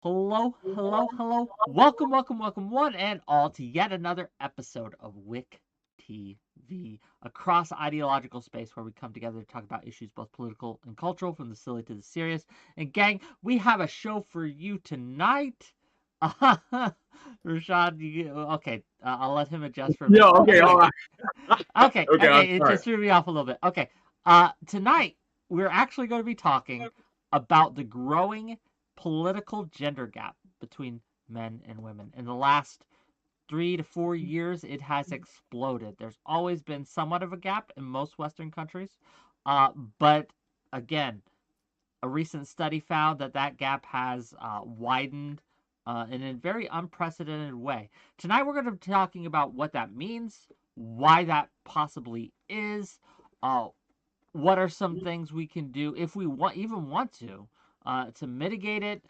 Hello, hello, hello. Welcome, welcome, welcome, one and all, to yet another episode of WhickTV, a cross ideological space where we come together to talk about issues both political and cultural, from the silly to the serious. And, gang, we have a show for you tonight. Rashad, okay, I'll let him adjust for a minute. Yeah, okay, all right. Okay, Okay, I'm it sorry. just threw me off a little bit. Okay, tonight we're actually going to be talking about the growing political gender gap between men and women. In the last 3 to 4 years, it has exploded. There's always been somewhat of a gap in most Western countries, but again, a recent study found that that gap has widened in a very unprecedented way. Tonight, we're going to be talking about what that means, why that possibly is, uh, what are some things we can do if we even want to mitigate it.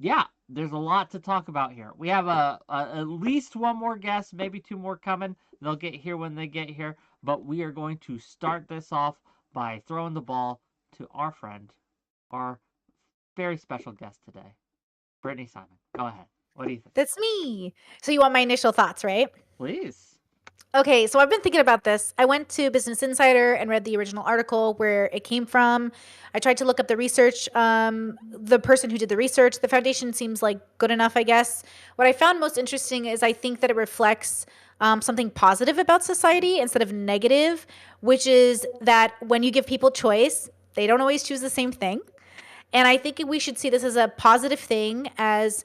Yeah, there's a lot to talk about here. We have at least one more guest, maybe two more coming. They'll get here when they get here, but we are going to start this off by throwing the ball to our friend, our very special guest today, Brittany Simon. Go ahead. What do you think? That's me. So you want my initial thoughts, right? Please. Okay, so I've been thinking about this. I went to Business Insider and read the original article where it came from. I tried to look up the research, the person who did the research. The foundation seems like good enough, I guess. What I found most interesting is I think that it reflects something positive about society instead of negative, which is that when you give people choice, they don't always choose the same thing. And I think we should see this as a positive thing, as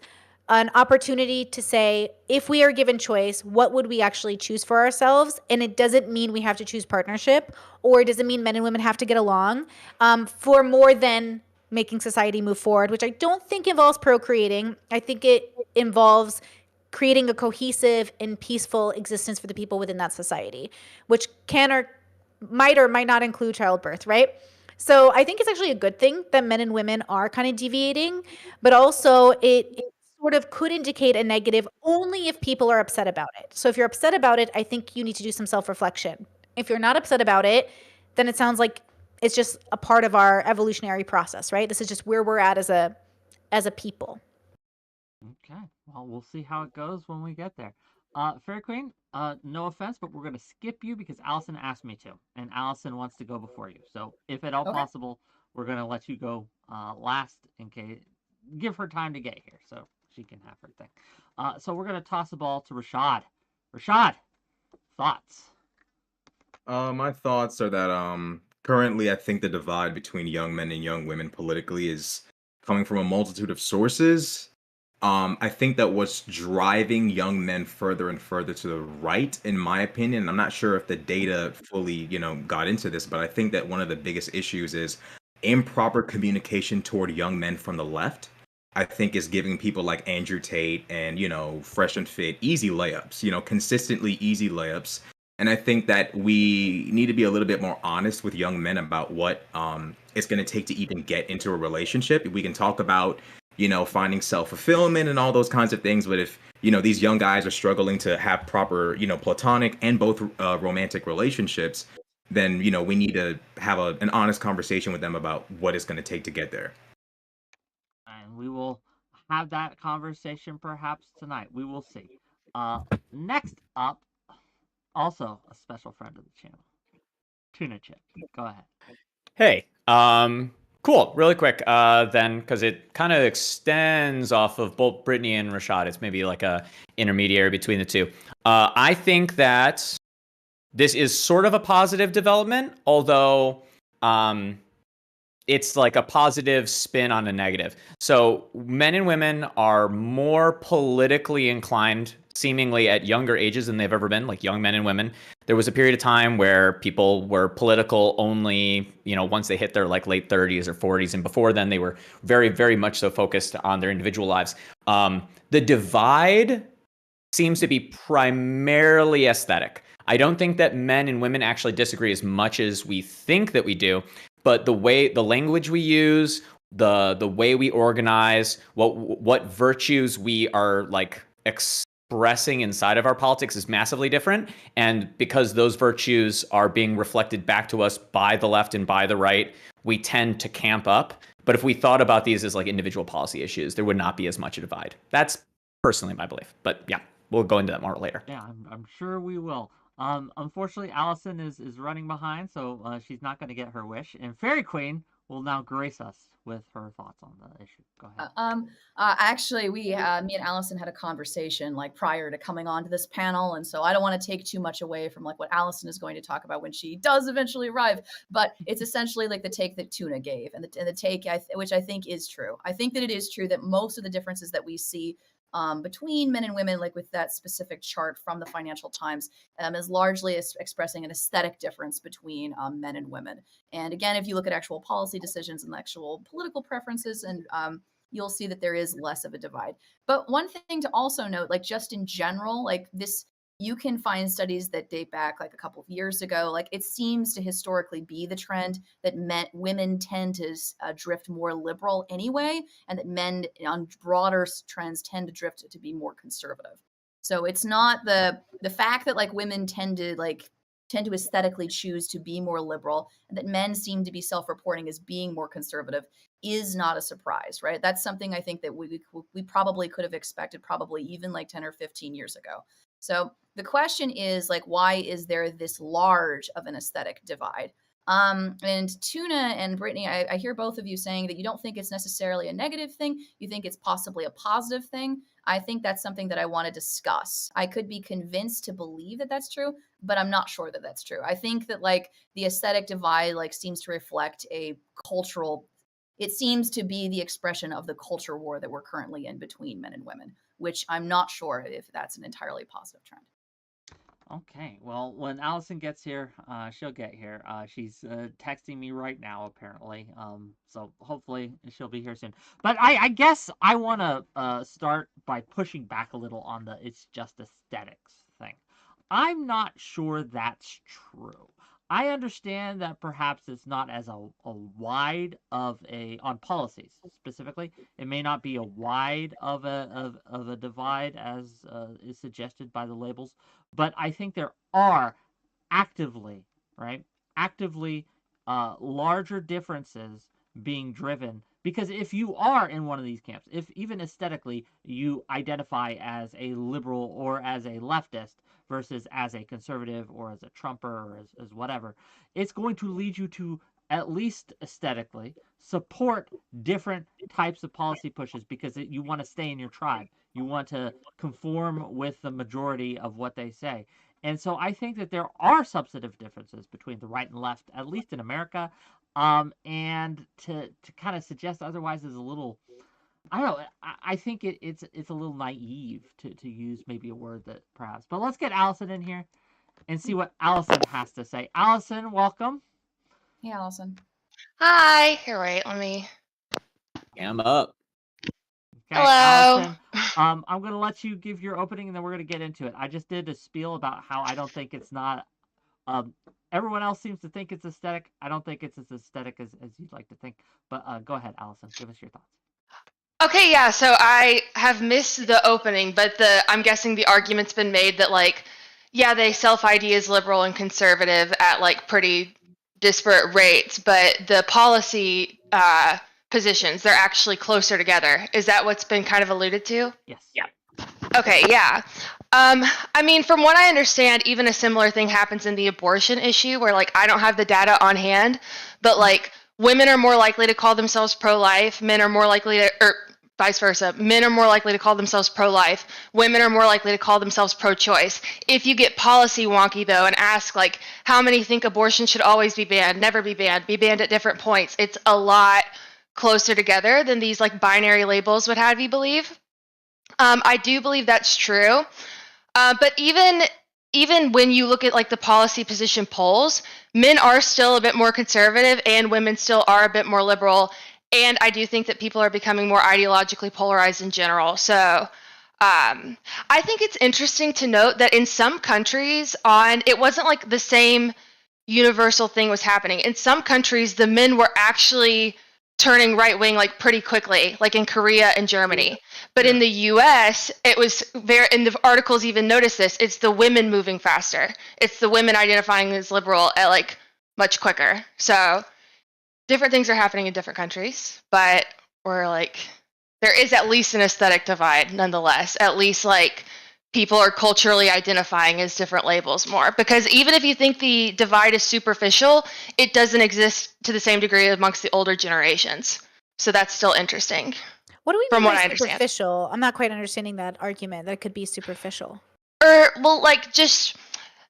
an opportunity to say, if we are given choice, what would we actually choose for ourselves? And it doesn't mean we have to choose partnership, or it doesn't mean men and women have to get along for more than making society move forward, which I don't think involves procreating. I think it involves creating a cohesive and peaceful existence for the people within that society, which can or might not include childbirth, right? So I think it's actually a good thing that men and women are kind of deviating, but also it sort of could indicate a negative only if people are upset about it. So if you're upset about it, I think you need to do some self-reflection. If you're not upset about it, then it sounds like it's just a part of our evolutionary process, right? This is just where we're at as a people. Okay. Well, we'll see how it goes when we get there. Fair Queen, no offense, but we're going to skip you because Allison asked me to, and Allison wants to go before you. So, if at all Okay. possible, we're going to let you go last in case, give her time to get here so she can have her thing. So, we're going to toss the ball to Rashad. Rashad, thoughts? My thoughts are that currently I think the divide between young men and young women politically is coming from a multitude of sources. I think that what's driving young men further and further to the right, in my opinion, and I'm not sure if the data fully, got into this, but I think that one of the biggest issues is improper communication toward young men from the left. I think is giving people like Andrew Tate and, Fresh and Fit easy layups, consistently easy layups. And I think that we need to be a little bit more honest with young men about what it's going to take to even get into a relationship. We can talk about, finding self-fulfillment and all those kinds of things. But if, these young guys are struggling to have proper, platonic and both romantic relationships, then, we need to have an honest conversation with them about what it's going to take to get there. And we will have that conversation perhaps tonight. We will see. Next up, also a special friend of the channel, Tuna Chip. Go ahead. Hey, cool. Really quick, then, because it kind of extends off of both Brittany and Rashad. It's maybe like a intermediary between the two. I think that this is sort of a positive development, although it's like a positive spin on a negative. So men and women are more politically inclined, seemingly at younger ages than they've ever been, like young men and women. There was a period of time where people were political only, once they hit their like late 30s or 40s. And before then, they were very, very much so focused on their individual lives. The divide seems to be primarily aesthetic. I don't think that men and women actually disagree as much as we think that we do. But the language we use, the way we organize, what virtues we are like expressing inside of our politics is massively different. And because those virtues are being reflected back to us by the left and by the right, we tend to camp up. But if we thought about these as like individual policy issues, there would not be as much a divide. That's personally my belief. But yeah, we'll go into that more later. Yeah, I'm sure we will. Unfortunately, Allison is running behind, so she's not going to get her wish. And Fairy Queen will now grace us with her thoughts on the issue. Go ahead. Actually, me and Allison had a conversation like prior to coming onto this panel, and so I don't want to take too much away from like what Allison is going to talk about when she does eventually arrive. But it's essentially like the take that Tuna gave, and the take which I think is true. I think that it is true that most of the differences that we see between men and women, like with that specific chart from the Financial Times, is largely expressing an aesthetic difference between men and women. And again, if you look at actual policy decisions and actual political preferences, and you'll see that there is less of a divide. But one thing to also note, like just in general, like this, you can find studies that date back like a couple of years ago. Like it seems to historically be the trend that women tend to drift more liberal anyway, and that men on broader trends tend to drift to be more conservative. So it's not the fact that like women tend to aesthetically choose to be more liberal, and that men seem to be self-reporting as being more conservative is not a surprise, right? That's something I think that we probably could have expected probably even like 10 or 15 years ago. So the question is like, why is there this large of an aesthetic divide? And Tuna and Brittany, I hear both of you saying that you don't think it's necessarily a negative thing. You think it's possibly a positive thing. I think that's something that I want to discuss. I could be convinced to believe that that's true, but I'm not sure that that's true. I think that like the aesthetic divide like seems to reflect it seems to be the expression of the culture war that we're currently in between men and women, which I'm not sure if that's an entirely positive trend. Okay, well, when Allison gets here, she'll get here. She's texting me right now, apparently. So hopefully she'll be here soon. But I guess I want to start by pushing back a little on the it's just aesthetics thing. I'm not sure that's true. I understand that perhaps it's not as a wide of on policies specifically. It may not be a wide of a divide as is suggested by the labels, but I think there are actively larger differences being driven. Because if you are in one of these camps, if even aesthetically you identify as a liberal or as a leftist versus as a conservative or as a Trumper or as whatever, it's going to lead you to, at least aesthetically, support different types of policy pushes because you want to stay in your tribe. You want to conform with the majority of what they say. And so I think that there are substantive differences between the right and left, at least in America. And to kind of suggest otherwise is a little, I don't know. I think it's a little naive to use maybe a word that perhaps. But let's get Allison in here and see what Allison has to say. Allison, welcome. Hey, Allison. Hi. Here, wait. Let me. I'm up. Okay, Hello. Allison, I'm going to let you give your opening, and then we're going to get into it. I just did a spiel about how I don't think it's not. Everyone else seems to think it's aesthetic. I don't think it's as aesthetic as you'd like to think. But go ahead, Allison. Give us your thoughts. Okay, yeah. So I have missed the opening, but I'm guessing the argument's been made that like, yeah, they self-ID as liberal and conservative at like pretty disparate rates, but the policy positions, they're actually closer together. Is that what's been kind of alluded to? Yes. Yeah. Okay, yeah. I mean, from what I understand, even a similar thing happens in the abortion issue where like I don't have the data on hand, but like women are more likely to call themselves pro-life, men are more likely to, or vice versa, men are more likely to call themselves pro-life, women are more likely to call themselves pro-choice. If you get policy wonky though and ask like how many think abortion should always be banned, never be banned at different points, it's a lot closer together than these like binary labels would have you believe. I do believe that's true. But even when you look at like the policy position polls, men are still a bit more conservative and women still are a bit more liberal. And I do think that people are becoming more ideologically polarized in general. So I think it's interesting to note that in some countries it wasn't like the same universal thing was happening. In some countries, the men were actually turning right wing like pretty quickly, like in Korea and Germany. But in the US, it was very, and the articles even notice this, it's the women moving faster. It's the women identifying as liberal at like much quicker. So different things are happening in different countries, but we're like, there is at least an aesthetic divide nonetheless. At least like people are culturally identifying as different labels more. Because even if you think the divide is superficial, it doesn't exist to the same degree amongst the older generations. So that's still interesting. What do we From mean what by I understand. superficial? I'm not quite understanding that argument that it could be superficial. Well, like just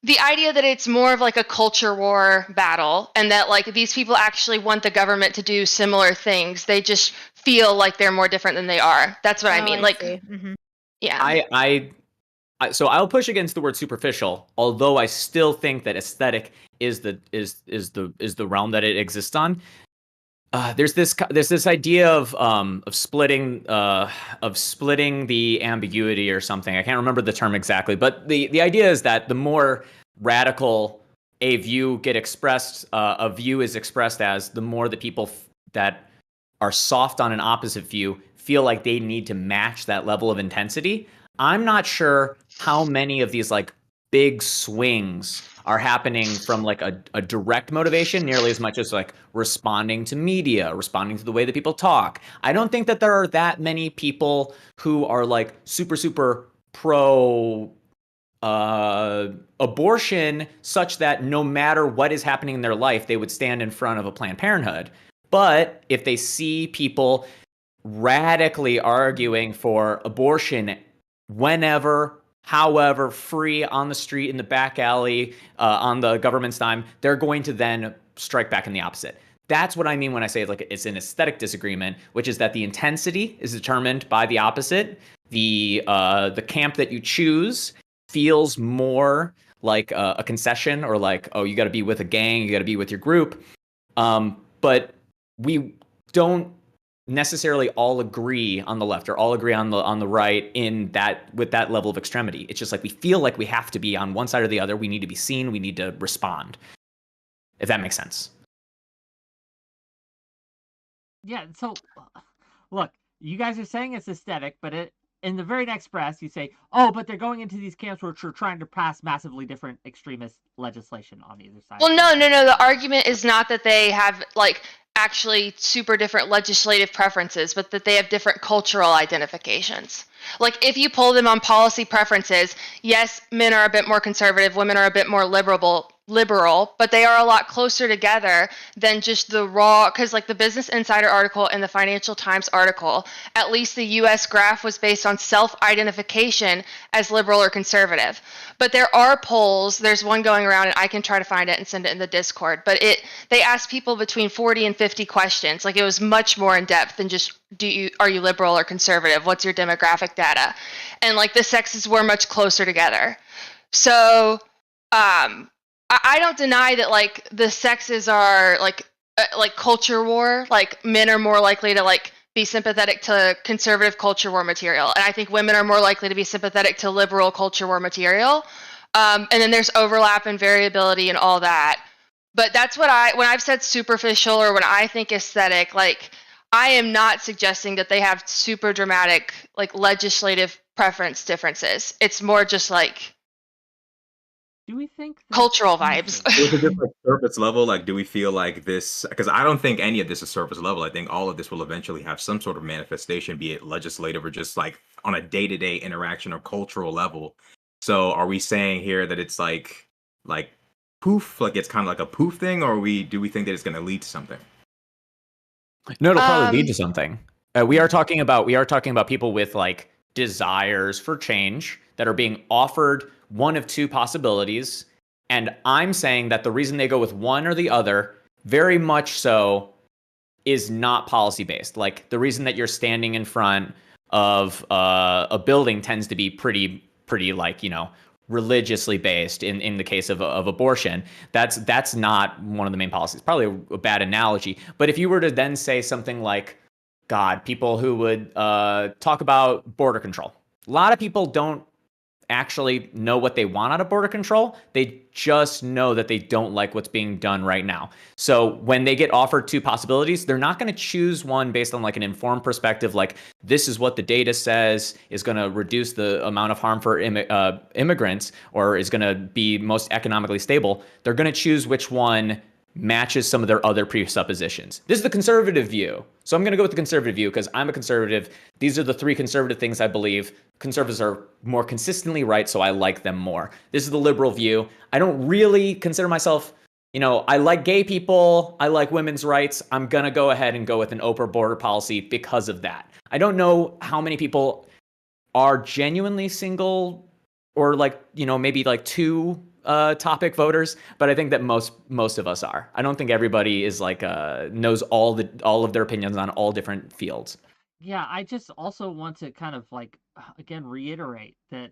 the idea that it's more of like a culture war battle and that like these people actually want the government to do similar things. They just feel like they're more different than they are. That's what I mean. Like, yeah. So I'll push against the word superficial, although I still think that aesthetic is the realm that it exists on. There's this idea of splitting the ambiguity or something. I can't remember the term exactly, but the idea is that the more radical a view a view is expressed as, the more the people that are soft on an opposite view feel like they need to match that level of intensity. I'm not sure how many of these like big swings are happening from like a direct motivation nearly as much as like responding to media, responding to the way that people talk. I don't think that there are that many people who are like super pro abortion such that no matter what is happening in their life, they would stand in front of a Planned Parenthood. But if they see people radically arguing for abortion whenever, however, free on the street, in the back alley, on the government's dime, they're going to then strike back in the opposite. That's what I mean when I say like it's an aesthetic disagreement, which is that the intensity is determined by the opposite. The camp that you choose feels more like a concession, or like, oh, you got to be with a gang, you got to be with your group. But we don't necessarily all agree on the left or all agree on the right in that, with that level of extremity. It's just like we feel like we have to be on one side or the other. We need to be seen. We need to respond. If that makes sense. Yeah. So, look, you guys are saying it's aesthetic, but in the very next breath, you say, "Oh, but they're going into these camps which are trying to pass massively different extremist legislation on either side." Well, no. The argument is not that they have like actually super different legislative preferences, but that they have different cultural identifications. Like if you poll them on policy preferences, yes, men are a bit more conservative, women are a bit more liberal, but they are a lot closer together than just the raw, because like the Business Insider article and the Financial Times article, at least the US graph was based on self-identification as liberal or conservative. But there are polls, there's one going around and I can try to find it and send it in the Discord, but they asked people between 40 and 50 questions. Like it was much more in depth than just are you liberal or conservative? What's your demographic data? And like the sexes were much closer together. So I don't deny that like the sexes are like culture war. Like men are more likely to like be sympathetic to conservative culture war material, and I think women are more likely to be sympathetic to liberal culture war material. And then there's overlap and variability and all that. But that's what when I've said superficial or when I think aesthetic, like I am not suggesting that they have super dramatic like legislative preference differences. It's more just like, do we think cultural vibes? Is it just like surface level? Like, do we feel like this? Because I don't think any of this is surface level. I think all of this will eventually have some sort of manifestation, be it legislative or just like on a day-to-day interaction or cultural level. So, are we saying here that it's like poof, like it's kind of like a poof thing, or do we think that it's going to lead to something? No, it'll probably lead to something. We are talking about people with like desires for change that are being offered one of two possibilities. And I'm saying that the reason they go with one or the other, very much so, is not policy based. Like the reason that you're standing in front of a building tends to be pretty like, you know, religiously based in the case of abortion. That's not one of the main policies. Probably a bad analogy. But if you were to then say something like, God, people who would talk about border control. A lot of people don't actually know what they want out of border control. They just know that they don't like what's being done right now. So when they get offered two possibilities, they're not going to choose one based on like an informed perspective, like this is what the data says is going to reduce the amount of harm for immigrants or is going to be most economically stable. They're going to choose which one matches some of their other presuppositions. This is the conservative view. So I'm going to go with the conservative view because I'm a conservative. These are the three conservative things I believe. Conservatives are more consistently right, so I like them more. This is the liberal view. I don't really consider myself, I like gay people. I like women's rights. I'm going to go ahead and go with an open border policy because of that. I don't know how many people are genuinely single or maybe like two topic voters, but I think that most of us are. I don't think everybody is like knows all of their opinions on all different fields. Yeah, I just also want to kind of again reiterate that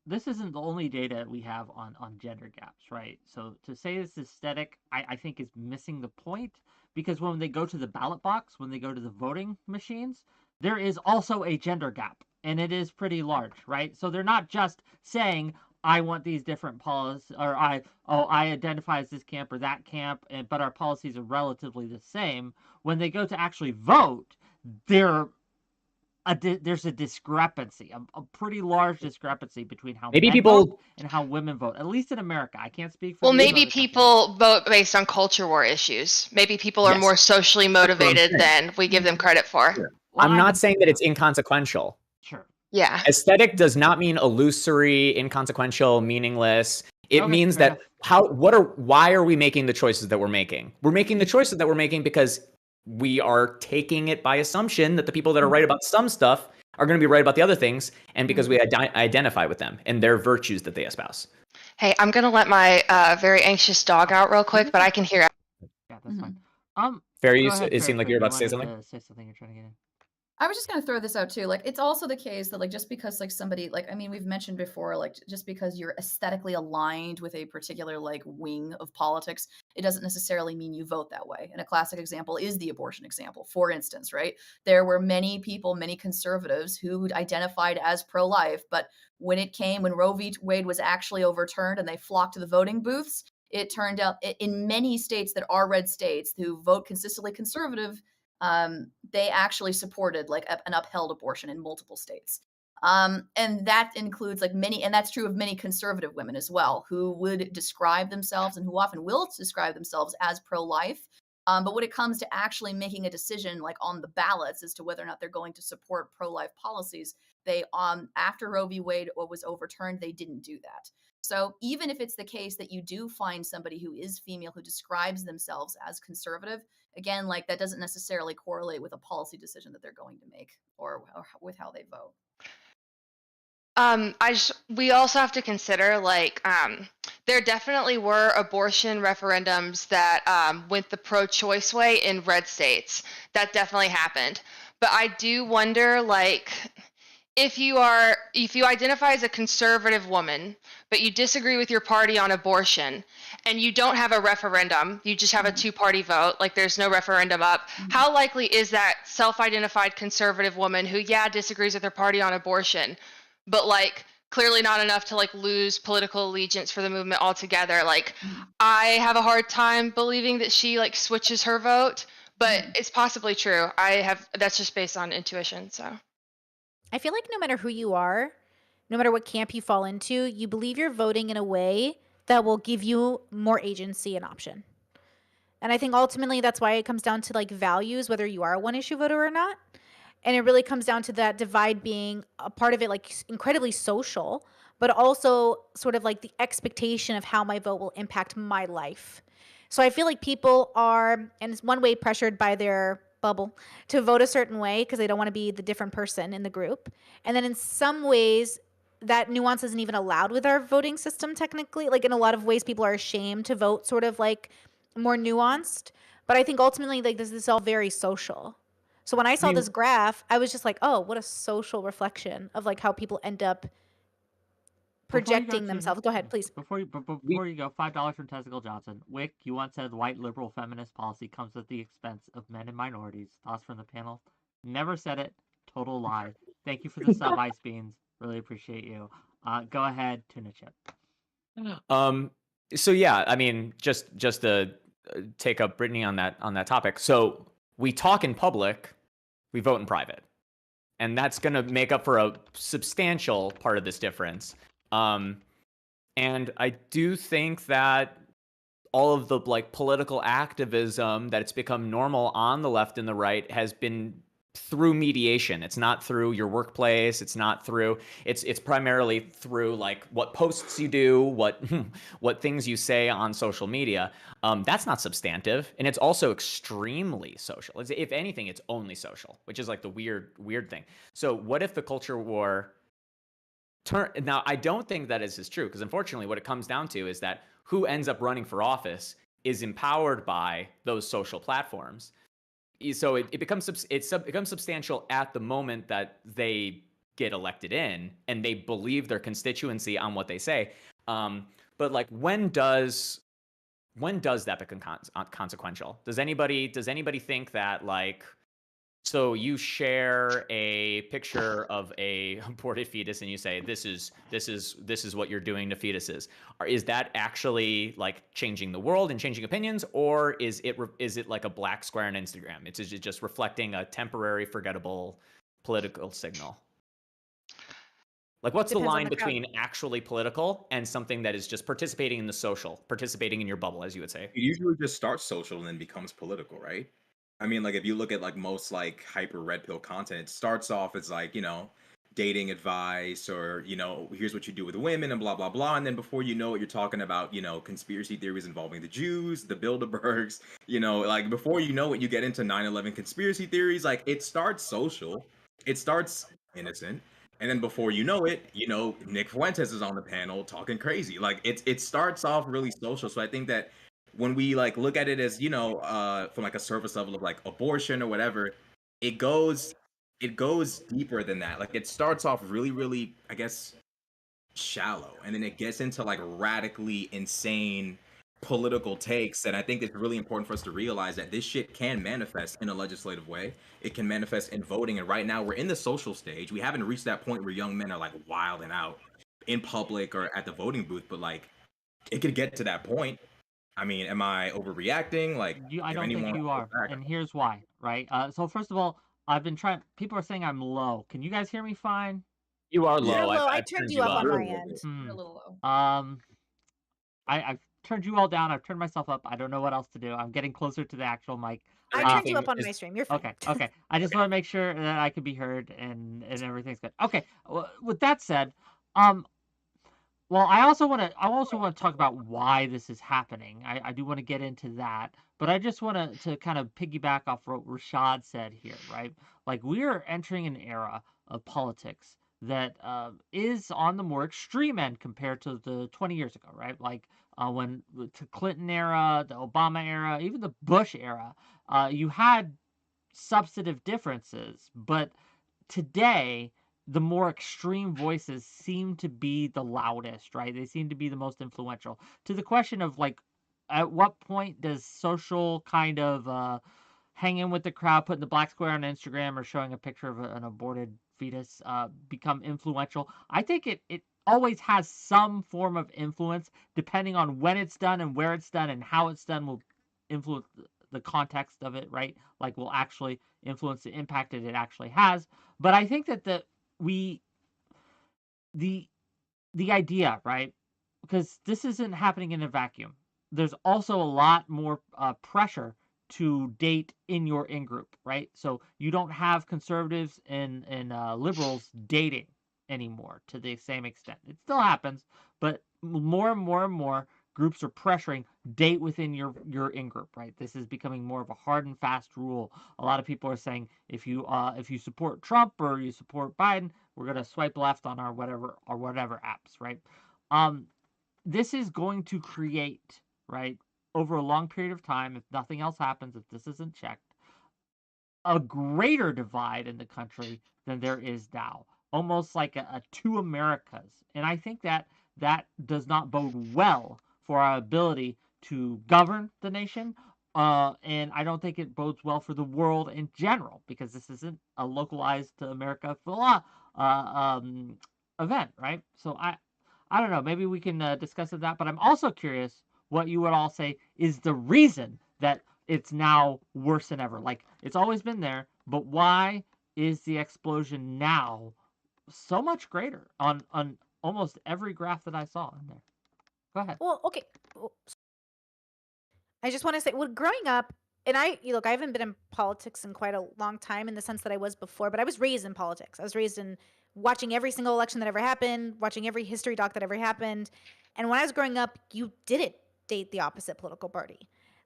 this isn't the only data we have on gender gaps, right? So to say it's aesthetic, I think is missing the point, because when they go to the ballot box, when they go to the voting machines, there is also a gender gap, and it is pretty large, right? So they're not just saying, I want these different policies, or I identify as this camp or that camp, but our policies are relatively the same. When they go to actually vote, there's a discrepancy, a pretty large discrepancy between how maybe men people vote and how women vote, at least in America. I can't speak for Well, the maybe other countries. people vote based on culture war issues. Maybe people are Yes. more socially motivated than we give them credit for. Sure. Well, I'm not saying that it's inconsequential. Sure. Yeah. Aesthetic does not mean illusory, inconsequential, meaningless. It Okay, means fair that why are we making the choices that we're making? We're making the choices that we're making because we are taking it by assumption that the people that are right about some stuff are going to be right about the other things, and because we identify with them and their virtues that they espouse. Hey, I'm going to let my very anxious dog out real quick, but I can hear it. Yeah, that's fine. Fairy, Go ahead, it seemed like you were about to say something. Say something you're trying to get in. I was just going to throw this out too. Like, it's also the case that just because somebody, we've mentioned before, just because you're aesthetically aligned with a particular wing of politics, it doesn't necessarily mean you vote that way. And a classic example is the abortion example. For instance, right? There were many people, many conservatives who identified as pro-life, but when Roe v. Wade was actually overturned and they flocked to the voting booths, it turned out in many states that are red states who vote consistently conservative, they actually supported an upheld abortion in multiple states. And that includes many, and that's true of many conservative women as well, who would describe themselves and who often will describe themselves as pro-life. But when it comes to actually making a decision on the ballots as to whether or not they're going to support pro-life policies, they after Roe v. Wade was overturned, they didn't do that. So even if it's the case that you do find somebody who is female who describes themselves as conservative, again, that doesn't necessarily correlate with a policy decision that they're going to make or with how they vote. We also have to consider there definitely were abortion referendums that went the pro-choice way in red states. That definitely happened. But I do wonder if you identify as a conservative woman, but you disagree with your party on abortion, and you don't have a referendum, you just have a two-party vote, there's no referendum up, how likely is that self-identified conservative woman who, disagrees with her party on abortion, but clearly not enough to lose political allegiance for the movement altogether? I have a hard time believing that she switches her vote, but it's possibly true. That's just based on intuition, so. I feel like no matter who you are, no matter what camp you fall into, you believe you're voting in a way that will give you more agency and option. And I think ultimately that's why it comes down to values, whether you are a one issue voter or not. And it really comes down to that divide being a part of it, incredibly social, but also sort of the expectation of how my vote will impact my life. So I feel like people are, and it's one way, pressured by their bubble to vote a certain way because they don't want to be the different person in the group. And then in some ways, that nuance isn't even allowed with our voting system technically. In a lot of ways, people are ashamed to vote sort of more nuanced. But I think ultimately, this is all very social. So when I saw this graph, I was just oh, what a social reflection of how people end up projecting themselves. Go ahead, please. Before you go, $5 from Testicle Johnson. Wick, you once said white liberal feminist policy comes at the expense of men and minorities. Thoughts from the panel? Never said it. Total lie. Thank you for the sub, Ice Beans. Really appreciate you. Go ahead, Tuna Chip. So yeah, I mean, just to take up Brittany on that topic. So we talk in public, we vote in private, and that's going to make up for a substantial part of this difference. And I do think that all of the like political activism that it's become normal on the left and the right has been through mediation. It's not through your workplace. It's not through. It's primarily through like what posts you do, what things you say on social media. That's not substantive, and it's also extremely social. If anything, it's only social, which is like the weird thing. So what if the culture war now, I don't think that is true, because unfortunately what it comes down to is that who ends up running for office is empowered by those social platforms. So it becomes substantial at the moment that they get elected in and they believe their constituency on what they say. But like, when does that become consequential? Does anybody think that, like, so you share a picture of a aborted fetus and you say, this is what you're doing to fetuses? Or is that actually like changing the world and changing opinions, or is it like a black square on Instagram? It's just reflecting a temporary, forgettable political signal. Like, what's Depends the on line the crowd. between actually political and something that is just participating in the social, participating in your bubble, as you would say? It usually just starts social and then becomes political, right? I mean, like, if you look at like most like hyper red pill content, it starts off as like, dating advice, or here's what you do with women and blah blah blah, and then before you know it, you're talking about conspiracy theories involving the Jews, the Bilderbergs, like before you know it, you get into 9/11 conspiracy theories. Like, it starts social, it starts innocent, and then before you know it, Nick Fuentes is on the panel talking crazy. Like, it starts off really social. So I think that when we like look at it as from like a surface level of like abortion or whatever, it goes deeper than that. Like, it starts off really, really, I guess, shallow, and then it gets into like radically insane political takes. And I think it's really important for us to realize that this shit can manifest in a legislative way. It can manifest in voting, and right now we're in the social stage. We haven't reached that point where young men are like wilding out in public or at the voting booth, but like, it could get to that point. I mean, am I overreacting? Like, I if don't think anyone you are, back, and here's why. Right. So first of all, I've been trying. People are saying I'm low. Can you guys hear me fine? You are Yeah. low. You're low. I I've turned turned you you up up. on my end. You're a little low. I've turned you all down. I've turned myself up. I don't know what else to do. I'm getting closer to the actual mic. I turned you up on my stream. You're fine. Okay. I just want to make sure that I can be heard and everything's good. Okay. With that said, well, I also want to talk about why this is happening. I do want to get into that, but I just want to kind of piggyback off what Rashad said here, right? Like, we are entering an era of politics that is on the more extreme end compared to the 20 years ago, right? Like, when the Clinton era, the Obama era, even the Bush era, you had substantive differences, but today the more extreme voices seem to be the loudest, right? They seem to be the most influential. To the question of like, at what point does social kind of hanging with the crowd, putting the black square on Instagram or showing a picture of an aborted fetus become influential? I think it always has some form of influence, depending on when it's done and where it's done and how it's done will influence the context of it, right? Like, will actually influence the impact that it actually has. But I think that the idea, right? Because this isn't happening in a vacuum. There's also a lot more pressure to date in your in group, right? So you don't have conservatives and liberals dating anymore to the same extent. It still happens, but more and more and more groups are pressuring date within your in group, right? This is becoming more of a hard and fast rule. A lot of people are saying if you support Trump or you support Biden, we're gonna swipe left on our whatever apps, right? This is going to create, right, over a long period of time, if nothing else happens, if this isn't checked, a greater divide in the country than there is now, almost like a two Americas. And I think that does not bode well for our ability to govern the nation. And I don't think it bodes well for the world in general, because this isn't a localized to America event, right? So I don't know. Maybe we can discuss that. But I'm also curious what you would all say is the reason that it's now worse than ever. Like it's always been there, but why is the explosion now so much greater on almost every graph that I saw in there? Go ahead. Well, okay. I just want to say, well, growing up, and look, I haven't been in politics in quite a long time in the sense that I was before, but I was raised in politics. I was raised in watching every single election that ever happened, watching every history doc that ever happened. And when I was growing up, you didn't date the opposite political party.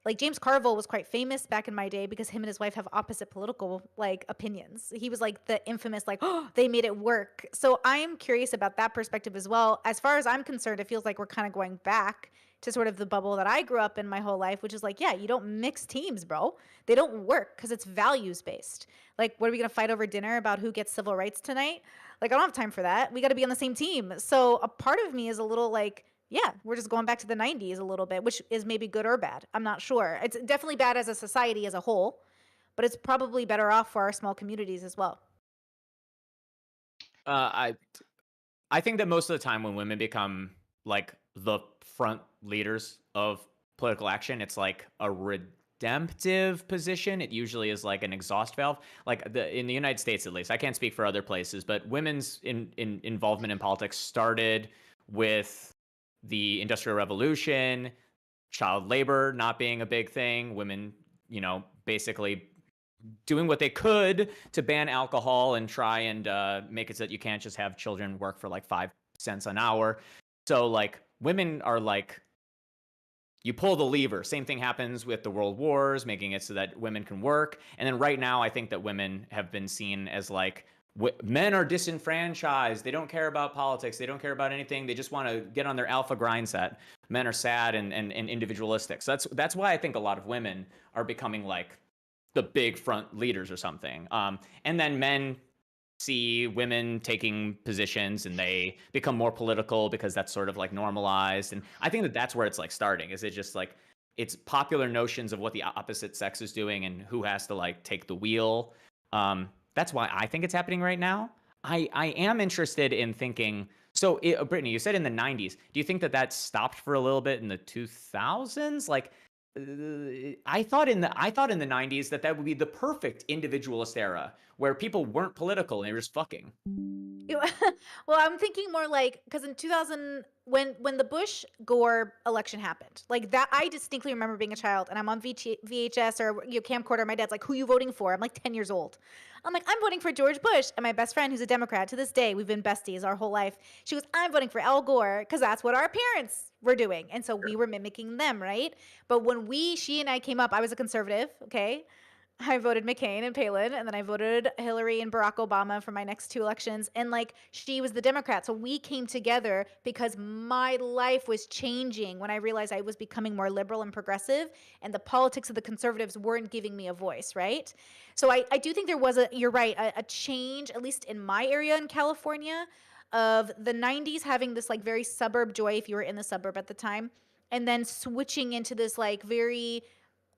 Like James Carville was quite famous back in my day because him and his wife have opposite political like opinions. He was like the infamous like, oh, they made it work. So I am curious about that perspective as well. As far as I'm concerned, it feels like we're kind of going back to sort of the bubble that I grew up in my whole life, which is like, yeah, you don't mix teams, bro. They don't work because it's values based. Like, what are we going to fight over dinner about who gets civil rights tonight? Like, I don't have time for that. We got to be on the same team. So a part of me is a little like, yeah, we're just going back to the 90s a little bit, which is maybe good or bad. I'm not sure. It's definitely bad as a society as a whole, but it's probably better off for our small communities as well. I think that most of the time when women become like the front leaders of political action, it's like a redemptive position. It usually is like an exhaust valve. Like in the United States, at least, I can't speak for other places, but women's involvement in politics started with the Industrial Revolution, child labor not being a big thing, women, basically doing what they could to ban alcohol and try and make it so that you can't just have children work for like 5 cents an hour. So like women are like, you pull the lever. Same thing happens with the world wars, making it so that women can work. And then right now, I think that women have been seen as like, men are disenfranchised. They don't care about politics. They don't care about anything. They just want to get on their alpha grind set. Men are sad and individualistic. So that's why I think a lot of women are becoming like the big front leaders or something. And then men see women taking positions and they become more political because that's sort of like normalized. And I think that that's where it's like starting. Is it just like it's popular notions of what the opposite sex is doing and who has to like take the wheel. That's why I think it's happening right now. I am interested in thinking. So, Brittany, you said in the 90s. Do you think that stopped for a little bit in the 2000s? Like, I thought in the 90s that would be the perfect individualist era where people weren't political and they were just fucking. Well, I'm thinking more like because in 2000, when the Bush-Gore election happened, like that, I distinctly remember being a child and I'm on VHS or camcorder. My dad's like, "Who you voting for?" I'm like 10 years old. I'm like, "I'm voting for George Bush." And my best friend, who's a Democrat to this day, we've been besties our whole life. She goes, "I'm voting for Al Gore because that's what our parents were doing," and so we were mimicking them, right? But when she and I came up, I was a conservative, okay. I voted McCain and Palin, and then I voted Hillary and Barack Obama for my next 2 elections. And like she was the Democrat. So we came together because my life was changing when I realized I was becoming more liberal and progressive, and the politics of the conservatives weren't giving me a voice, right? So I do think there was you're right, a change, at least in my area in California, of the 90s having this like very suburb joy if you were in the suburb at the time, and then switching into this like very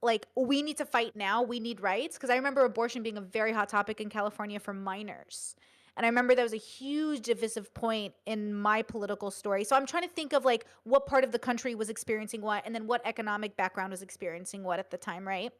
like we need to fight now, we need rights, because I remember abortion being a very hot topic in California for minors, and I remember that was a huge divisive point in my political story. So I'm trying to think of like what part of the country was experiencing what, and then what economic background was experiencing what at the time, right?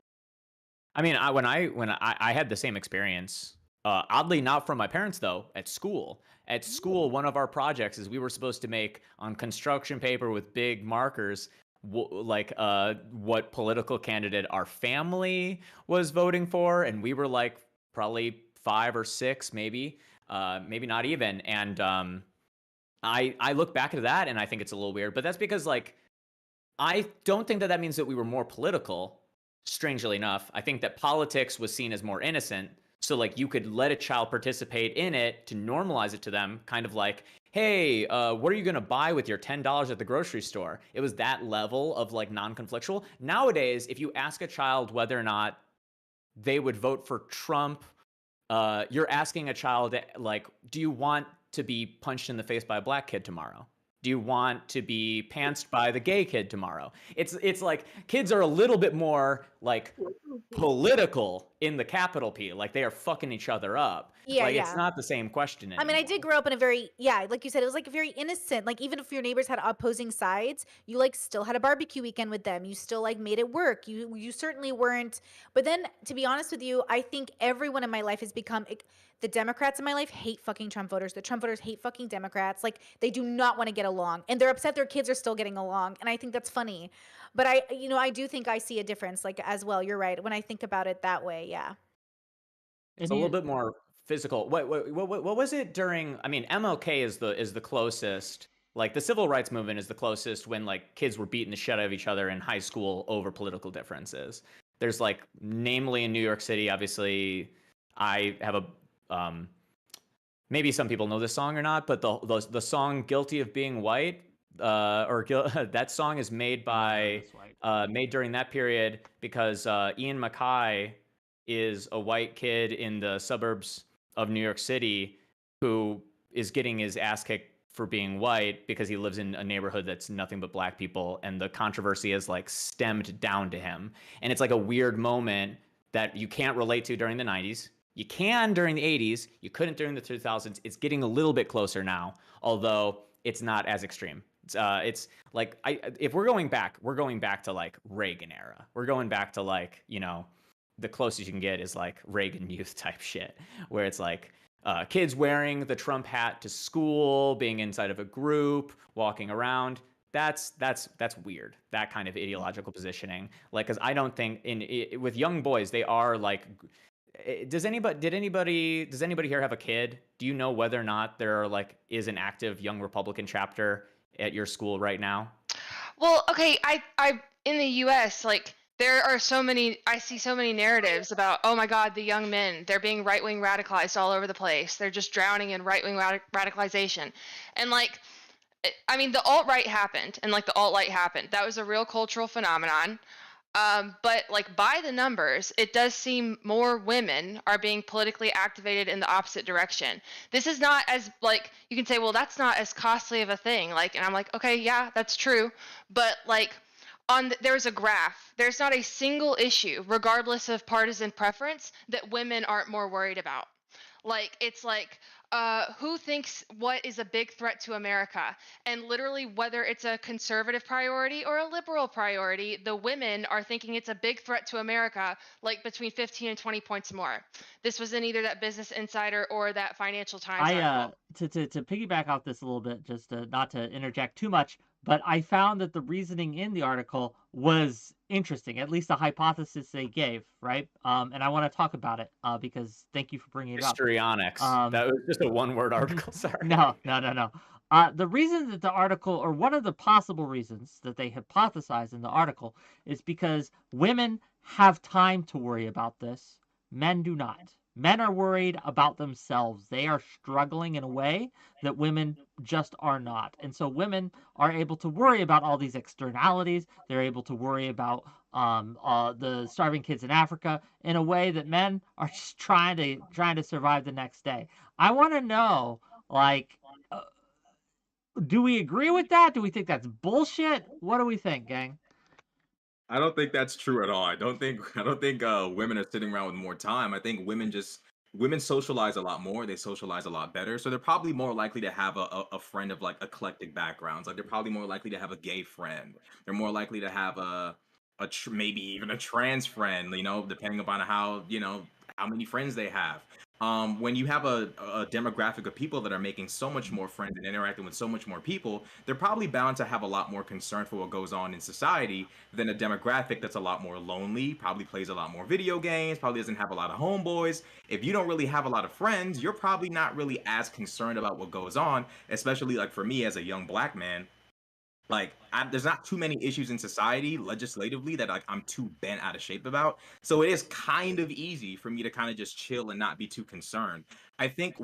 I mean, when I had the same experience, oddly not from my parents though, at school. At school, one of our projects is we were supposed to make on construction paper with big markers what political candidate our family was voting for, and we were like probably 5 or 6, maybe not even. And I look back at that and I think it's a little weird, but that's because like I don't think that means that we were more political. Strangely enough, I think that politics was seen as more innocent. So like you could let a child participate in it to normalize it to them, kind of like, hey, what are you going to buy with your $10 at the grocery store? It was that level of like non-conflictual. Nowadays, if you ask a child whether or not they would vote for Trump, you're asking a child like, do you want to be punched in the face by a black kid tomorrow? Do you want to be pantsed by the gay kid tomorrow? It's like kids are a little bit more like political in the capital P. Like they are fucking each other up. Yeah, Like yeah. it's not the same question I anymore. mean, I did grow up in a very, yeah, like you said, it was like very innocent. Like even if your neighbors had opposing sides, you like still had a barbecue weekend with them. You still like made it work. You certainly weren't. But then, to be honest with you, I think everyone in my life has become the Democrats in my life hate fucking Trump voters. The Trump voters hate fucking Democrats. Like they do not want to get along, and they're upset their kids are still getting along. And I think that's funny. But I do think I see a difference. Like as well, you're right when I think about it that way. Yeah. It's a little bit more physical. What was it during? I mean, MLK is the closest. Like the civil rights movement is the closest when like kids were beating the shit out of each other in high school over political differences. There's like, namely in New York City, obviously, I have a maybe some people know this song or not, but the song "Guilty of Being White" that song is made by made during that period because 𝕾𝖎𝖙 is a white kid in the suburbs of New York City who is getting his ass kicked for being white because he lives in a neighborhood that's nothing but black people, and the controversy is like stemmed down to him. And it's like a weird moment that you can't relate to during the 90s. You can during the 80s. You couldn't during the 2000s. It's getting a little bit closer now, although it's not as extreme. It's like if we're going back to like Reagan era. We're going back to like, the closest you can get is like Reagan youth type shit, where it's like kids wearing the Trump hat to school, being inside of a group, walking around. That's weird. That kind of ideological positioning, like, because I don't think with young boys they are like. Does anybody here have a kid? Do you know whether or not there is an active young Republican chapter at your school right now? Well, okay, I in the U.S. like. There are I see so many narratives about, oh my God, the young men, they're being right-wing radicalized all over the place. They're just drowning in right-wing radicalization. And like, I mean, the alt-right happened and like the alt-right happened. That was a real cultural phenomenon. But like by the numbers, it does seem more women are being politically activated in the opposite direction. This is not as like, you can say, well, that's not as costly of a thing. Like, and I'm like, okay, yeah, that's true. But like, there's a graph. There's not a single issue, regardless of partisan preference, that women aren't more worried about. Like, it's like, who thinks what is a big threat to America? And literally, whether it's a conservative priority or a liberal priority, the women are thinking it's a big threat to America, like between 15 and 20 points more. This was in either that Business Insider or that Financial Times article. To piggyback off this a little bit, just not to interject too much, but I found that the reasoning in the article was interesting, at least the hypothesis they gave, right? And I want to talk about it because thank you for bringing it up. Histrionics. That was just a one-word article, sorry. No. The reason that the article, or one of the possible reasons that they hypothesize in the article, is because women have time to worry about this. Men do not. Men are worried about themselves. They are struggling in a way that women just are not. And so women are able to worry about all these externalities. They're able to worry about the starving kids in Africa in a way that men are just trying to survive the next day. I want to know, like, do we agree with that? Do we think that's bullshit? What do we think, gang? I don't think that's true at all. I don't think women are sitting around with more time. I think women socialize a lot more. They socialize a lot better. So they're probably more likely to have a friend of like eclectic backgrounds. Like they're probably more likely to have a gay friend. They're more likely to have maybe even a trans friend, depending upon how many friends they have. When you have a demographic of people that are making so much more friends and interacting with so much more people, they're probably bound to have a lot more concern for what goes on in society than a demographic that's a lot more lonely, probably plays a lot more video games, probably doesn't have a lot of homeboys. If you don't really have a lot of friends, you're probably not really as concerned about what goes on, especially like for me as a young black man. Like, there's not too many issues in society legislatively that like I'm too bent out of shape about. So it is kind of easy for me to kind of just chill and not be too concerned. I think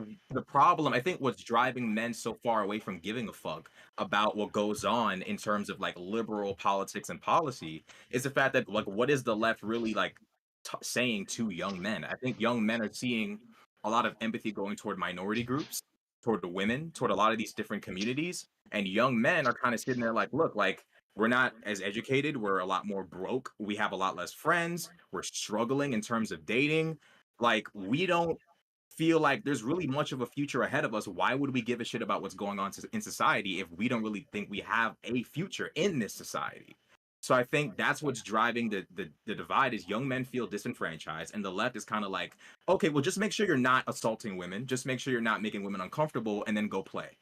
what's driving men so far away from giving a fuck about what goes on in terms of like liberal politics and policy is the fact that like, what is the left really like saying to young men? I think young men are seeing a lot of empathy going toward minority groups, toward the women, toward a lot of these different communities. And young men are kind of sitting there like, look, like We're not as educated. We're a lot more broke. We have a lot less friends. We're struggling in terms of dating. Like, we don't feel like there's really much of a future ahead of us. Why would we give a shit about what's going on in society if we don't really think we have a future in this society? So I think that's what's driving the divide is young men feel disenfranchised, and the left is kind of like, okay, well, just make sure you're not assaulting women. Just make sure you're not making women uncomfortable, and then go play.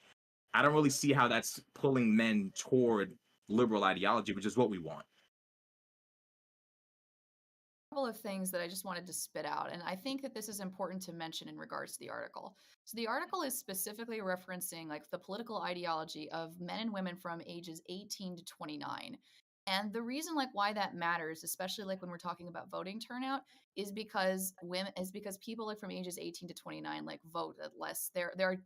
I don't really see how that's pulling men toward liberal ideology, which is what we want. Couple of things that I just wanted to spit out, and I think that this is important to mention in regards to the article. So the article is specifically referencing like the political ideology of men and women from ages 18 to 29. And the reason like why that matters, especially like when we're talking about voting turnout, is because people like from ages 18 to 29 like vote at less.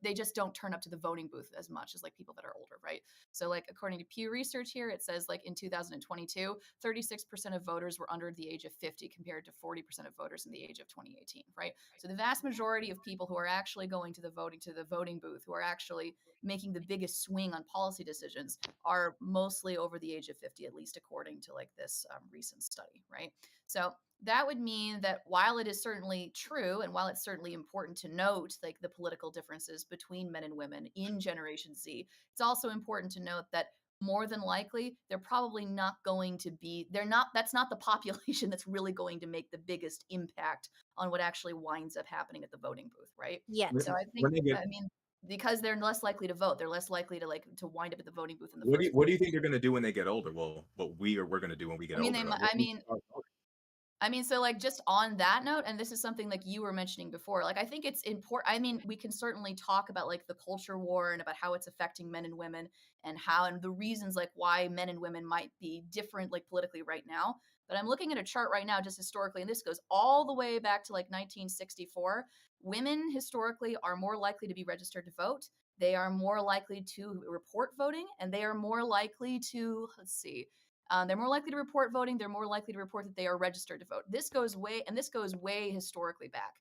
They just don't turn up to the voting booth as much as like people that are older, right? So like according to Pew Research here, it says like in 2022, 36% of voters were under the age of 50 compared to 40% of voters in the age of 2018, right? So the vast majority of people who are actually going to the voting booth, who are actually making the biggest swing on policy decisions, are mostly over the age of 50, at least according to like this recent study, right? So that would mean that while it is certainly true, and while it's certainly important to note like the political differences between men and women in Generation Z, it's also important to note that more than likely they're probably not going to be, that's not the population that's really going to make the biggest impact on what actually winds up happening at the voting booth, right? Yet. So I think, I mean, because they're less likely to vote, they're less likely to wind up at the voting booth in the first place. What do you think they're going to do when they get older? Well, what we're going to do when we get older. I mean, so like just on that note, and this is something like you were mentioning before, like I think it's important. I mean, we can certainly talk about like the culture war and about how it's affecting men and women and the reasons like why men and women might be different like politically right now. But I'm looking at a chart right now just historically, and this goes all the way back to like 1964. Women historically are more likely to be registered to vote. They are more likely to report voting, and they are more likely to, they're more likely to report voting. They're more likely to report that they are registered to vote. This goes way historically back.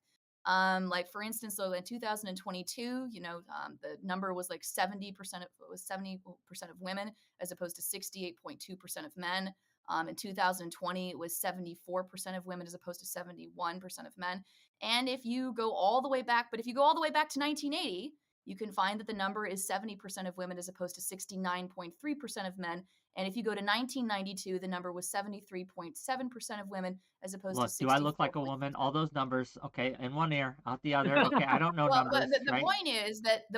Like for instance, so in 2022, the number was like 70% of women as opposed to 68.2% of men. In 2020, it was 74% of women as opposed to 71% of men. And if you go all the way back to 1980, you can find that the number is 70% of women as opposed to 69.3% of men. And if you go to 1992, the number was 73.7% of women as opposed to 64. Do I look like a woman? All those numbers, okay, in one ear, out the other. Okay, I don't know numbers. But the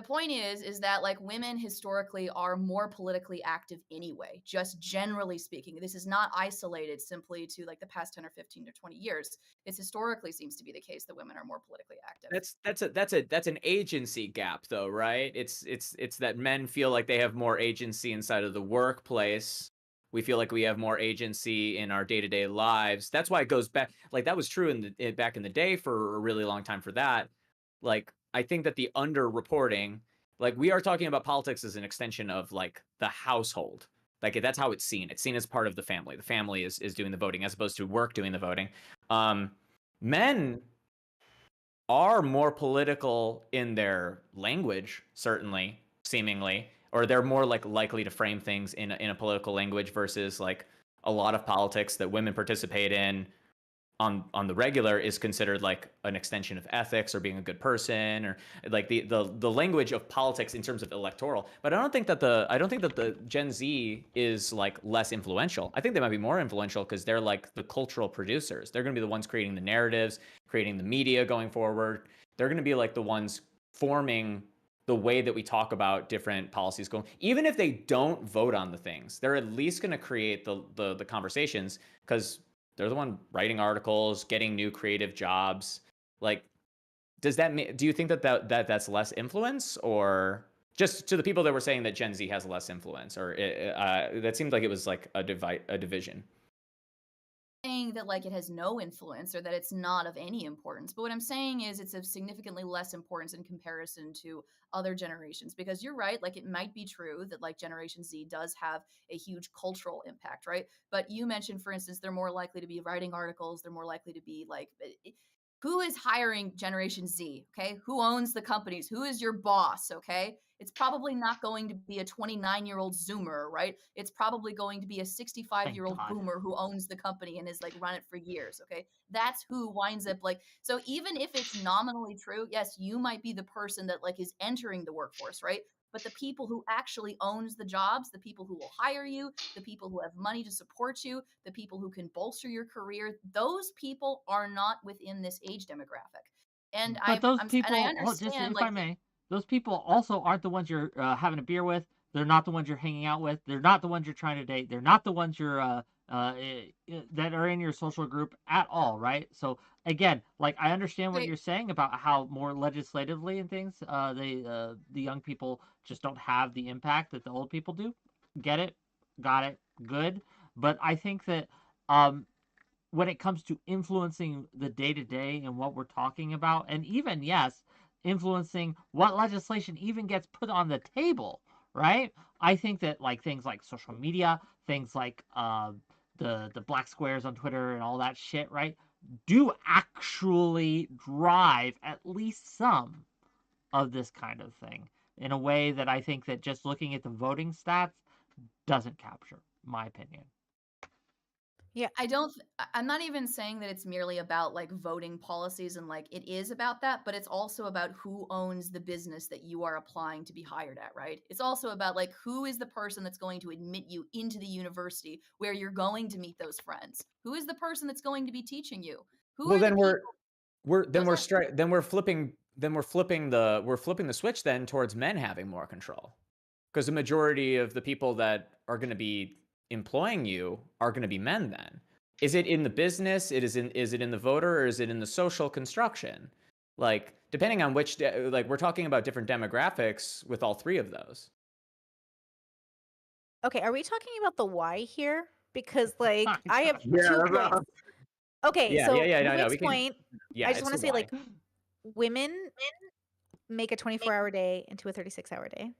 point is that like women historically are more politically active anyway, just generally speaking. This is not isolated simply to like the past 10 or 15 or 20 years. This historically seems to be the case that women are more politically active. That's an agency gap though, right? It's that men feel like they have more agency inside of the workplace. We feel like we have more agency in our day-to-day lives. That's why it goes back. Like that was true back in the day for a really long time for that. Like I think that the underreporting, like we are talking about politics as an extension of like the household. Like that's how it's seen. It's seen as part of the family. The family is doing the voting as opposed to work doing the voting. Men are more political in their language, certainly, seemingly, or they're more like likely to frame things in a political language versus like a lot of politics that women participate in on the regular is considered like an extension of ethics or being a good person, or like the language of politics in terms of electoral. But I don't think that the Gen Z is like less influential. I think they might be more influential because they're like the cultural producers. They're going to be the ones creating the narratives, creating the media going forward. They're going to be like the ones forming the way that we talk about different policies going. Even if they don't vote on the things, they're at least going to create the conversations because they're the one writing articles, getting new creative jobs. Like, do you think that's less influence, or just to the people that were saying that Gen Z has less influence, or that seemed like it was like a division? Saying that like it has no influence or that it's not of any importance, but what I'm saying is it's of significantly less importance in comparison to other generations, because you're right, like it might be true that like Generation Z does have a huge cultural impact, right? But you mentioned, for instance, they're more likely to be writing articles, they're more likely to be like, who is hiring Generation Z? Okay, who owns the companies? Who is your boss? Okay, It's probably not going to be a 29-year-old Zoomer, right? It's probably going to be a 65-year-old God. boomer who owns the company and has like run it for years. Okay. That's who winds up like, so even if it's nominally true, yes, you might be the person that like is entering the workforce, right? But the people who actually owns the jobs, the people who will hire you, the people who have money to support you, the people who can bolster your career, those people are not within this age demographic. And But those and people, I just understand if like I may, those people also aren't the ones you're having a beer with. They're not the ones you're hanging out with. They're not the ones you're trying to date. They're not the ones you're that are in your social group at all, right? So again, like I understand what Wait. you're saying about how more legislatively and things, the young people just don't have the impact that the old people do. Get it? Got it? Good. But I think that when it comes to influencing the day to day and what we're talking about, and even, yes, influencing what legislation even gets put on the table, right? I think that like things like social media, things like the black squares on Twitter and all that shit, right, do actually drive at least some of this kind of thing in a way that I think that just looking at the voting stats doesn't capture, my opinion. I'm not even saying that it's merely about like voting policies and like it is about that, but it's also about who owns the business that you are applying to be hired at, right? It's also about like who is the person that's going to admit you into the university where you're going to meet those friends? Who is the person that's going to be teaching you? Who Well, are the then people? we're flipping the switch then towards men having more control, because the majority of the people that are going to be employing you are going to be men. Then is it in the business? Is it in the voter, or is it in the social construction? Like depending on which like we're talking about different demographics with all three of those. Okay, are we talking about the why here? Because like I have Yeah, 2 that's what points. Okay, so No, Wig's we can. point, Yeah, I just it's want to the say why. like women make a 24-hour day into a 36-hour day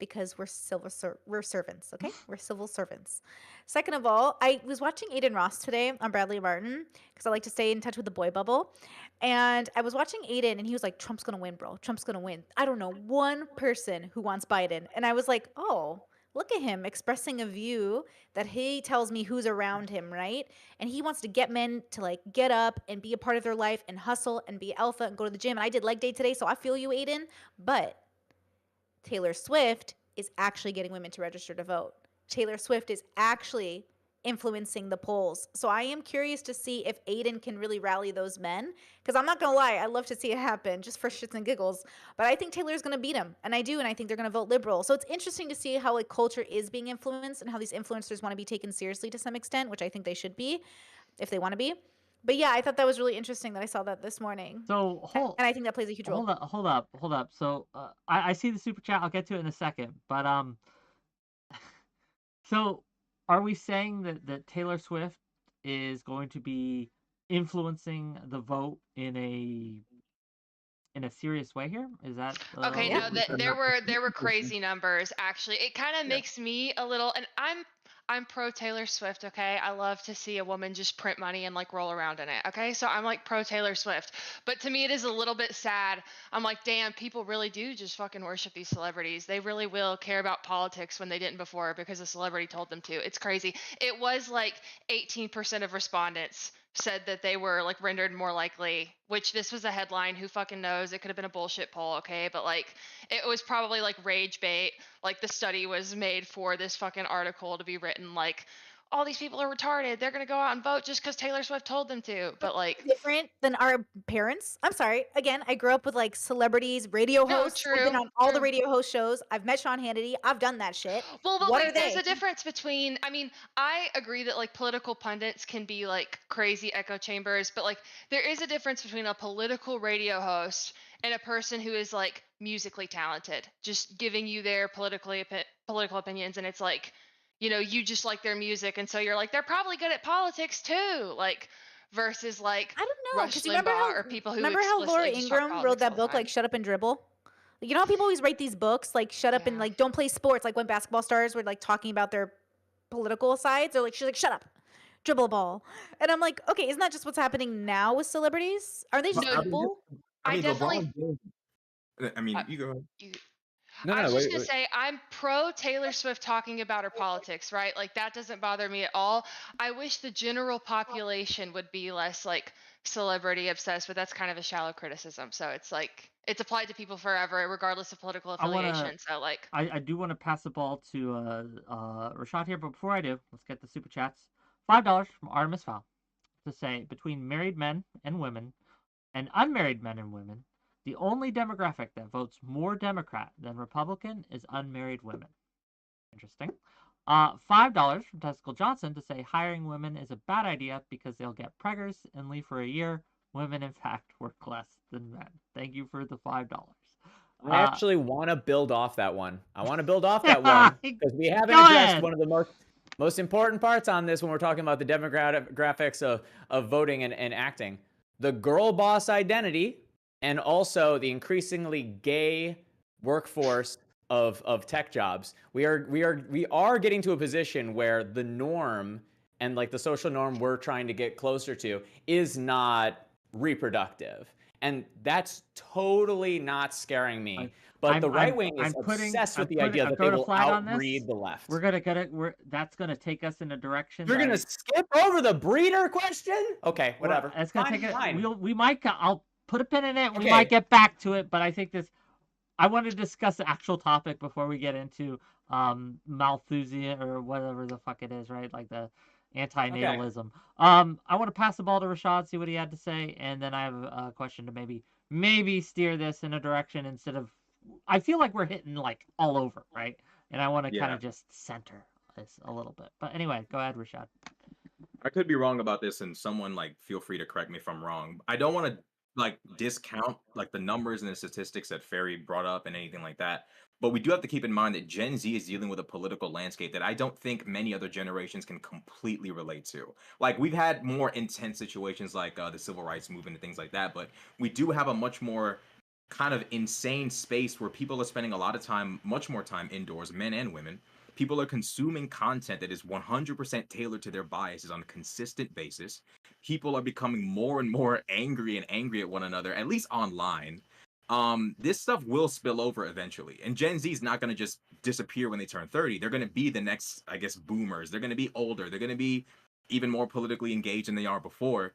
because we're servants, okay? We're civil servants. Second of all, I was watching Aiden Ross today on Bradley Martin because I like to stay in touch with the boy bubble. And I was watching Aiden and he was like, Trump's going to win, bro. Trump's going to win. I don't know one person who wants Biden. And I was like, oh, look at him expressing a view that he tells me who's around him, right? And he wants to get men to like get up and be a part of their life and hustle and be alpha and go to the gym. And I did leg day today, so I feel you, Aiden. But Taylor Swift is actually getting women to register to vote. Taylor Swift is actually influencing the polls. So I am curious to see if Aiden can really rally those men. Because I'm not going to lie, I love to see it happen just for shits and giggles. But I think Taylor's going to beat him. And I do. And I think they're going to vote liberal. So it's interesting to see how like culture is being influenced and how these influencers want to be taken seriously to some extent, which I think they should be if they want to be. But yeah, I thought that was really interesting that I saw that this morning. So And I think that plays a huge role. Hold up. So I see the super chat. I'll get to it in a second. But so are we saying that Taylor Swift is going to be influencing the vote in a serious way here? Is that Okay, Yeah. no, that there were crazy numbers actually. It kind of makes me a little, and I'm pro Taylor Swift, okay? I love to see a woman just print money and like roll around in it, okay? So I'm like pro Taylor Swift. But to me it is a little bit sad. I'm like, damn, people really do just fucking worship these celebrities. They really will care about politics when they didn't before because a celebrity told them to. It's crazy. It was like 18% of respondents said that they were like rendered more likely, which this was a headline, who fucking knows, it could have been a bullshit poll, okay? But like it was probably like rage bait, like the study was made for this fucking article to be written like all these people are retarded, they're gonna go out and vote just because Taylor Swift told them to. But like Different than our parents. I'm sorry. Again, I grew up with like celebrities, radio no, hosts. I've been true, on all the true. radio host shows. I've met Sean Hannity. I've done that shit. Well, but What are wait, there's they? a difference between, I mean, I agree that like political pundits can be like crazy echo chambers, but like there is a difference between a political radio host and a person who is like musically talented, just giving you their political opinions. And it's like, you know, you just like their music. And so you're like, they're probably good at politics too. Like, versus like I don't know. Rush Because you Limbaugh or people who remember how Laura explicitly just talk Ingraham wrote politics all that the book, time. like Shut Up and Dribble? You know how people always write these books, like Shut Up and Yeah. like Don't Play Sports, like when basketball stars were like talking about their political sides, or like she's like, shut up, dribble ball. And I'm like, okay, isn't that just what's happening now with celebrities? Are they just No, people? I definitely LeBron James. I mean, Uh, you go ahead. you I was just gonna wait. say I'm pro Taylor Swift talking about her politics, right? Like that doesn't bother me at all. I wish the general population would be less like celebrity obsessed, but that's kind of a shallow criticism. So it's like it's applied to people forever, regardless of political I wanna, affiliation. So like, I do want to pass the ball to Rashad here, but before I do, let's get the super chats. $5 from Artemis Fowl to say between married men and women and unmarried men and women, the only demographic that votes more Democrat than Republican is unmarried women. Interesting. $5 from Testicle Johnson to say hiring women is a bad idea because they'll get preggers and leave for a year. Women, in fact, work less than men. Thank you for the $5. I actually want to build off that one. I want to build off that one because we haven't addressed one of the most important parts on this when we're talking about the demographics of voting and acting. The girl boss identity and also the increasingly gay workforce of tech jobs. We are getting to a position where the norm and like the social norm we're trying to get closer to is not reproductive. And that's totally not scaring me. But the right wing is obsessed with the idea that they will outbreed the left. We're gonna get it. That's gonna take us in a direction. You're gonna skip over the breeder question? Okay, whatever. It's gonna take it. We might. I'll put a pin in it. Okay. We might get back to it, but I think this. I want to discuss the actual topic before we get into Malthusian or whatever the fuck it is, right? Like the anti-natalism. Okay. I want to pass the ball to Rashad, see what he had to say, and then I have a question to maybe steer this in a direction instead of. I feel like we're hitting like all over, right? And I want to kind of just center this a little bit. But anyway, go ahead, Rashad. I could be wrong about this, and someone like feel free to correct me if I'm wrong. I don't want to like discount like the numbers and the statistics that Ferry brought up and anything like that. But we do have to keep in mind that Gen Z is dealing with a political landscape that I don't think many other generations can completely relate to. Like we've had more intense situations like the civil rights movement and things like that, but we do have a much more kind of insane space where people are spending a lot of time, much more time indoors, men and women. People are consuming content that is 100% tailored to their biases on a consistent basis. People are becoming more and more angry at one another, at least online. This stuff will spill over eventually. And Gen Z is not going to just disappear when they turn 30. They're going to be the next, I guess, boomers. They're going to be older. They're going to be even more politically engaged than they are before.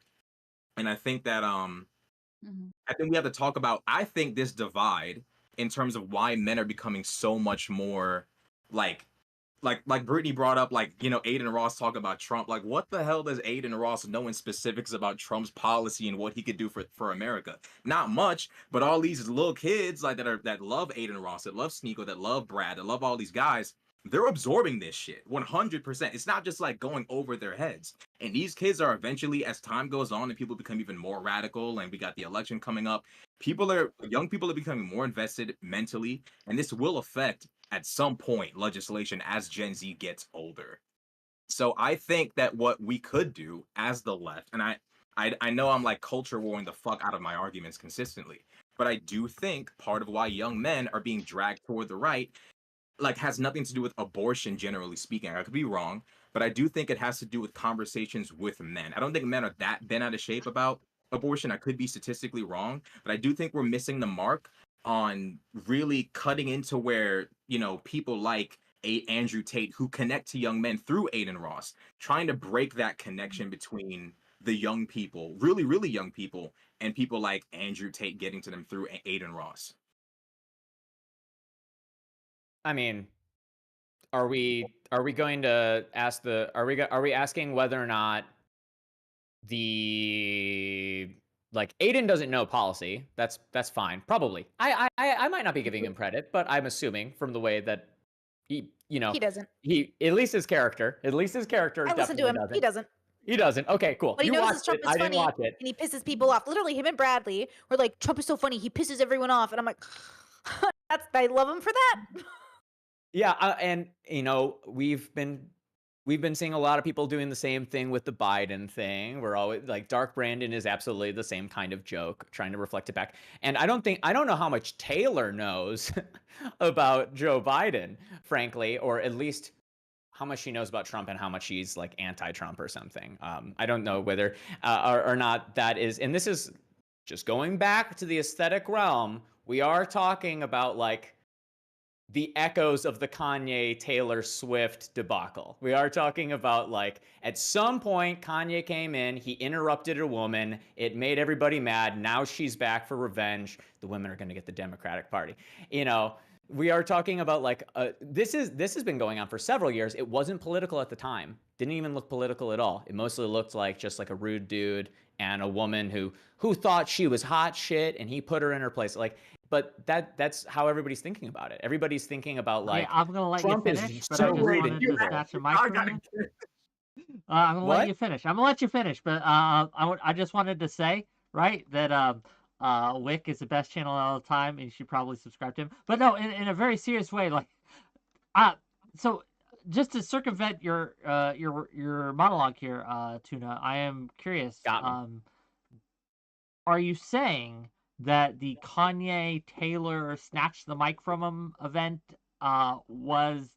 And I think that I think we have to talk about, I think this divide in terms of why men are becoming so much more like Brittany brought up, like, you know, Aiden Ross talking about Trump. Like, what the hell does Aiden Ross know in specifics about Trump's policy and what he could do for America? Not much, but all these little kids like that love Aiden Ross, that love Sneeko, that love Brad, that love all these guys, they're absorbing this shit 100%. It's not just like going over their heads. And these kids are eventually, as time goes on and people become even more radical, and we got the election coming up, young people are becoming more invested mentally, and this will affect at some point legislation as Gen Z gets older. So I think that what we could do as the left, and I know I'm like culture warring the fuck out of my arguments consistently, but I do think part of why young men are being dragged toward the right like has nothing to do with abortion, generally speaking. I could be wrong, but I do think it has to do with conversations with men. I don't think men are that bent out of shape about abortion. I could be statistically wrong, but I do think we're missing the mark on really cutting into where, you know, people like Andrew Tate, who connect to young men through Aiden Ross, trying to break that connection between the young people, really, really young people, and people like Andrew Tate getting to them through Aiden Ross. I mean, are we going to ask are we asking whether or not the like Aiden doesn't know policy? That's fine. Probably. I might not be giving him credit, but I'm assuming from the way that he doesn't. At least his character. I listen to him. He doesn't. He doesn't. Okay, cool. But he knows Trump is funny, and he pisses people off. Literally, him and Bradley were like, Trump is so funny, he pisses everyone off, and I'm like, I love him for that. Yeah, and you know, we've been seeing a lot of people doing the same thing with the Biden thing. We're always like, Dark Brandon is absolutely the same kind of joke, trying to reflect it back. And I don't know how much Taylor knows about Joe Biden, frankly, or at least how much she knows about Trump and how much she's like anti-Trump or something. I don't know whether or not that is. And this is just going back to the aesthetic realm. We are talking about like the echoes of the Kanye Taylor Swift debacle. We are talking about, like, at some point Kanye came in, he interrupted a woman, it made everybody mad. Now she's back for revenge. The women are going to get the Democratic Party. You know, we are talking about, like, this has been going on for several years. It wasn't political at the time. Didn't even look political at all. It mostly looked like just like a rude dude and a woman who thought she was hot shit, and he put her in her place. Like, but that's how everybody's thinking about it. Everybody's thinking about, like, I'm gonna let Trump you is finish, but so I just great wanted at to doing snatch a mic I from gotta you. I'm gonna What? let you finish. I'm gonna let you finish, but I just wanted to say, right, that Wick is the best channel of all time, and you should probably subscribe to him. But no, in a very serious way, like, so just to circumvent your monologue here, Tuna, I am curious. Got me. Are you saying that the Kanye Taylor snatch the mic from him event was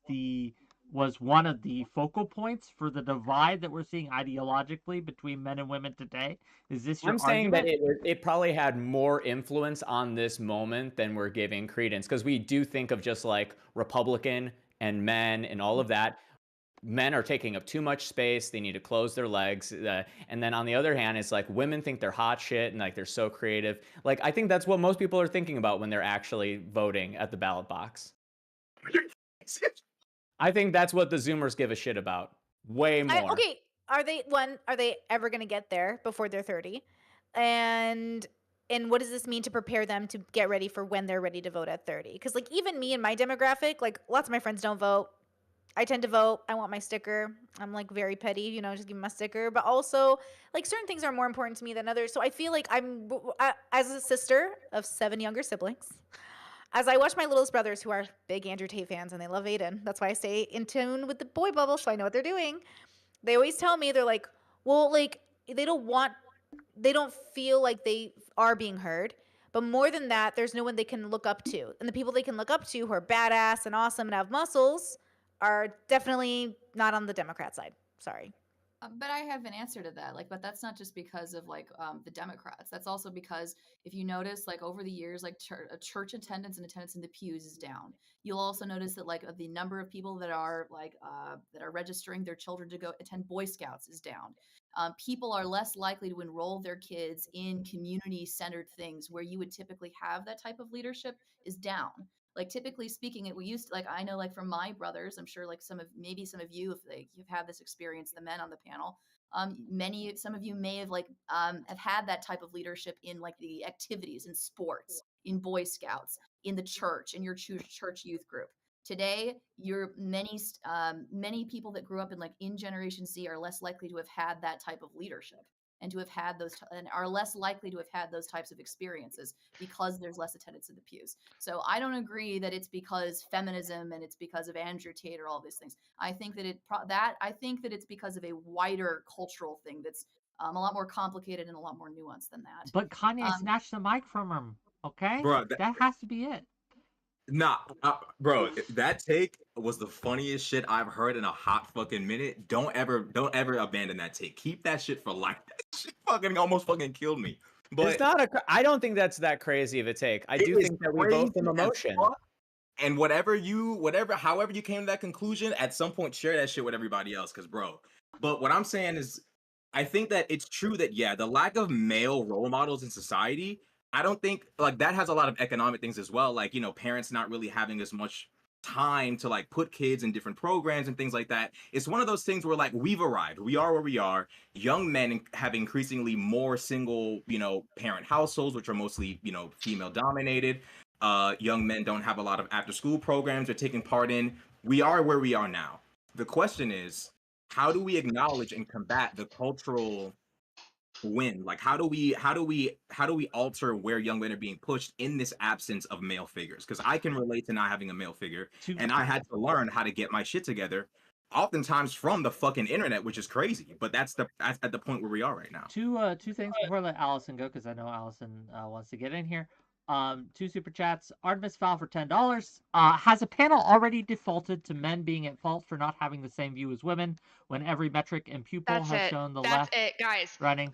one of the focal points for the divide that we're seeing ideologically between men and women today? Is this your I'm saying argument? that it probably had more influence on this moment than we're giving credence, because we do think of just like Republican and men and all of that. Men are taking up too much space. They need to close their legs. And then on the other hand, it's like women think they're hot shit and like they're so creative. Like, I think that's what most people are thinking about when they're actually voting at the ballot box. I think that's what the Zoomers give a shit about. Way more. Okay, are they ever going to get there before they're 30? And what does this mean to prepare them to get ready for when they're ready to vote at 30? Because, like, even me and my demographic, like, lots of my friends don't vote. I tend to vote. I want my sticker. I'm, like, very petty, you know, just give me my sticker. But also, like, certain things are more important to me than others. So I feel like as a sister of 7 younger siblings, as I watch my littlest brothers who are big Andrew Tate fans and they love Aiden, that's why I stay in tune with the boy bubble so I know what they're doing. They always tell me, they're like, well, like, they don't feel like they are being heard. But more than that, there's no one they can look up to. And the people they can look up to who are badass and awesome and have muscles are definitely not on the Democrat side. Sorry. But I have an answer to that. Like, but that's not just because of like the Democrats. That's also because if you notice, like over the years, like church attendance and attendance in the pews is down. You'll also notice that like the number of people that are like that are registering their children to go attend Boy Scouts is down. People are less likely to enroll their kids in community-centered things where you would typically have that type of leadership is down. Like typically speaking, we used to, like, I know like from my brothers, I'm sure like some of you, if like you've had this experience, the men on the panel, some of you may have like have had that type of leadership in like the activities in sports, in Boy Scouts, in the church, in your church youth group. Today, many people that grew up in Generation Z are less likely to have had that type of leadership and to have had and are less likely to have had those types of experiences because there's less attendance in the pews. So I don't agree that it's because feminism and it's because of Andrew Tate or all these things. I think that it's because of a wider cultural thing that's a lot more complicated and a lot more nuanced than that. But Kanye snatched the mic from him. Okay, Bro, that has to be it. Nah, bro, that take was the funniest shit I've heard in a hot fucking minute. Don't ever abandon that take. Keep that shit for life. That shit fucking almost fucking killed me. But It's not I don't think that's that crazy of a take. I do think that we vote from emotion. And however you came to that conclusion, at some point share that shit with everybody else, because bro. But what I'm saying is, I think that it's true that the lack of male role models in society, I don't think like that has a lot of economic things as well. Like, parents not really having as much time to like put kids in different programs and things like that. It's one of those things where like we've arrived. We are where we are. Young men have increasingly more single, parent households, which are mostly, female dominated. Young men don't have a lot of after school programs they're taking part in. We are where we are now. The question is, how do we acknowledge and combat the cultural win? Like, how do we alter where young men are being pushed in this absence of male figures? Because I can relate to not having a male figure, and I had to learn how to get my shit together, oftentimes from the fucking internet, which is crazy. But that's at the point where we are right now. Two things before I let Allison go, because I know Allison wants to get in here. 2 super chats. Artemis Fowl for $10. Has a panel already defaulted to men being at fault for not having the same view as women when every metric and pupil has shown the left That's it, guys. running?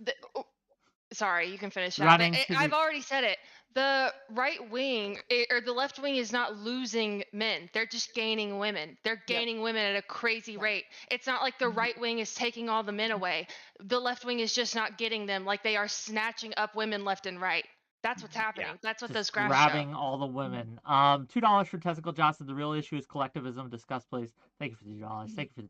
Sorry, you can finish that. Running But to I've the already said it. The right wing or the left wing is not losing men. They're just gaining women. They're gaining women at a crazy rate. It's not like the right wing is taking all the men away. The left wing is just not getting them. Like they are snatching up women left and right. That's what's happening. That's what those just graphs show. grabbing all the women. $2 for Testicle Johnson. The real issue is collectivism. Discuss, please. Thank you for the $2. Thank you for the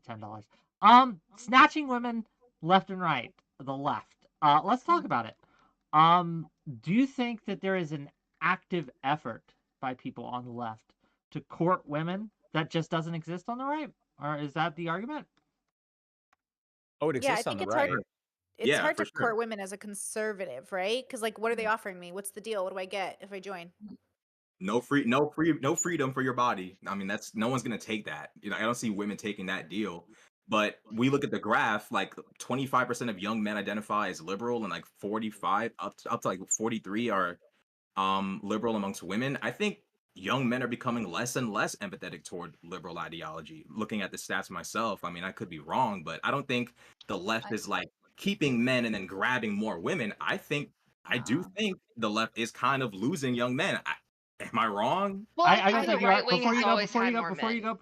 $10. Snatching women left and right. The left. Let's talk about it. Do you think that there is an active effort by people on the left to court women that just doesn't exist on the right? Or is that the argument? Oh, it Yeah, I exists on think the it's right. hard. It's Yeah, hard for to sure. court women as a conservative, right? Because like, what are they offering me? What's the deal? What do I get if I join? No freedom for your body. I mean, that's no one's gonna take that. You know, I don't see women taking that deal. But we look at the graph, like 25% of young men identify as liberal, and like 45 up to like 43 are liberal amongst women. I think young men are becoming less and less empathetic toward liberal ideology. Looking at the stats myself, I mean, I could be wrong, but I don't think the left is like keeping men and then grabbing more women. I do think the left is kind of losing young men. Am I wrong? Well, I don't think the think you are. right wing Before has you go, always before had you go, more before you men. go,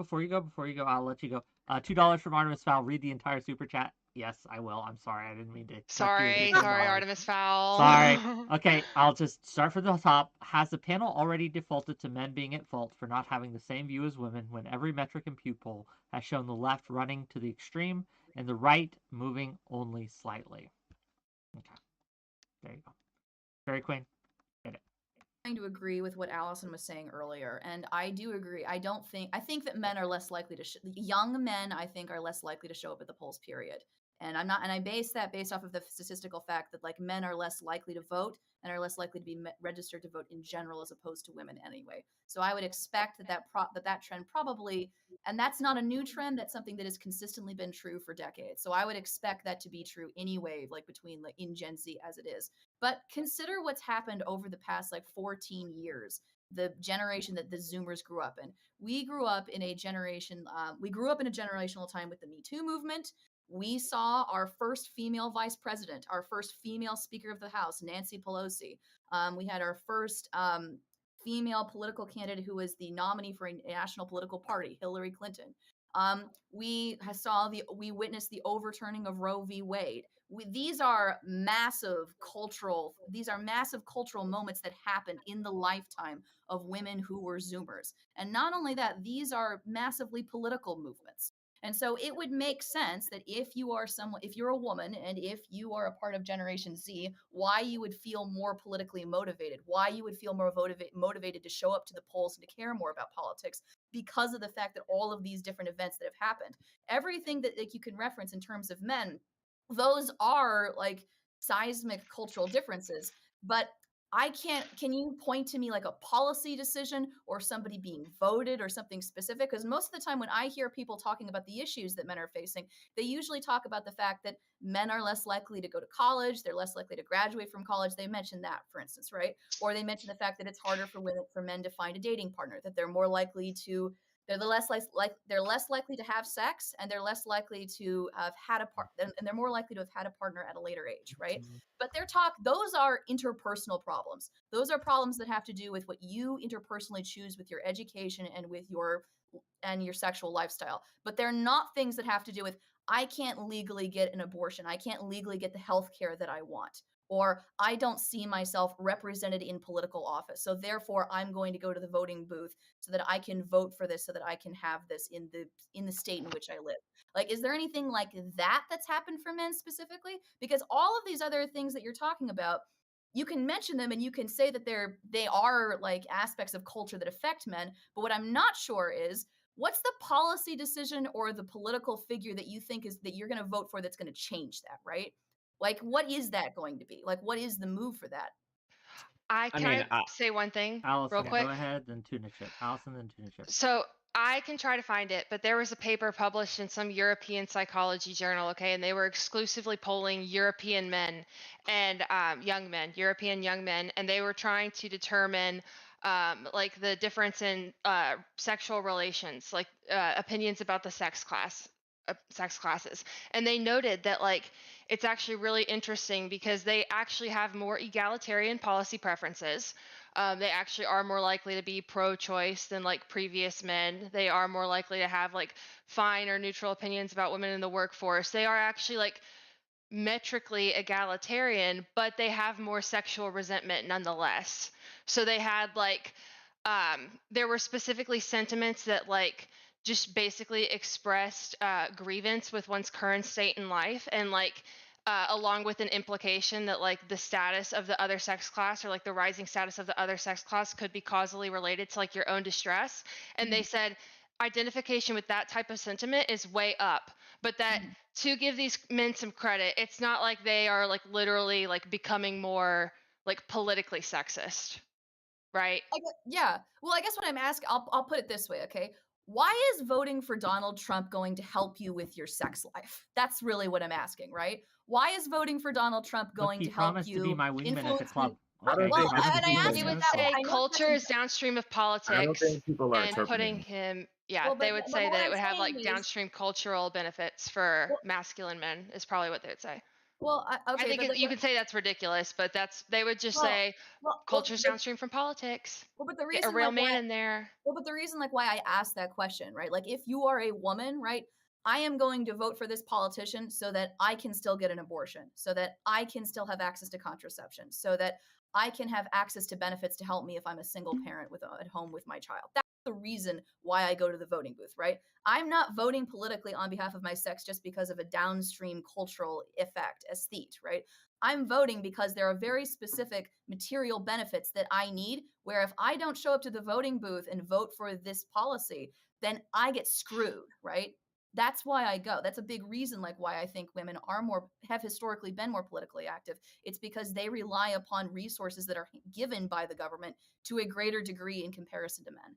before you go, I'll let you go. $2 from Artemis Fowl. Read the entire super chat. Yes, I will. I'm sorry, I didn't mean to. Sorry, $10. Artemis Fowl. Sorry. Okay, I'll just start from the top. Has the panel already defaulted to men being at fault for not having the same view as women when every metric and Pew poll has shown the left running to the extreme and the right moving only slightly? Okay, there you go. Fairy Queen, get it. To agree with what Allison was saying earlier, and I do agree. I think that men are less likely to young men, I think, are less likely to show up at the polls, period. And I base that based off of the statistical fact that like men are less likely to vote and are less likely to be registered to vote in general as opposed to women anyway. So I would expect that trend probably, and that's not a new trend, that's something that has consistently been true for decades. So I would expect that to be true anyway, like between like in Gen Z as it is. But consider what's happened over the past like 14 years, the generation that the Zoomers grew up in. We grew up in a generation, we grew up in a generational time with the Me Too movement. We saw our first female vice president, our first female Speaker of the House, Nancy Pelosi. We had our first female political candidate who was the nominee for a national political party, Hillary Clinton. We witnessed the overturning of Roe v. Wade. These are massive cultural moments that happened in the lifetime of women who were Zoomers. And not only that, these are massively political movements. And so it would make sense that if you're a woman and if you are a part of Generation Z, why you would feel more politically motivated, why you would feel more motivated to show up to the polls and to care more about politics, because of the fact that all of these different events that have happened, everything that like, you can reference in terms of men, those are like seismic cultural differences. But can you point to me like a policy decision or somebody being voted or something specific? Because most of the time when I hear people talking about the issues that men are facing, they usually talk about the fact that men are less likely to go to college, they're less likely to graduate from college. They mention that, for instance, right? Or they mention the fact that it's harder for men to find a dating partner, that they're less likely to have sex, and they're less likely to have had and they're more likely to have had a partner at a later age, right? But those are interpersonal problems. Those are problems that have to do with what you interpersonally choose with your education and with your sexual lifestyle. But they're not things that have to do with, I can't legally get an abortion, I can't legally get the health care that I want, or I don't see myself represented in political office, so therefore I'm going to go to the voting booth so that I can vote for this, so that I can have this in the state in which I live. Like, is there anything like that that's happened for men specifically? Because all of these other things that you're talking about, you can mention them and you can say that they are like aspects of culture that affect men. But what I'm not sure is, what's the policy decision or the political figure that you think is that you're going to vote for that's going to change that, right? Like, what is that going to be? Like, what is the move for that? I say one thing Allison, real quick? go ahead, then Tuna Chip. Allison, then Tuna Chip. So I can try to find it, but there was a paper published in some European psychology journal, okay, and they were exclusively polling European men and European young men, and they were trying to determine like the difference in sexual relations, like opinions about the sex class sex classes. And they noted that like it's actually really interesting because they actually have more egalitarian policy preferences. They actually are more likely to be pro-choice than like previous men. They are more likely to have like fine or neutral opinions about women in the workforce. They are actually like metrically egalitarian, but they have more sexual resentment nonetheless. So they had like there were specifically sentiments that like just basically expressed grievance with one's current state in life, and like along with an implication that like the status of the other sex class, or like the rising status of the other sex class, could be causally related to like your own distress. And they said identification with that type of sentiment is way up, but that to give these men some credit, it's not like they are like literally like becoming more like politically sexist, right? Yeah. Well, I guess what I'm asking, I'll put it this way, okay? Why is voting for Donald Trump going to help you with your sex life? That's really what I'm asking, right? Why is voting for Donald Trump going to help promised you to be my wingman at the influence club. I don't Okay, Well, think and I asked He you would that. say I know culture that's is downstream of I don't politics, think people are and putting interpreting. him, yeah, Well, they would but say what that it I'm would have like saying is, downstream cultural benefits for well, masculine men, is probably what they would say. okay, I think but like, you could say that's ridiculous, but they would just well, say well, culture's downstream from politics. but the Get a reason real like man why in there. Well, but the reason like why I asked that question, right? Like if you are a woman, right? I am going to vote for this politician so that I can still get an abortion, so that I can still have access to contraception, so that I can have access to benefits to help me if I'm a single parent at home with my child. That's the reason why I go to the voting booth, right? I'm not voting politically on behalf of my sex just because of a downstream cultural effect, aesthete, right? I'm voting because there are very specific material benefits that I need, where if I don't show up to the voting booth and vote for this policy, then I get screwed, right? That's why I go. That's a big reason like why I think women have historically been more politically active. It's because they rely upon resources that are given by the government to a greater degree in comparison to men.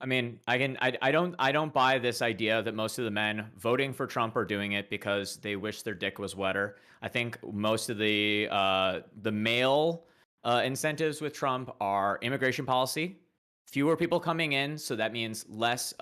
I mean, I don't buy this idea that most of the men voting for Trump are doing it because they wish their dick was wetter. I think most of the male incentives with Trump are immigration policy, fewer people coming in, so that means less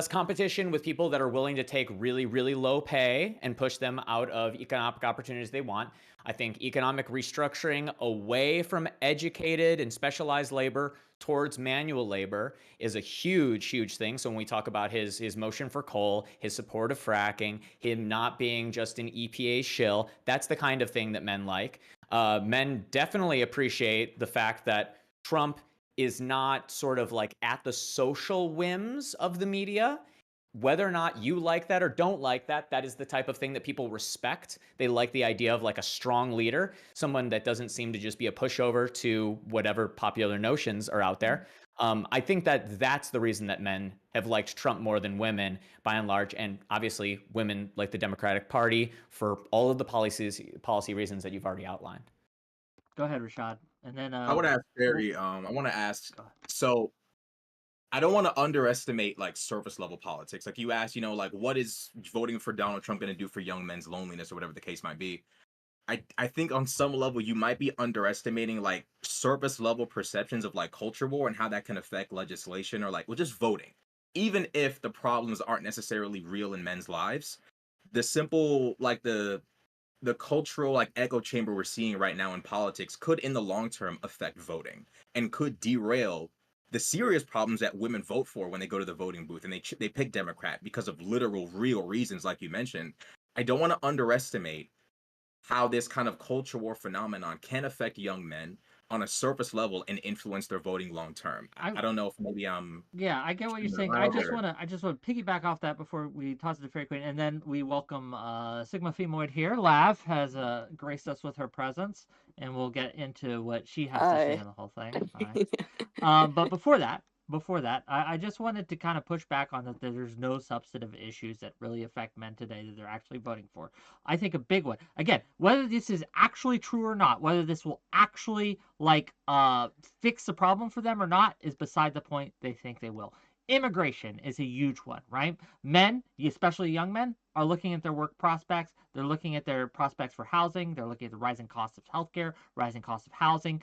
competition with people that are willing to take really, really low pay and push them out of economic opportunities they want. I think economic restructuring away from educated and specialized labor towards manual labor is a huge, huge thing. So when we talk about his motion for coal, his support of fracking, him not being just an EPA shill, that's the kind of thing that men like. Men definitely appreciate the fact that Trump is not sort of like at the social whims of the media. Whether or not you like that or don't like that, that is the type of thing that people respect. They like the idea of like a strong leader, someone that doesn't seem to just be a pushover to whatever popular notions are out there. I think that that's the reason that men have liked Trump more than women by and large. And obviously women like the Democratic Party for all of the policy reasons that you've already outlined. Go ahead, Rashad. And then I want to ask Barry. I want to ask. So, I don't want to underestimate like surface level politics. Like you asked, like what is voting for Donald Trump going to do for young men's loneliness or whatever the case might be. I think on some level you might be underestimating like surface level perceptions of like culture war and how that can affect legislation or like just voting. Even if the problems aren't necessarily real in men's lives, the simple like the cultural like echo chamber we're seeing right now in politics could in the long term affect voting and could derail the serious problems that women vote for when they go to the voting booth and they pick Democrat because of literal real reasons like you mentioned. I don't want to underestimate how this kind of culture war phenomenon can affect young men on a surface level and influence their voting long term. I don't know if maybe yeah, I get what you're saying. I just want to piggyback off that before we toss it to Fairy Queen, and then we welcome 𝕾𝖎𝖎𝖙 here. 𝕬𝖎 has graced us with her presence, and we'll get into what she has to say on the whole thing. All right. But before that, I just wanted to kind of push back on that there's no substantive issues that really affect men today that they're actually voting for. I think a big one, again, whether this is actually true or not, whether this will actually fix the problem for them or not is beside the point. They think they will. Immigration is a huge one, right? Men, especially young men, are looking at their work prospects. They're looking at their prospects for housing. They're looking at the rising cost of healthcare, rising cost of housing.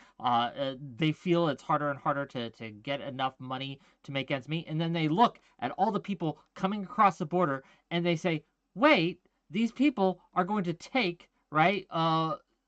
They feel it's harder and harder to get enough money to make ends meet. And then they look at all the people coming across the border and they say, wait, these people are going to take, right,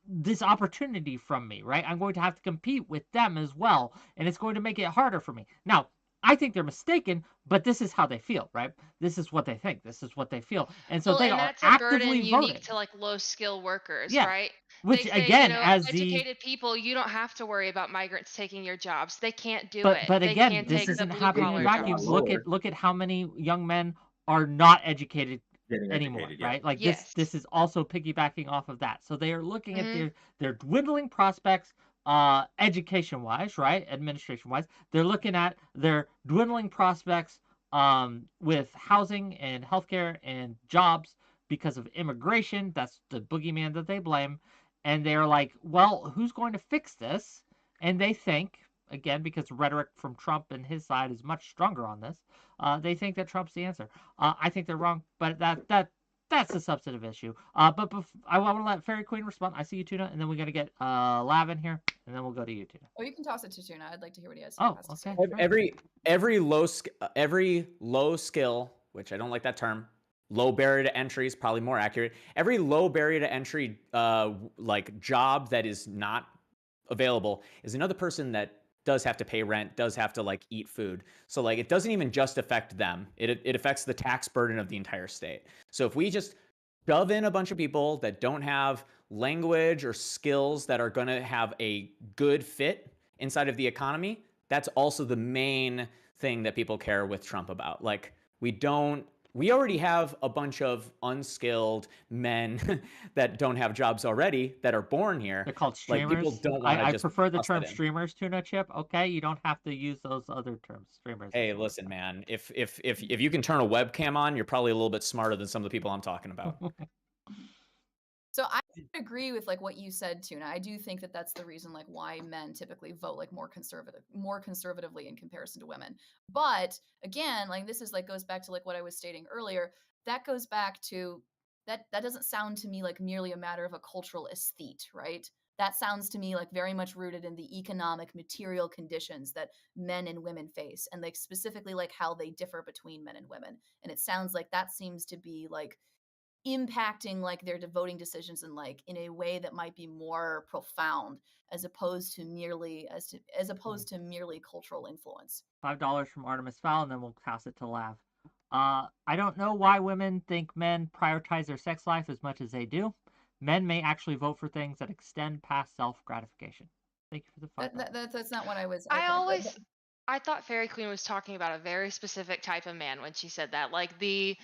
this opportunity from me, right? I'm going to have to compete with them as well, and it's going to make it harder for me. Now, I think they're mistaken, but this is how they feel, right? This is what they think. This is what they feel. And so Well, they and are that's a burden actively unique voting. to like low skill workers, Yeah. right? Which, They say, again, as the educated people, you don't have to worry about migrants taking your jobs. They can't do but it. but They again, can't this take the isn't blue happening in a collar vacuum. jobs. Look at how many young men are not educated Getting anymore, educated, yeah. right? Like Yes. this is also piggybacking off of that. So they are looking at Mhm. their dwindling prospects education wise, right? Administration wise. They're looking at their dwindling prospects with housing and healthcare and jobs because of immigration. That's the boogeyman that they blame. And they're like, well, who's going to fix this? And they think, again, because rhetoric from Trump and his side is much stronger on this, they think that Trump's the answer. I think they're wrong, but that's a substantive issue. But I want to let Fairy Queen respond. I see you, Tuna, and then we're gonna get Lav in here, and then we'll go to you, Tuna. Oh, you can toss it to Tuna. I'd like to hear what he has Oh, to okay. say. Sure. Every low skill, which I don't like that term, low barrier to entry is probably more accurate. Every low barrier to entry like job that is not available is another person that does have to pay rent, does have to like eat food. So like it doesn't even just affect them. It affects the tax burden of the entire state. So if we just shove in a bunch of people that don't have language or skills that are going to have a good fit inside of the economy, that's also the main thing that people care with Trump about. Like we already have a bunch of unskilled men that don't have jobs already that are born here. They're called Like streamers. people don't want to I just prefer the toss term that in. streamers, Tuna Chip. Okay, you don't have to use those other terms, streamers. Hey, listen, man. If you can turn a webcam on, you're probably a little bit smarter than some of the people I'm talking about. So I agree with like what you said, Tuna. I do think that that's the reason like why men typically vote like more conservatively in comparison to women. But again, like this is like goes back to like what I was stating earlier. That goes back to that doesn't sound to me like merely a matter of a cultural aesthete, right? That sounds to me like very much rooted in the economic material conditions that men and women face, and like specifically like how they differ between men and women. And it sounds like that seems to be like impacting like their voting decisions in like in a way that might be more profound as opposed to merely cultural influence. $5 from Artemis Fowl, and then we'll pass it to Lav. I don't know why women think men prioritize their sex life as much as they do. Men may actually vote for things that extend past self-gratification. Thank you for the $5. That's not what I was. I thought Fairy Queen was talking about a very specific type of man when she said that, like the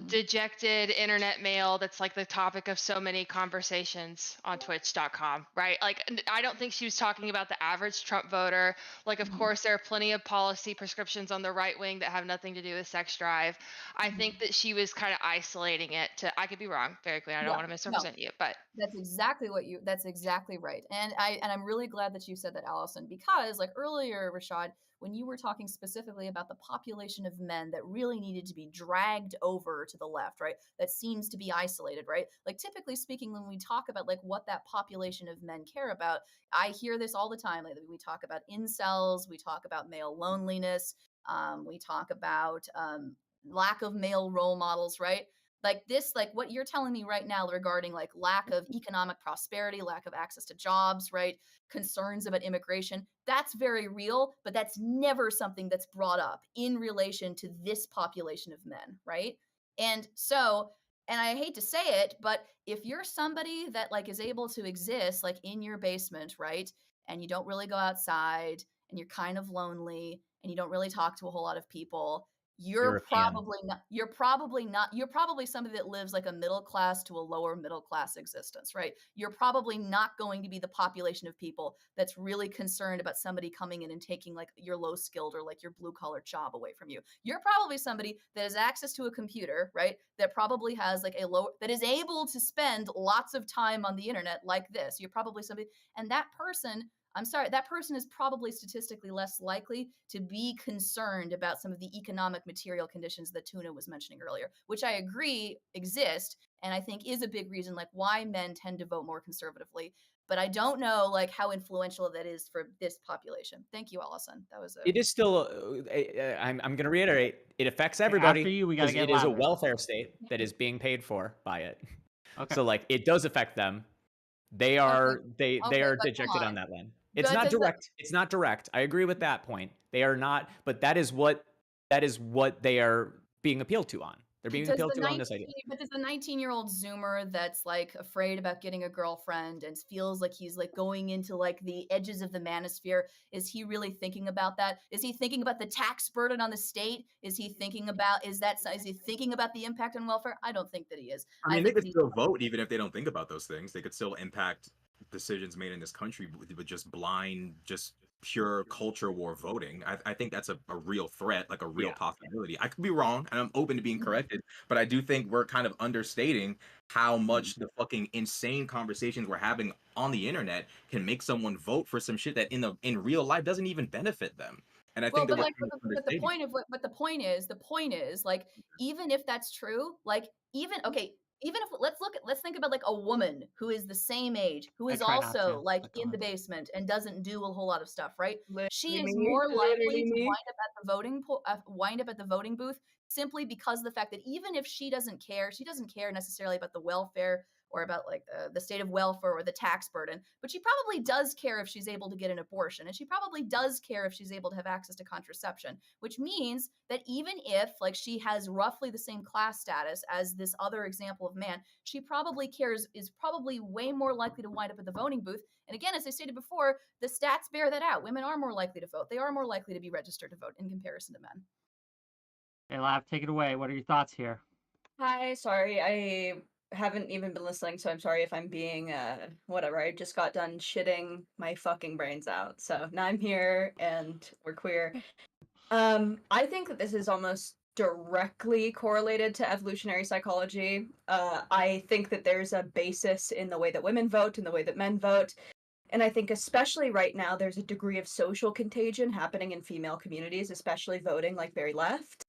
dejected internet male that's like the topic of so many conversations on twitch.com, right? Like I don't think she was talking about the average Trump voter. Like of course there are plenty of policy prescriptions on the right wing that have nothing to do with sex drive. I think that she was kind of isolating it to, I could be wrong, very clear, I don't want to misrepresent you, but that's exactly right. And I'm really glad that you said that, Allison, because like earlier, Rashad, when you were talking specifically about the population of men that really needed to be dragged over to the left, right? That seems to be isolated, right? Like typically speaking, when we talk about like what that population of men care about, I hear this all the time. Like we talk about incels, we talk about male loneliness, we talk about lack of male role models, right? Like this, like what you're telling me right now regarding like lack of economic prosperity, lack of access to jobs, right? Concerns about immigration, that's very real, but that's never something that's brought up in relation to this population of men, right? And so, and I hate to say it, but if you're somebody that like is able to exist like in your basement, right? And you don't really go outside and you're kind of lonely and you don't really talk to a whole lot of people, you're probably somebody that lives like a middle class to a lower middle class existence, right? You're probably not going to be the population of people that's really concerned about somebody coming in and taking like your low skilled or like your blue collar job away from you. You're probably somebody that has access to a computer, right? That probably has like that is able to spend lots of time on the internet like this. You're probably somebody, and that person, I'm sorry, that person is probably statistically less likely to be concerned about some of the economic material conditions that Tuna was mentioning earlier, which I agree exist, and I think is a big reason like why men tend to vote more conservatively. But I don't know like how influential that is for this population. Thank you, Allison. That was It is still. I'm going to reiterate. It affects everybody. After you, we gotta because get it is a louder. welfare state that is being paid for by it. Okay. So like it does affect them. They are they Okay, are but come dejected on. on that land. It's not Does that- direct. It's not direct. I agree with that point. They are not, but that is what they are being appealed to on. They're being appealed to on this idea. But does the 19-year-old Zoomer that's like afraid about getting a girlfriend and feels like he's like going into like the edges of the manosphere, is he really thinking about that? Is he thinking about the tax burden on the state? Is he thinking about is he thinking about the impact on welfare? I don't think that he is. I mean, they think could that still vote even if they don't think about those things. They could still impact decisions made in this country with just blind, just pure culture war voting. I think that's a real threat, like a real possibility. I could be wrong, and I'm open to being corrected, but I do think we're kind of understating how much the fucking insane conversations we're having on the internet can make someone vote for some shit that in real life doesn't even benefit them. And I think but that the point is like even if that's true, like even if let's think about like a woman who is the same age, who is try not to, also like but go in the ahead. basement and doesn't do a whole lot of stuff, right? She is me, more likely literally to me. wind up at the voting booth simply because of the fact that even if she doesn't care necessarily about the welfare or about like the state of welfare or the tax burden, but she probably does care if she's able to get an abortion, and she probably does care if she's able to have access to contraception, which means that even if like she has roughly the same class status as this other example of man, she probably is probably way more likely to wind up at the voting booth. And again, as I stated before, the stats bear that out. Women are more likely to vote. They are more likely to be registered to vote in comparison to men. Hey, Lav, take it away. What are your thoughts here? Hi, sorry, I haven't even been listening, so I'm sorry if I'm being whatever. I just got done shitting my fucking brains out. So now I'm here and we're queer. I think that this is almost directly correlated to evolutionary psychology. I think that there's a basis in the way that women vote and the way that men vote. And I think especially right now, there's a degree of social contagion happening in female communities, especially voting like very left.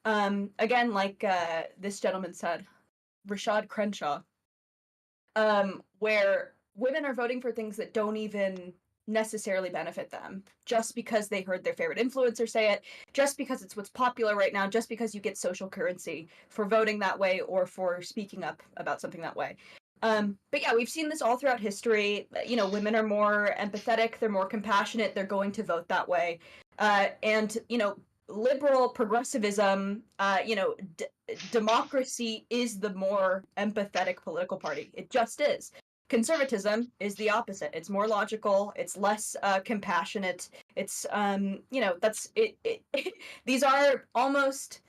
Again, like this gentleman said, Rashad Crenshaw, where women are voting for things that don't even necessarily benefit them, just because they heard their favorite influencer say it, just because it's what's popular right now, just because you get social currency for voting that way or for speaking up about something that way. But yeah, we've seen this all throughout history. You know, women are more empathetic, they're more compassionate, they're going to vote that way. And, you know, liberal progressivism, democracy is the more empathetic political party. It just is. Conservatism is the opposite. It's more logical. It's less compassionate. It's that's it. These are almost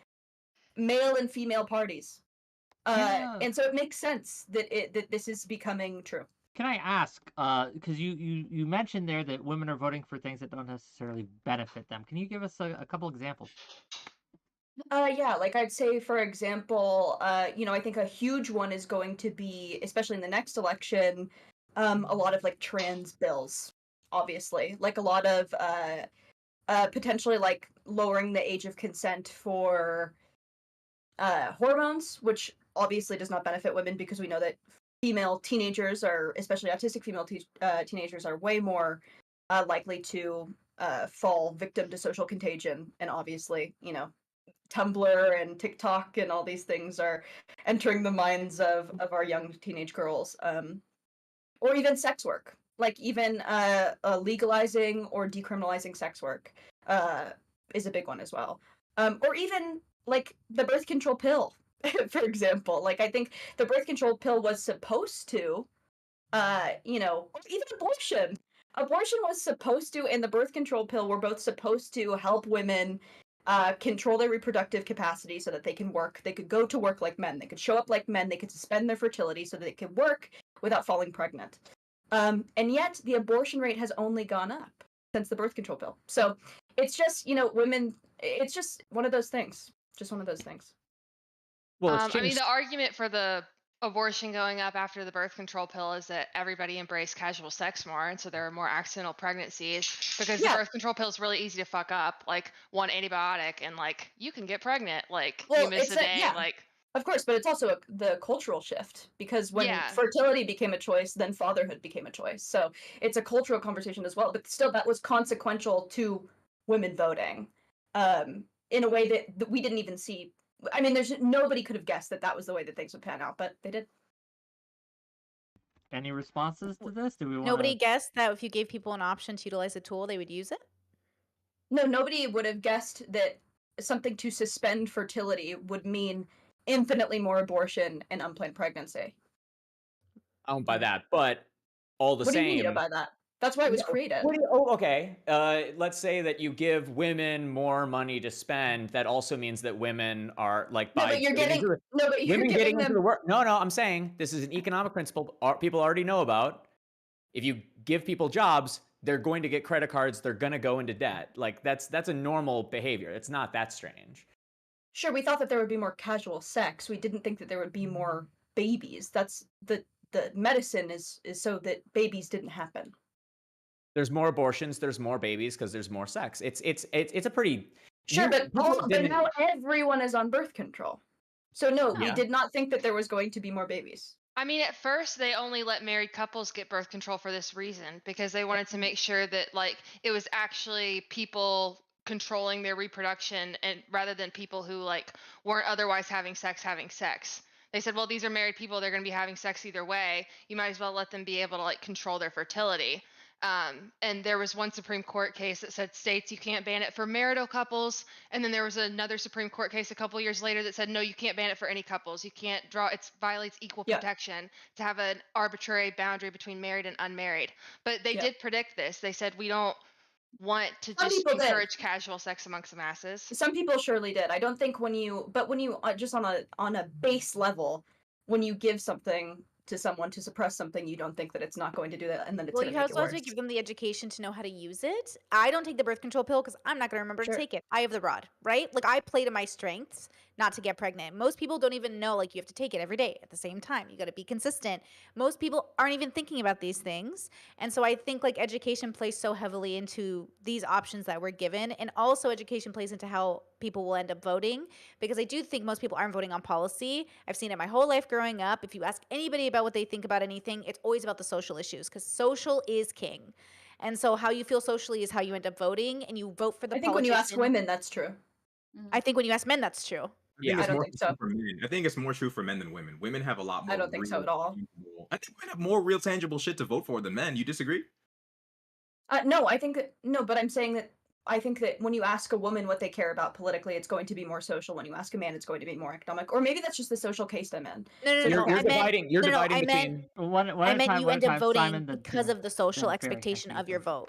male and female parties, and so it makes sense that this is becoming true. Can I ask, because you mentioned there that women are voting for things that don't necessarily benefit them. Can you give us a couple examples? Yeah, like I'd say, for example, I think a huge one is going to be, especially in the next election, a lot of like trans bills, obviously, like a lot of potentially like lowering the age of consent for hormones, which obviously does not benefit women because we know that female teenagers are, especially autistic female teenagers, are way more likely to fall victim to social contagion, and obviously, Tumblr and TikTok and all these things are entering the minds of our young teenage girls. Or even sex work, like even legalizing or decriminalizing sex work is a big one as well. Or even like the birth control pill, for example. Like I think the birth control pill was supposed to, or even abortion. Abortion was supposed to, and the birth control pill were both supposed to help women control their reproductive capacity so that they can work. They could go to work like men. They could show up like men. They could suspend their fertility so that they could work without falling pregnant. And yet the abortion rate has only gone up since the birth control pill. So it's just, women, it's just one of those things. Just one of those things. Well, I mean, the argument for the abortion going up after the birth control pill is that everybody embraced casual sex more, and so there were more accidental pregnancies because the Yeah. birth control pill is really easy to fuck up, like one antibiotic, and like you can get pregnant, like you Well, miss it's a day, yeah, like of course, but it's also the cultural shift because when Yeah. fertility became a choice, then fatherhood became a choice. So it's a cultural conversation as well. But still, that was consequential to women voting in a way that we didn't even see. I mean, nobody could have guessed that was the way that things would pan out, but they did. Any responses to this? Do we want Nobody guessed that if you gave people an option to utilize a tool, they would use it? No, nobody would have guessed that something to suspend fertility would mean infinitely more abortion and unplanned pregnancy. I don't buy that, but all the What do you same. mean you don't buy that? That's why it was created. Okay. Let's say that you give women more money to spend. That also means that women are like No, by but you're getting women getting giving into them the work. No, I'm saying this is an economic principle people already know about. If you give people jobs, they're going to get credit cards. They're going to go into debt. Like that's a normal behavior. It's not that strange. Sure, we thought that there would be more casual sex. We didn't think that there would be more babies. That's the medicine is so that babies didn't happen. There's more abortions. There's more babies because there's more sex. It's a pretty sure, but now everyone is on birth control. So no, we did not think that there was going to be more babies. I mean, at first they only let married couples get birth control for this reason, because they wanted to make sure that like it was actually people controlling their reproduction, and rather than people who like weren't otherwise having sex. They said, well, these are married people, they're going to be having sex either way. You might as well let them be able to like control their fertility. And there was one Supreme Court case that said states you can't ban it for marital couples, and then there was another Supreme Court case a couple years later that said no, you can't ban it for any couples. You can't it violates equal protection to have an arbitrary boundary between married and unmarried. But they did predict this. They said we don't want to just encourage casual sex amongst the masses. Some people surely did. I don't think when you just on a base level, when you give something to someone to suppress something, you don't think that it's not going to do that, and then it's going to make it worse. You also have to give them the education to know how to use it. I don't take the birth control pill because I'm not going to remember to take it. I have the rod, right? Like I play to my strengths, not to get pregnant. Most people don't even know like you have to take it every day at the same time. You got to be consistent. Most people aren't even thinking about these things, and so I think like education plays so heavily into these options that we're given, and also education plays into how people will end up voting, because I do think most people aren't voting on policy. I've seen it my whole life growing up. If you ask anybody about what they think about anything, it's always about the social issues, because social is king. And so how you feel socially is how you end up voting, and you vote for the I think when you ask women, that's true. I think when you ask men, that's true. I don't think so. I think it's more true for men than women. Women have a lot more. I don't think so at all. I think women have more real tangible shit to vote for than men. You disagree? No, I think that no, but I'm saying that I think that when you ask a woman what they care about politically, it's going to be more social. When you ask a man, it's going to be more economic. Or maybe that's just the social case I'm in. No. You're dividing between. I meant you end up voting because of the social expectation of your vote.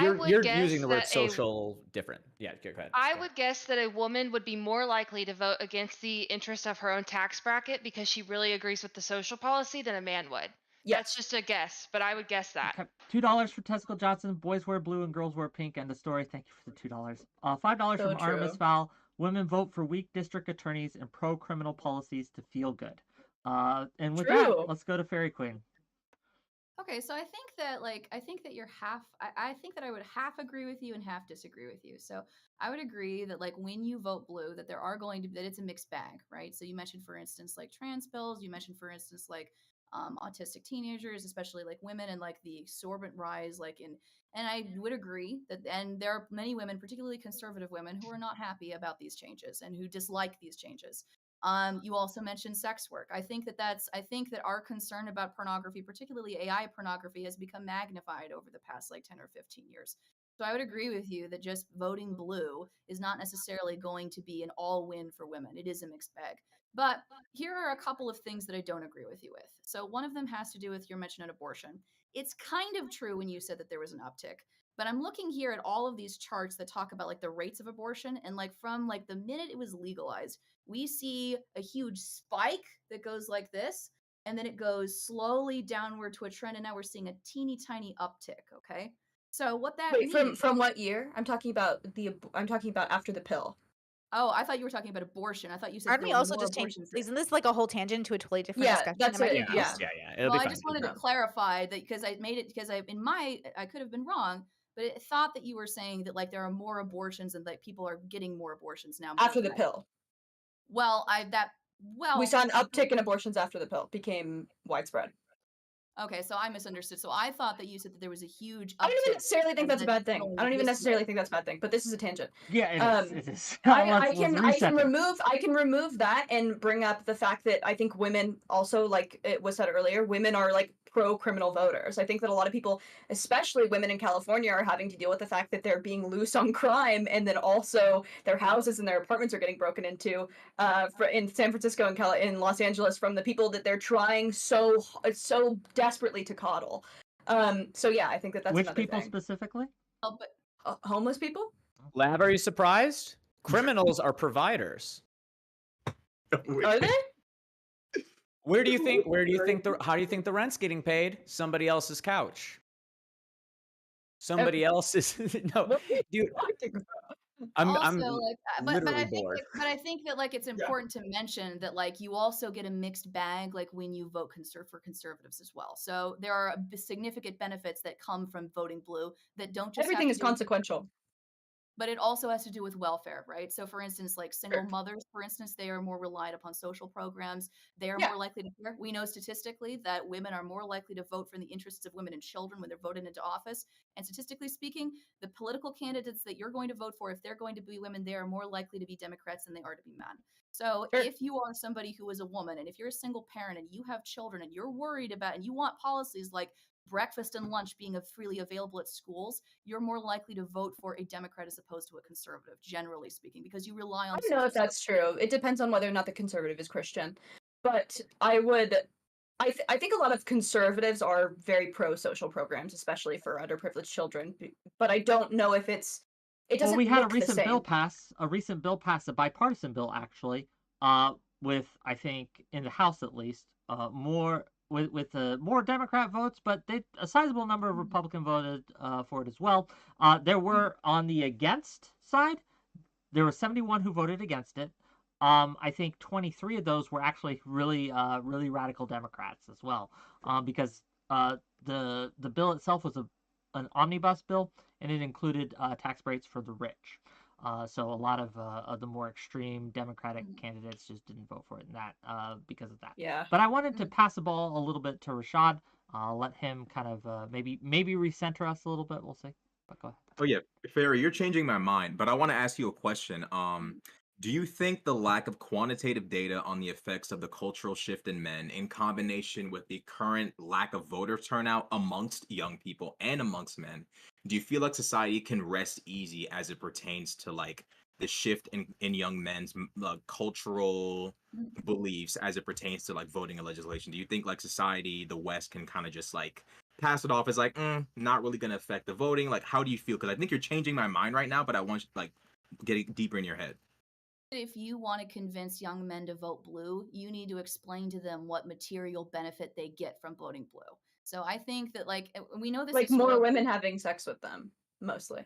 You're using the word social different. Yeah, go ahead. I would guess that a woman would be more likely to vote against the interest of her own tax bracket because she really agrees with the social policy than a man would. Yes. That's just a guess, but I would guess that. Okay. $2 for Tessica Johnson. Boys wear blue and girls wear pink. End of story. Thank you for the $2. $5 from Artemis Val. Women vote for weak district attorneys and pro-criminal policies to feel good. And with that, let's go to Fairy Queen. Okay, so I think that you're half. I think that I would half agree with you and half disagree with you. So I would agree that like when you vote blue, that there are going to that it's a mixed bag, right? So you mentioned, for instance, like trans bills. You mentioned, for instance, like autistic teenagers, especially like women, and like the exorbitant rise, like and I would agree that, and there are many women, particularly conservative women, who are not happy about these changes and who dislike these changes. You also mentioned sex work. I think that our concern about pornography, particularly AI pornography, has become magnified over the past like 10 or 15 years. So I would agree with you that just voting blue is not necessarily going to be an all win for women. It is a mixed bag. But here are a couple of things that I don't agree with you with. So one of them has to do with your mention of abortion. It's kind of true when you said that there was an uptick. But I'm looking here at all of these charts that talk about like the rates of abortion, and like from like the minute it was legalized, we see a huge spike that goes like this, and then it goes slowly downward to a trend, and now we're seeing a teeny tiny uptick. Okay, so what that means? From what year? I'm talking about after the pill. Oh, I thought you were talking about abortion. I thought you said Aren't there we were also more just changing? abortions. Isn't this like a whole tangent to a totally different Yeah, discussion? that's Am I it. confused? Yeah. It'll Well, be I fine. just wanted Yeah. to clarify that because I made it because I could have been wrong, but I thought that you were saying that like there are more abortions and like people are getting more abortions now. After the because- pill. Well, We saw an uptick in abortions after the pill became widespread. Okay, so I misunderstood. So I thought that you said that there was a huge uptick. I don't even necessarily think and that's a that bad thing. people I don't even this necessarily year- think that's a bad thing, but this is a tangent. Yeah, it is. I can remove that and bring up the fact that I think women also, like it was said earlier, women are like pro-criminal voters. I think that a lot of people, especially women in California, are having to deal with the fact that they're being loose on crime, and then also their houses and their apartments are getting broken into in San Francisco and in Los Angeles from the people that they're trying so desperately to coddle. So yeah, I think that's Which another people thing. specifically? Oh, but Homeless people? Lav, are you surprised? Criminals are providers. Are they? How do you think the rent's getting paid? Somebody else's couch. Somebody else's no, dude. I'm like, literally bored. But I think that like it's important to mention that like you also get a mixed bag like when you vote for conservatives as well. So there are significant benefits that come from voting blue that don't just Everything is consequential. But it also has to do with welfare, right? So for instance, like single mothers, for instance, they are more reliant upon social programs. They are more likely to care. We know statistically that women are more likely to vote for the interests of women and children when they're voted into office. And statistically speaking, the political candidates that you're going to vote for, if they're going to be women, they are more likely to be Democrats than they are to be men. So if you are somebody who is a woman and if you're a single parent and you have children and you're worried about and you want policies like breakfast and lunch being freely available at schools, you're more likely to vote for a Democrat as opposed to a conservative, generally speaking, because you rely on. I don't know if that's true. It depends on whether or not the conservative is Christian. But I think a lot of conservatives are very pro social programs, especially for underprivileged children. But I don't know if it doesn't. Well, we had a look the recent same. bill pass, a bipartisan bill actually, with I think in the House at least, more Democrat votes, but a sizable number of Republican voted for it as well. There were on the against side, there were 71 who voted against it. I think 23 of those were actually really radical Democrats as well, because the bill itself was an omnibus bill, and it included tax breaks for the rich. So a lot of the more extreme Democratic candidates just didn't vote for it, because of that. Yeah. But I wanted to pass the ball a little bit to Rashad. Let him kind of maybe recenter us a little bit. We'll see. But go ahead. Oh yeah, Farrah, you're changing my mind, but I want to ask you a question. Do you think the lack of quantitative data on the effects of the cultural shift in men, in combination with the current lack of voter turnout amongst young people and amongst men, do you feel like society can rest easy as it pertains to like the shift in young men's cultural beliefs as it pertains to like voting and legislation? Do you think like society, the West, can kind of just like pass it off as like not really going to affect the voting? Like, how do you feel? Because I think you're changing my mind right now, but I want you like getting deeper in your head. If you want to convince young men to vote blue, you need to explain to them what material benefit they get from voting blue. So I think that like we know this like more women having sex with them, mostly.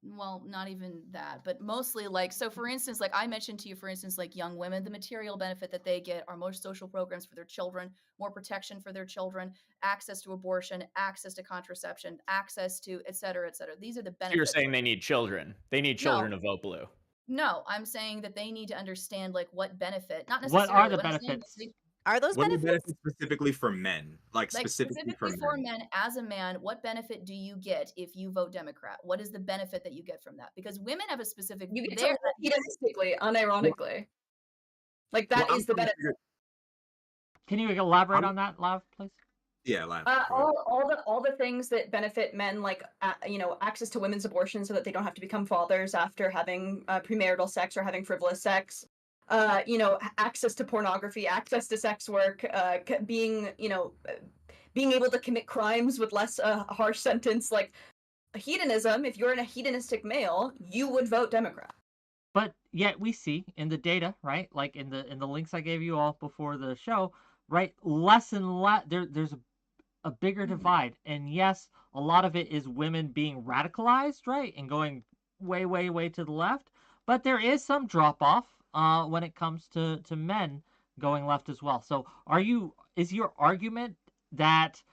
Well, not even that, but mostly like, so for instance, like I mentioned to you, for instance, like young women, the material benefit that they get are more social programs for their children, more protection for their children, access to abortion, access to contraception, access to et cetera, et cetera. These are the benefits. So you're saying they need children. They need children to vote blue. No, I'm saying that they need to understand like what benefit, not necessarily. What are the benefits? Are those what benefits? Are benefits specifically for men? Like specifically for men, as a man, what benefit do you get if you vote Democrat? What is the benefit that you get from that? Because women have a specific. You get to hedonistically, unironically. Like that is the benefit. Can you elaborate on that, Lav, please? Yeah, Lav. All the things that benefit men, like access to women's abortion, so that they don't have to become fathers after having premarital sex or having frivolous sex. Access to pornography, access to sex work, being able to commit crimes with less harsh sentence, like hedonism. If you're a hedonistic male, you would vote Democrat. But yet we see in the data, right? Like in the links I gave you all before the show, right? Less and less. There's a bigger divide, and yes, a lot of it is women being radicalized, right, and going way to the left. but there is some drop off when it comes to men going left as well. So is your argument that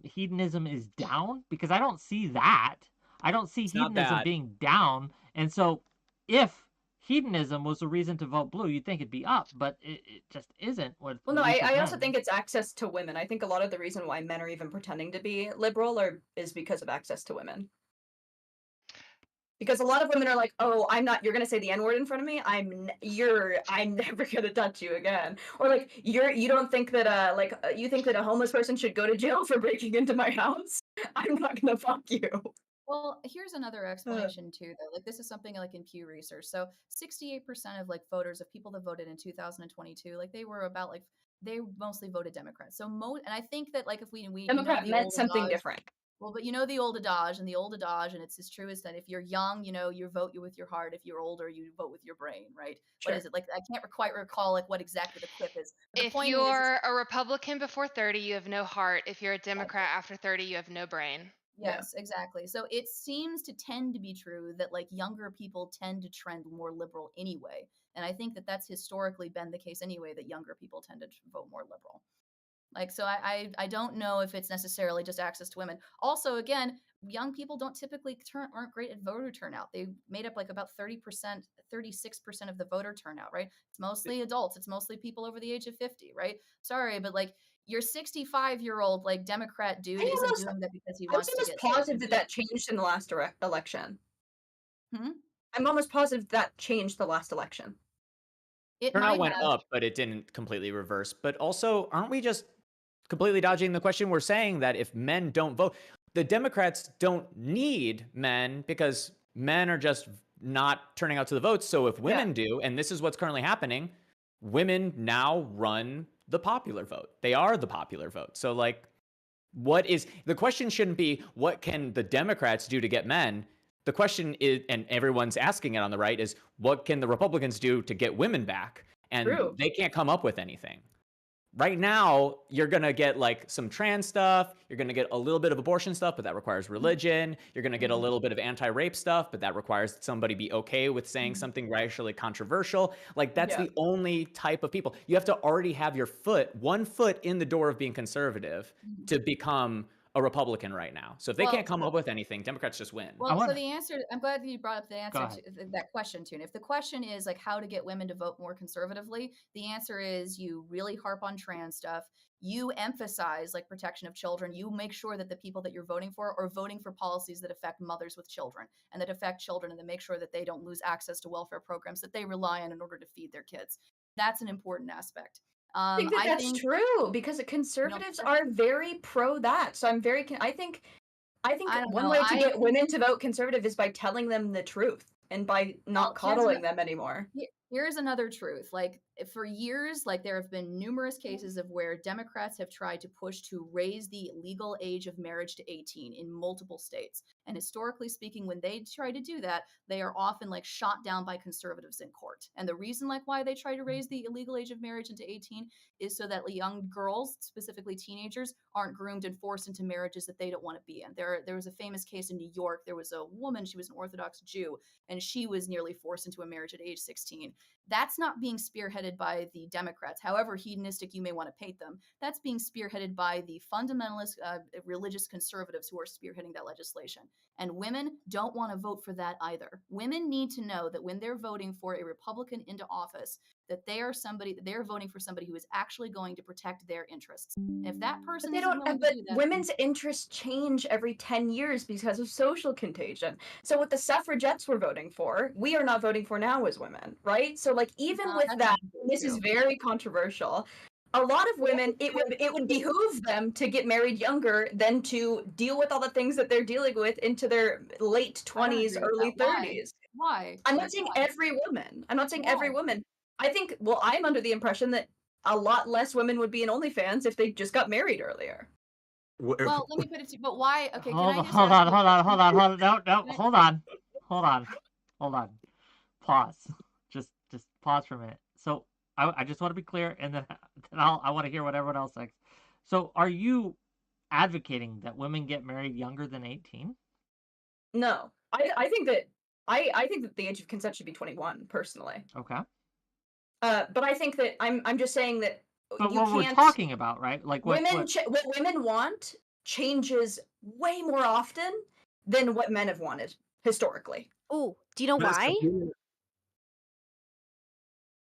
hedonism is down? Because I don't see that. I don't see It's not hedonism that. being down. And so if hedonism was a reason to vote blue, you'd think it'd be up, but it just isn't. Well, no, I also think it's access to women. I think a lot of the reason why men are even pretending to be liberal is because of access to women. Because a lot of women are like, oh, I'm not, you're going to say the N-word in front of me? I'm never going to touch you again. Or like, you don't think that, you think that a homeless person should go to jail for breaking into my house? I'm not going to fuck you. Well, here's another explanation too, though. Like, this is something like in Pew Research. So 68% of like voters, of people that voted in 2022, like they were about like, they mostly voted Democrat. So and I think that like if we Democrat meant something different. Well, but you know the old adage, and it's as true as that if you're young, you vote with your heart. If you're older, you vote with your brain, right? Sure. What is it? Like, I can't quite recall like what exactly the quip is. If you're a Republican before 30, you have no heart. If you're a Democrat after 30, you have no brain. Yes, exactly. So it seems to tend to be true that like younger people tend to trend more liberal anyway. And I think that that's historically been the case anyway, that younger people tend to vote more liberal. Like, so I don't know if it's necessarily just access to women. Also, again, young people don't typically aren't great at voter turnout. They made up like about 30%, 36% of the voter turnout, right? It's mostly adults. It's mostly people over the age of 50, right? Sorry, but like your 65-year-old like Democrat dude isn't doing that because he wants to get. I'm almost positive that changed in the last election. Hmm? I'm almost positive that changed the last election. Turnout went up, but it didn't completely reverse. But also, aren't we just completely dodging the question? We're saying that if men don't vote, the Democrats don't need men because men are just not turning out to the votes. So if women do, and this is what's currently happening, women now run the popular vote. They are the popular vote. So like, the question shouldn't be what can the Democrats do to get men? The question is, and everyone's asking it on the right, is what can the Republicans do to get women back? And they can't come up with anything. Right now, you're going to get like some trans stuff. You're going to get a little bit of abortion stuff, but that requires religion. You're going to get a little bit of anti-rape stuff, but that requires somebody be okay with saying something racially controversial. Like that's the only type of people. You have to already have your one foot in the door of being conservative to become a Republican right now. So if they can't come up with anything, Democrats just win. Well, so the answer, I'm glad that you brought up the answer to that question, Toon. If the question is like how to get women to vote more conservatively, the answer is you really harp on trans stuff. You emphasize like protection of children. You make sure that the people that you're voting for are voting for policies that affect mothers with children and that affect children and that make sure that they don't lose access to welfare programs that they rely on in order to feed their kids. That's an important aspect. I think that's true because conservatives are very pro that. So I'm very. I think one way to get women to vote conservative is by telling them the truth and by not coddling them anymore. Here's another truth. Like for years, like there have been numerous cases of where Democrats have tried to push to raise the legal age of marriage to 18 in multiple states. And historically speaking, when they try to do that, they are often like shot down by conservatives in court. And the reason like why they try to raise the legal age of marriage into 18 is so that young girls, specifically teenagers, aren't groomed and forced into marriages that they don't want to be in. There was a famous case in New York. There was a woman, she was an Orthodox Jew, and she was nearly forced into a marriage at age 16. That's not being spearheaded by the Democrats, however hedonistic you may want to paint them. That's being spearheaded by the fundamentalist religious conservatives who are spearheading that legislation. And women don't want to vote for that either. Women need to know that when they're voting for a Republican into office, that they're voting for somebody who is actually going to protect their interests. And if that person but women's interests change every 10 years because of social contagion. So what the suffragettes were voting for, we are not voting for now as women, right? So like even with that, this is very controversial. A lot of women, it would behoove them to get married younger than to deal with all the things that they're dealing with into their late 20s, early 30s. Why? I'm not saying every woman. I'm not saying every woman. I think, I'm under the impression that a lot less women would be in OnlyFans if they just got married earlier. Well, let me put it to you, but why? Okay, hold on. Pause. Just pause for a minute. So I just want to be clear, and then I want to hear what everyone else thinks. So are you advocating that women get married younger than 18? No. I think that I think that the age of consent should be 21, personally. Okay. But I think that I'm just saying that But you what we're can't. talking about, right? Like what What women want changes way more often than what men have wanted historically. Oh, do you know But that's why? completely-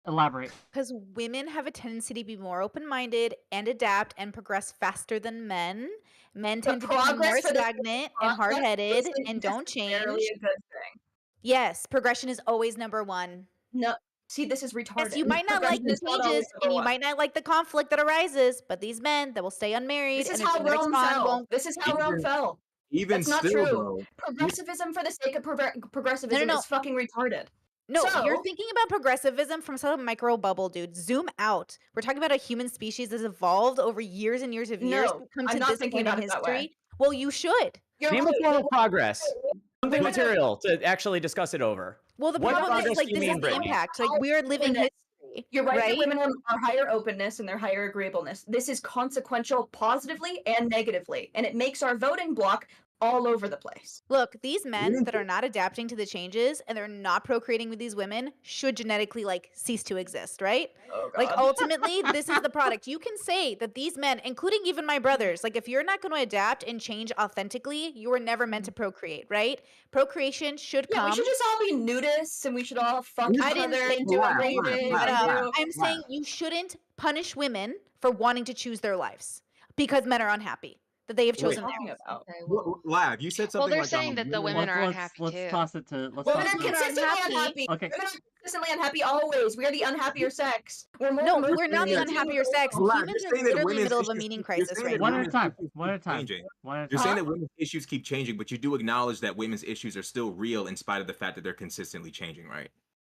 elaborate. Because women have a tendency to be more open-minded and adapt and progress faster than men. Men But tend to become progress more for the stagnant and progress hard-headed isn't and don't necessarily change. a good thing. Yes, progression is always number one. No, see, this is retarded. Yes, you might not like Progression the is not always changes number and you one. might not like the conflict that arises, but these men that will stay unmarried This is and how if the next Rome bond fell. won't. This is how Rome Even- fell. Even That's not still, true. though, Progressivism for the sake of progressivism no. is fucking retarded. No, you're So- thinking about progressivism from some micro bubble, dude. Zoom out. We're talking about a human species that's evolved over years and years of years No, to come I'm to not this thinking point in about it that way. history. Well, you should. You're Name a right, form but of progress. Something Women are- material to actually discuss it over. Well, the What problem progress is like do you this mean, is the Brittany? impact. Like we're living Openness. history. You're right, that right? women are higher openness and they're higher agreeableness. This is consequential positively and negatively, and it makes our voting block all over the place. Look, these men that are not adapting to the changes and they're not procreating with these women should genetically like cease to exist, right? Oh, Like God. ultimately, this is the product. You can say that these men, including even my brothers, like if you're not going to adapt and change authentically, you were never meant to procreate, right? Procreation should Yeah, come. we should just all be nudists and we should all fuck I each didn't other say and do laugh, everything. laugh, Shut and up. laugh. do- I'm saying you shouldn't punish women for wanting to choose their lives because men are unhappy that they have chosen What are theirs. you talking about? Okay, Well, Lav, you said Well, something they're like saying that the women are unhappy let's too. toss it to let's Women toss are it to consistently unhappy. unhappy. Okay. Women are consistently unhappy always. We are the unhappier sex. We're more No, emotionally we're not the attuned unhappier to sex. girls. Lav, Humans you're are saying that literally in the women's middle of a issues meaning keep- crisis you're saying right that one now. at a women's time. issues One at a keep time. changing. One at a You're time. saying that women's issues keep changing, but you do acknowledge that women's issues are still real in spite of the fact that they're consistently changing, right?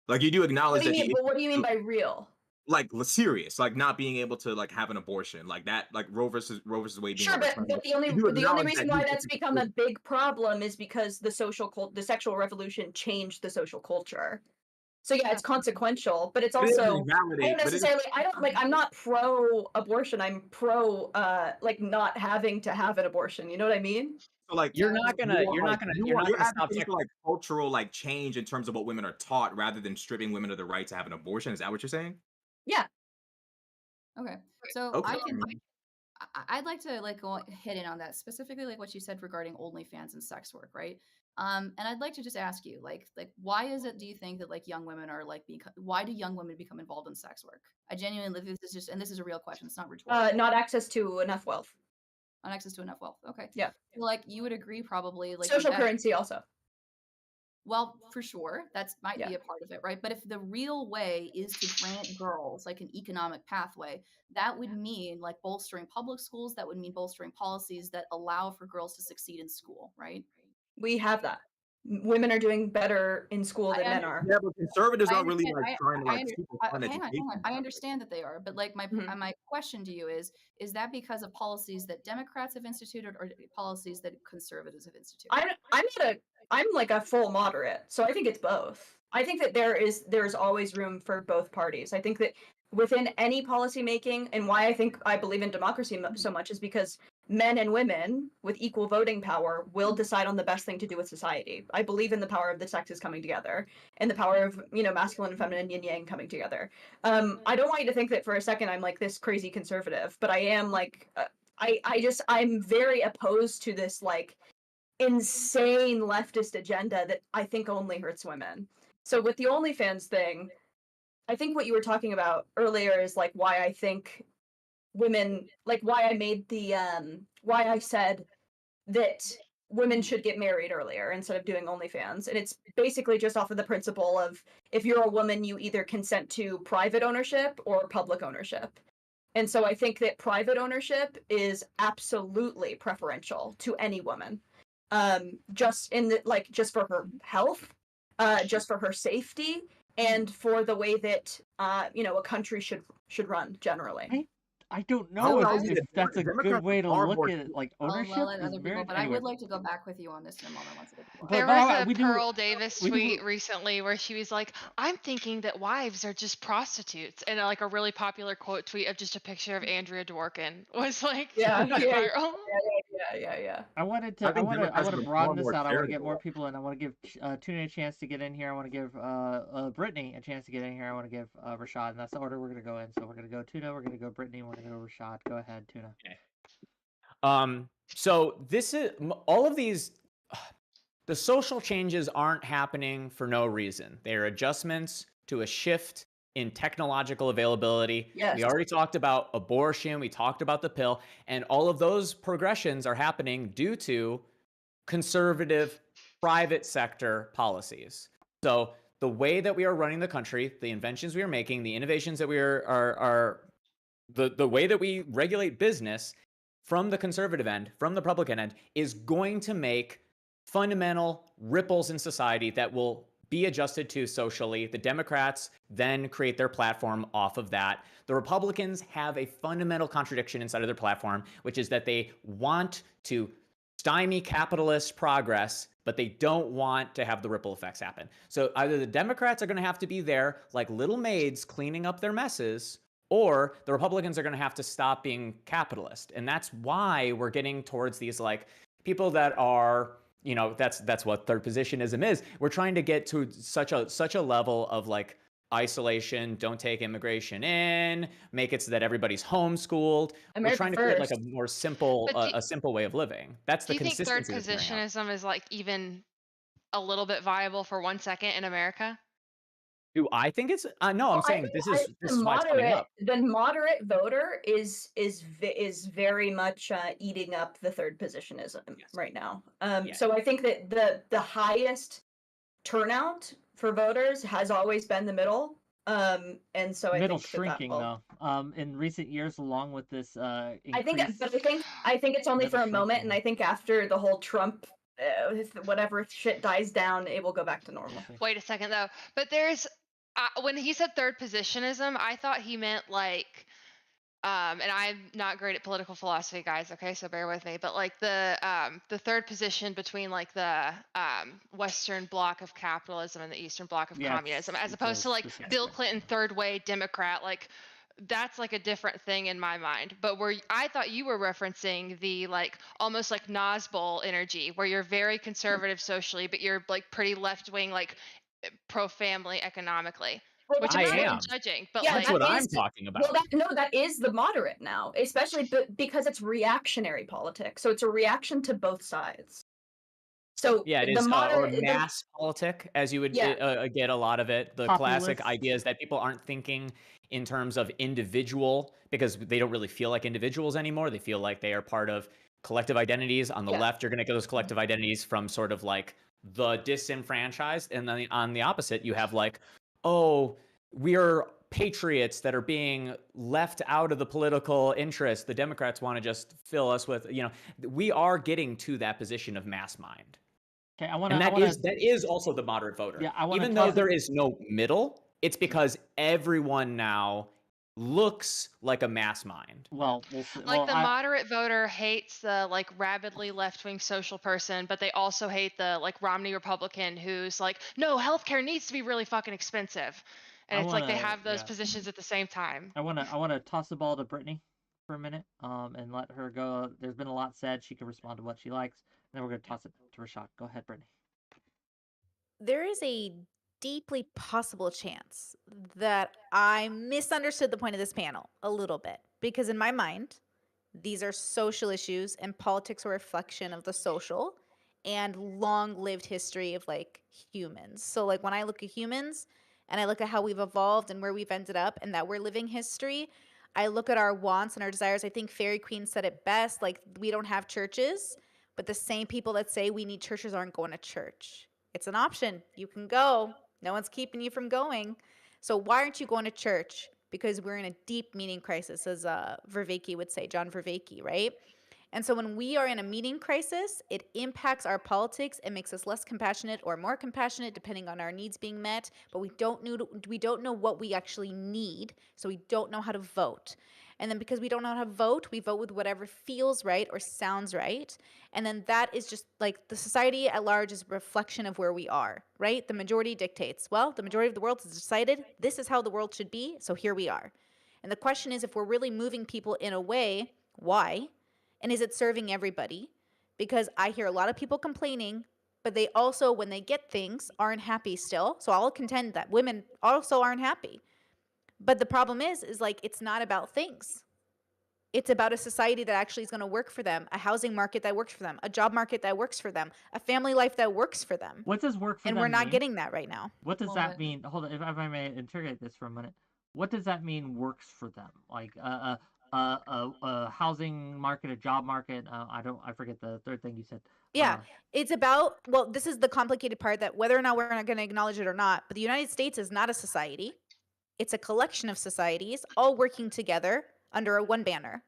Like you do What acknowledge do you that mean? But what do you mean by real? like serious, like not being able to like have an abortion, like that, like Roe versus Wade being Sure, but overturned. the only You do acknowledge reason that why you- that's become a big problem is because the sexual revolution changed the social culture. So yeah, it's consequential, but it's But it doesn't also invalidate- but it- I'm not pro abortion. I'm pro like not having to have an abortion. You know what I mean? So like You're not gonna you're stop advocating for like cultural like change in terms of what women are taught rather than stripping women of the right to have an abortion. Is that what you're saying? Yeah. Okay. So Okay. I'd like to like go hit in on that specifically, like what you said regarding OnlyFans and sex work, right? And I'd like to just ask you, like why is it? Do you think that like young women are like why do young women become involved in sex work? I genuinely this is just, and this is a real question. It's not rhetorical. Not access to enough wealth. On access to enough wealth. Okay. Yeah. So, like you would agree, probably like Social that- currency also. Well, for sure, that's might Yeah. be a part of it, right? But if the real way is to grant girls like an economic pathway, that would mean like bolstering public schools. That would mean bolstering policies that allow for girls to succeed in school, right? We have that. Women are doing better in school than men are. Yeah, but conservatives I aren't really understand- like trying to I like under- super fund hang on. education. I understand that they are, but like my Mhm. my question to you is that because of policies that Democrats have instituted or policies that conservatives have instituted? I'm like a full moderate, so I think it's both. I think that there's always room for both parties. I think that within any policy making, and why I believe in democracy so much is because men and women with equal voting power will decide on the best thing to do with society. I believe in the power of the sexes coming together and the power of masculine and feminine yin yang coming together. I don't want you to think that for a second I'm like this crazy conservative, but I am like I'm very opposed to this like insane leftist agenda that I think only hurts women. So with the OnlyFans thing, I think what you were talking about earlier is like why I think women, like why I made the why I said that women should get married earlier instead of doing OnlyFans. And it's basically just off of the principle of if you're a woman, you either consent to private ownership or public ownership. And so I think that private ownership is absolutely preferential to any woman. Just for her health, just for her safety, and for the way that a country should run generally. I don't know Oh, if that's a good way to look at it. Like ownership I'll let is other very. people, but Anyway. I would like to go back with you on this in a moment once it gets There But was a we do- Pearl Davis we do- tweet recently where she was like, "I'm thinking that wives are just prostitutes," and like a really popular quote tweet of just a picture of Andrea Dworkin was like Yeah, went yeah, viral. Yeah. I wanted I to think Democrats have become broaden this more out. I want to get charitable. more people in. I want to give Tuna a chance to get in here. I want to give Brittany a chance to get in here. I want to give Rashad, and that's the order we're gonna go in. So we're gonna go Tuna, we're gonna go Brittany, we're gonna go Rashad. Go ahead, Tuna. So this is all of these. The social changes aren't happening for no reason. They are adjustments to a shift in technological availability. Yes. We already talked about abortion. We talked about the pill, and all of those progressions are happening due to conservative private sector policies. So the way that we are running the country, the inventions we are making, the innovations that we are the way that we regulate business from the conservative end, from the Republican end, is going to make fundamental ripples in society that will be adjusted to socially. The Democrats then create their platform off of that. The Republicans have a fundamental contradiction inside of their platform, which is that they want to stymie capitalist progress, but they don't want to have the ripple effects happen. So either the Democrats are going to have to be there like little maids cleaning up their messes, or the Republicans are going to have to stop being capitalist. And that's why we're getting towards these like people that are, that's what third positionism is. We're trying to get to such a level of like isolation, don't take immigration in, make it so that everybody's homeschooled. We're trying to create like a more simple, a simple way of living. That's the Do you think third consistency that's wearing out. positionism is like even a little bit viable for 1 second in America? Do I think it's no? I'm saying this is why it's coming up. The moderate voter is very much eating up the third positionism right now. So I think that the highest turnout for voters has always been the middle. And so I Middle think shrinking though. In recent years, along with this I think it's only for a moment, and I think after the whole Trump whatever shit dies down, it will go back to normal. Wait a second though, but there's when he said third positionism, I thought he meant like and I'm not great at political philosophy, guys, okay, so bear with me, but like the third position between like the Western bloc of capitalism and the Eastern bloc of communism, as opposed to like Bill Clinton third way Democrat, like that's like a different thing in my mind. But I thought you were referencing the like almost like 𝕾𝖍𝖎𝖙 energy, where you're very conservative socially, but you're like pretty left wing, like pro-family economically. Which I'm not judging, but yeah, like, that's what I'm talking about. Well, that is the moderate now, especially because it's reactionary politics. So it's a reaction to both sides. So yeah, it is or mass politic, as you would get a lot of it. The classic ideas that people aren't thinking in terms of individual, because they don't really feel like individuals anymore. They feel like they are part of collective identities. On the left, you're going to get those collective identities from sort of like the disenfranchised, and then on the opposite, you have like, oh, we are patriots that are being left out of the political interest. The Democrats want to just fill us with, we are getting to that position of mass mind. Okay, that is also the moderate voter. Yeah, even though there is no middle, it's because everyone now looks like a mass mind. Well, we'll see. Like the moderate voter hates the like rabidly left-wing social person, but they also hate the like Romney Republican who's like, no, healthcare needs to be really fucking expensive. And it's like they have those positions at the same time. I wanna toss the ball to Brittany for a minute, and let her go. There's been a lot said. She can respond to what she likes. And then we're gonna toss it to Rashad. Go ahead, Brittany. There is a deeply possible chance that I misunderstood the point of this panel a little bit, because in my mind, these are social issues and politics are a reflection of the social and long-lived history of like humans. So like when I look at humans and I look at how we've evolved and where we've ended up and that we're living history, I look at our wants and our desires. I think Fairy Queen said it best, like we don't have churches, but the same people that say we need churches aren't going to church. It's an option. You can go. No one's keeping you from going. So why aren't you going to church? Because we're in a deep meaning crisis, as 𝕵𝖎𝖙 would say, John 𝕵𝖎𝖙, right? And so when we are in a meaning crisis, it impacts our politics and makes us less compassionate or more compassionate, depending on our needs being met. But we don't know what we actually need, so we don't know how to vote. And then because we don't know how to vote, we vote with whatever feels right or sounds right. And then that is just like the society at large is a reflection of where we are, right? The majority dictates. Well, the majority of the world has decided this is how the world should be, so here we are. And the question is, if we're really moving people in a way, why? And is it serving everybody? Because I hear a lot of people complaining, but they also, when they get things, aren't happy still. So I'll contend that women also aren't happy. But the problem is like, it's not about things. It's about a society that actually is going to work for them, a housing market that works for them, a job market that works for them, a family life that works for them. What does work for and them we're not mean? getting that right now. What does Well, that but- mean? Hold on, if I may interrogate this for a minute. What does that mean works for them? Like a housing market, a job market. I forget the third thing you said. Yeah, it's about, well, this is the complicated part, that whether or not we're not going to acknowledge it or not, but the United States is not a society. It's a collection of societies all working together under a one banner.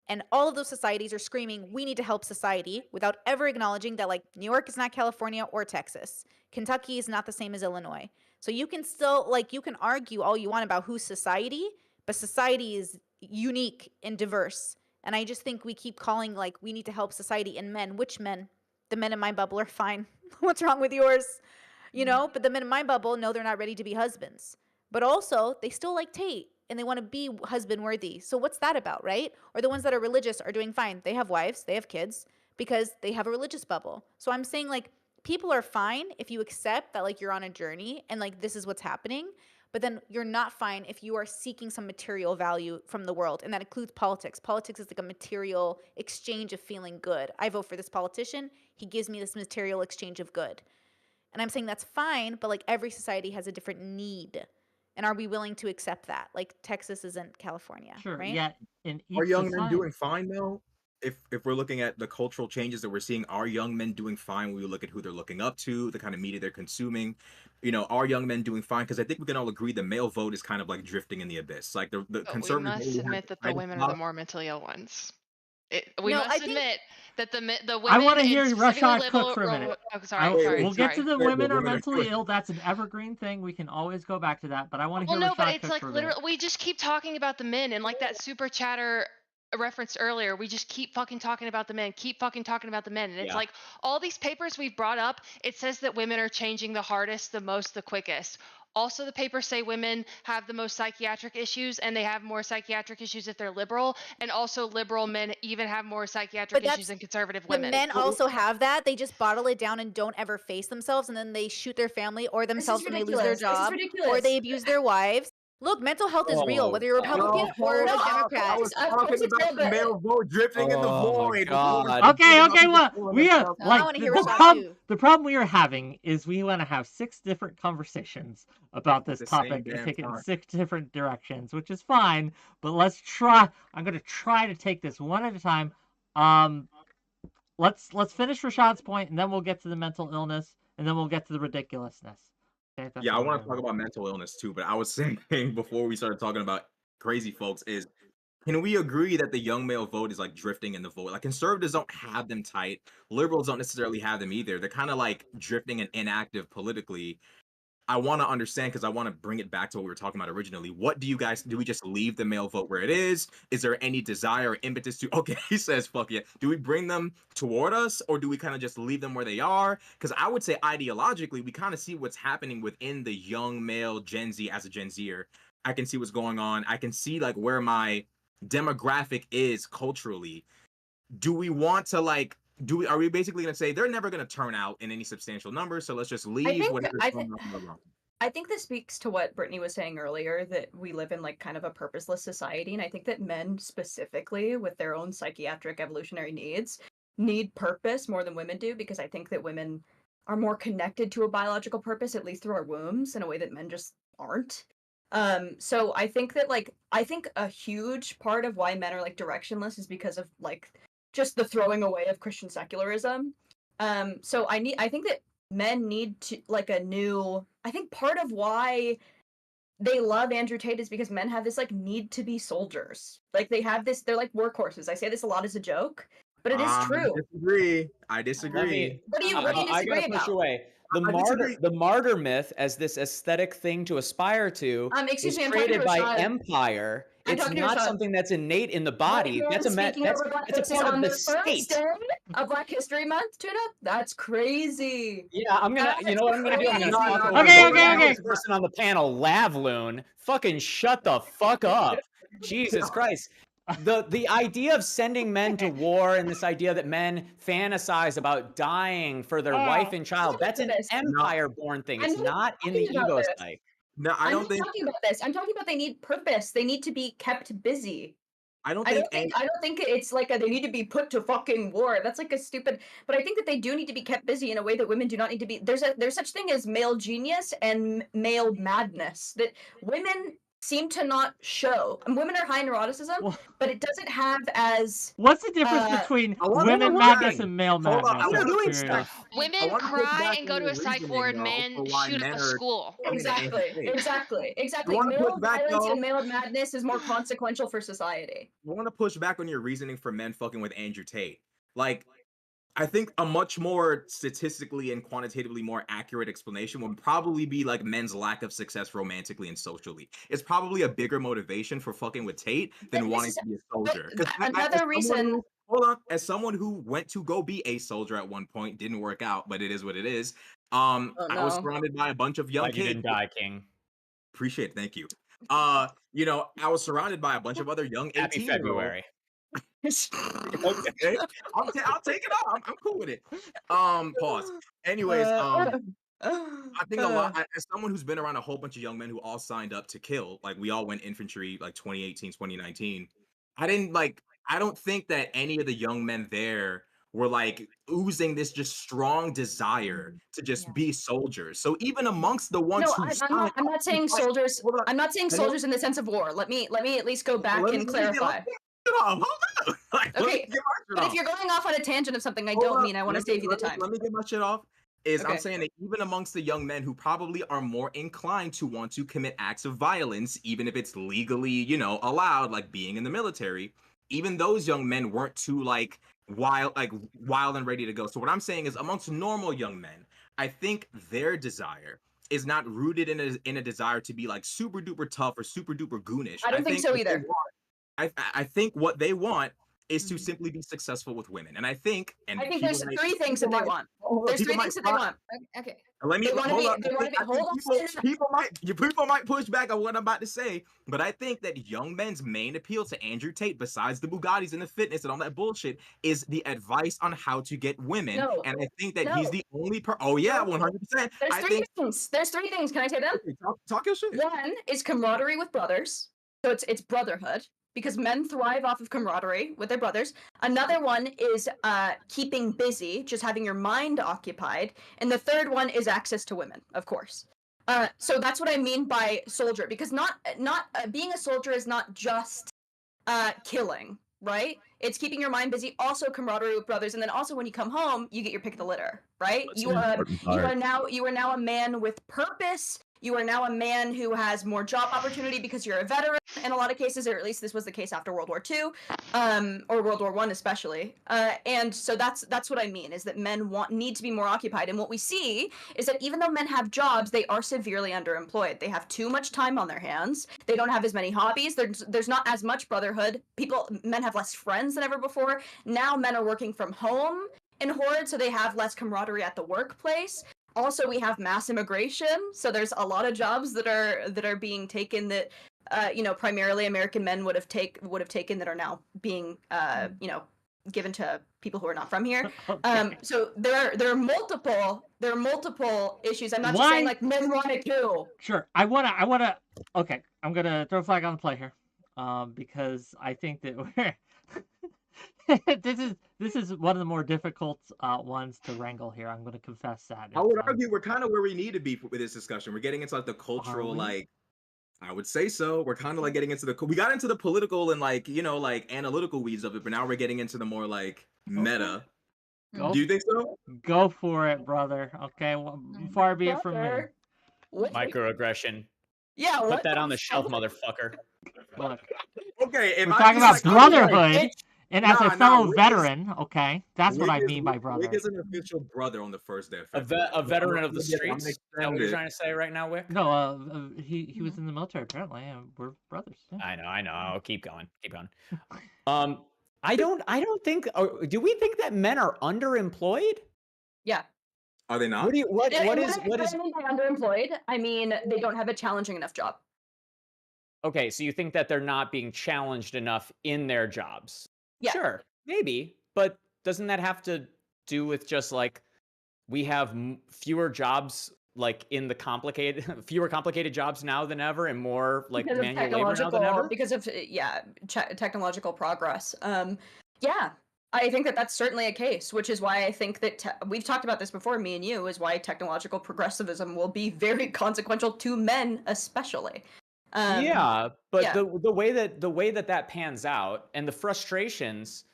And all of those societies are screaming, we need to help society, without ever acknowledging that, like, New York is not California or Texas. Kentucky is not the same as Illinois. So you can still, like, you can argue all you want about who's society, but society is unique and diverse. And I just think we keep calling, like, we need to help society and men. Which men? The men in my bubble are fine. What's wrong with yours? You know, but the men in my bubble know they're not ready to be husbands. But also, they still like Tate and they want to be husband worthy. So what's that about, right? Or the ones that are religious are doing fine. They have wives, they have kids because they have a religious bubble. So I'm saying, like, people are fine if you accept that, like, you're on a journey and, like, this is what's happening. But then you're not fine if you are seeking some material value from the world. And that includes politics. Politics is like a material exchange of feeling good. I vote for this politician. He gives me this material exchange of good. And I'm saying that's fine, but, like, every society has a different need. And are we willing to accept that? Like, Texas isn't California, Sure. right? Yeah. In each Are young men society- doing fine though? If we're looking at the cultural changes that we're seeing, are young men doing fine when we look at who they're looking up to, the kind of media they're consuming? You know, are young men doing fine? Because I think we can all agree the male vote is kind of like drifting in the abyss. Like the But we conservative must vote has admit that the kind of women are the stopped. more mentally ill ones. We No, must I think- admit that the women. I want to and hear specifically Rashad Cook for a liberal- minute. Oh, sorry, Wait, sorry. We'll get to the Wait, women the are women are mentally doing- ill. That's an evergreen thing. We can always go back to that. But I want to Well, hear no, but Rashad it's Cook like for a minute. literally, we just keep talking about the men, and like that super chatter referenced earlier, we just keep fucking talking about the men, keep fucking talking about the men. And it's Yeah. like all these papers we've brought up, it says that women are changing the hardest, the most, the quickest. Also, the papers say women have the most psychiatric issues, and they have more psychiatric issues if they're liberal. And also, liberal men even have more psychiatric But issues than conservative The women. men also have that. They just bottle it down and don't ever face themselves, and then they shoot their family or themselves when they lose their ridiculous. This is job, or ridiculous. they abuse their wives. Look, mental health is real, whether you're Oh, Republican or no, a I- Democrat. I was Of talking course it's about real, the but- male vote drifting in the Oh my void. God. Okay, well, we are I like wanna hear the Rashad problem. too. The problem we are having is we want to have 6 different conversations about this At the same topic and damn take it in time. 6 different directions, which is fine. But let's try. I'm gonna try to take this one at a time. Let's finish Rashad's point, and then we'll get to the mental illness, and then we'll get to the ridiculousness. Okay, that's Yeah, I what want we're to doing. talk about mental illness too, but I was saying before we started talking about crazy folks is, can we agree that the young male vote is like drifting in the vote? Like conservatives don't have them tight, liberals don't necessarily have them either. They're kind of like drifting and inactive politically. I want to understand, because I want to bring it back to what we were talking about originally. What do you guys do? We just leave the male vote where it is? Is there any desire or impetus to? Okay, he says, "Fuck yeah." Do we bring them toward us, or do we kind of just leave them where they are? Because I would say ideologically, we kind of see what's happening within the young male Gen Z as a Gen Zer. I can see what's going on. I can see like where my demographic is culturally. Do we want to like? Are we basically going to say they're never going to turn out in any substantial numbers, so let's just leave think- whatever's I going think- on? I think this speaks to what Brittany was saying earlier, that we live in like kind of a purposeless society. And I think that men specifically with their own psychiatric evolutionary needs need purpose more than women do, because I think that women are more connected to a biological purpose, at least through our wombs, in a way that men just aren't. So I think that I think a huge part of why men are like directionless is because of like just the throwing away of Christian secularism. So I think that men need to like I think part of why they love Andrew Tate is because men have this like need to be soldiers. Like they're like workhorses. I say this a lot as a joke, but it is true. I disagree. What do you I disagree gotta push about? away. disagree. The martyr myth as this aesthetic thing to aspire to Excuse is me, I'm talking created to by Rashad. empire. I'm It's talking to not Rashad. something that's innate in the body. White That's a man speaking that's over Black it's a faces part of on the the state. first day of Black History Month, Tuna. That's crazy. Yeah, I'm gonna. You know what I'm gonna do? I'm gonna That's talk crazy. over Okay, the okay, okay. blackest person on the panel, Lavloon. Fucking shut the fuck up. Jesus Christ. the idea of sending men to war and this idea that men fantasize about dying for their wife and child, that's an empire-born thing. It's not in the ego psyche. No, I I'm don't not think. talking about this. I'm talking about they need purpose. They need to be kept busy. I don't I think. don't think it's like they need to be put to fucking war. That's like a stupid. But I think that they do need to be kept busy in a way that women do not need to be. There's such thing as male genius and male madness that women seem to not show. And women are high in neuroticism, Well, but it doesn't have as. what's the difference between women madness and male Hold on, madness? I I'm wanna curious. Women wanna push cry back and on go to your a psych reasoning, ward, though, men for why shoot up men a are school. Exactly. wanna Male push back, violence though? and male madness is more consequential for society. I want to push back on your reasoning for men fucking with Andrew Tate. Like, I think a much more statistically and quantitatively more accurate explanation would probably be like men's lack of success romantically and socially. It's probably a bigger motivation for fucking with Tate than wanting to be a soldier. Another reason. Hold on, as someone who went to go be a soldier at one point, didn't work out, but it is what it is. I was surrounded by a bunch of young Glad you kids. didn't die, King. Appreciate it, thank you. You know, I was surrounded by a bunch of other young 18-year-olds. Happy February. Okay, I'll take it off. I'm cool with it. Pause. Anyways, I think a lot. As someone who's been around a whole bunch of young men who all signed up to kill, like we all went infantry, like 2018, 2019. I don't think that any of the young men there were like oozing this just strong desire to just be soldiers. So even amongst the ones who I'm not saying soldiers. I'm not saying soldiers in the sense of war. Let me at least go back and clarify. Hold on. Okay, but if you're going off on a tangent of something, I don't mean I want to save you the time. Let me get my shit off. I'm saying that even amongst the young men who probably are more inclined to want to commit acts of violence, even if it's legally, you know, allowed, like being in the military, even those young men weren't too wild and ready to go. So what I'm saying is amongst normal young men, I think their desire is not rooted in a desire to be like super duper tough or super duper goonish. I don't think so either. I think what they want is to simply be successful with women, and I think there's three things that they want. There's three things that they want. Okay. Let me hold on. People might push back on what I'm about to say, but I think that young men's main appeal to Andrew Tate, besides the Bugattis and the fitness and all that bullshit, is the advice on how to get women. No. And I think that he's the only 100%. There's three things. Can I say them? Okay, talk your shit. One is camaraderie with brothers. So it's brotherhood, because men thrive off of camaraderie with their brothers. Another one is keeping busy, just having your mind occupied. And the third one is access to women, of course. So that's what I mean by soldier, because not being a soldier is not just killing, right? It's keeping your mind busy, also camaraderie with brothers, and then also when you come home, you get your pick of the litter, right? You are now a man with purpose. You are now a man who has more job opportunity because you're a veteran in a lot of cases, or at least this was the case after World War II, or World War I especially. And so that's what I mean, is that men need to be more occupied. And what we see is that even though men have jobs, they are severely underemployed. They have too much time on their hands. They don't have as many hobbies. There's not as much brotherhood. Men have less friends than ever before. Now men are working from home in Horde, so they have less camaraderie at the workplace. Also, we have mass immigration, so there's a lot of jobs that are being taken that primarily American men would have taken that are now being given to people who are not from here. Okay. So there are multiple issues. I'm not just saying like men want to kill. Sure. I wanna. Okay, I'm gonna throw a flag on the play here, because I think that we're. This is one of the more difficult ones to wrangle here. I'm going to confess that. I would argue we're kind of where we need to be with this discussion. We're getting into like the cultural, I would say so. We're kind of like getting into we got into the political and analytical weeds of it, but now we're getting into the more meta. Go, do you think so? Go for it, brother. Okay, well, far be it from me. Microaggression. Yeah, put that on the shelf, motherfucker. Look, okay, we're talking about brotherhood. And as a fellow veteran, okay, that's what I mean by brother. Wick is an official brother on the first day. A veteran of the streets? Is that what you're trying to say right now, Wick? No, he was in the military, apparently. We're brothers. Yeah. I know. Keep going. I don't think... do we think that men are underemployed? Yeah. Are they not? What is underemployed? I mean, they don't have a challenging enough job. Okay, so you think that they're not being challenged enough in their jobs? Yeah. Sure, maybe, but doesn't that have to do with just like we have fewer jobs like in the fewer complicated jobs now than ever, and more like Because of manual labor now than ever? because of technological progress. Yeah, I think that that's certainly a case, which is why I think that we've talked about this before, me and you, is why technological progressivism will be very consequential to men, especially. Yeah, but yeah. the way that pans out and the frustrations,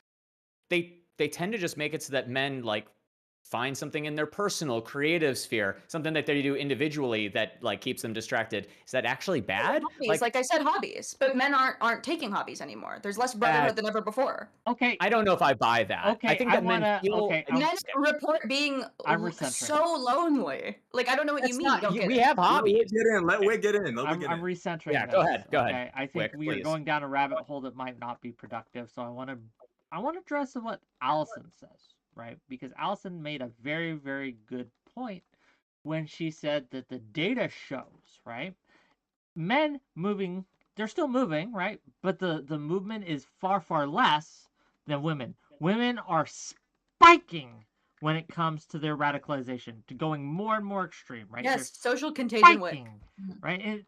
they tend to just make it so that men like find something in their personal creative sphere, something that they do individually that like keeps them distracted. Is that actually bad? Hobbies, like I said, hobbies, but men aren't taking hobbies anymore. There's less brotherhood than ever before. Okay. I don't know if I buy that. Okay, I think I that men wanna- feel. okay, Men report being I'm recentric. so lonely. Like, I don't know what you That's mean. not. You don't get We it. have hobbies. Let Wick get in. Let Wick I'm get in. recentering. Yeah, go this, ahead, go ahead, Okay, I think Wick, we are please. going down a rabbit hole that might not be productive. So I want to address what Allison says, right? Because Allison made a very, very good point when she said that the data shows, right, men moving, they're still moving, right, but the movement is far, far less than women. Women are spiking when it comes to their radicalization, to going more and more extreme, right? Yes, They're social contagion. spiking, right? And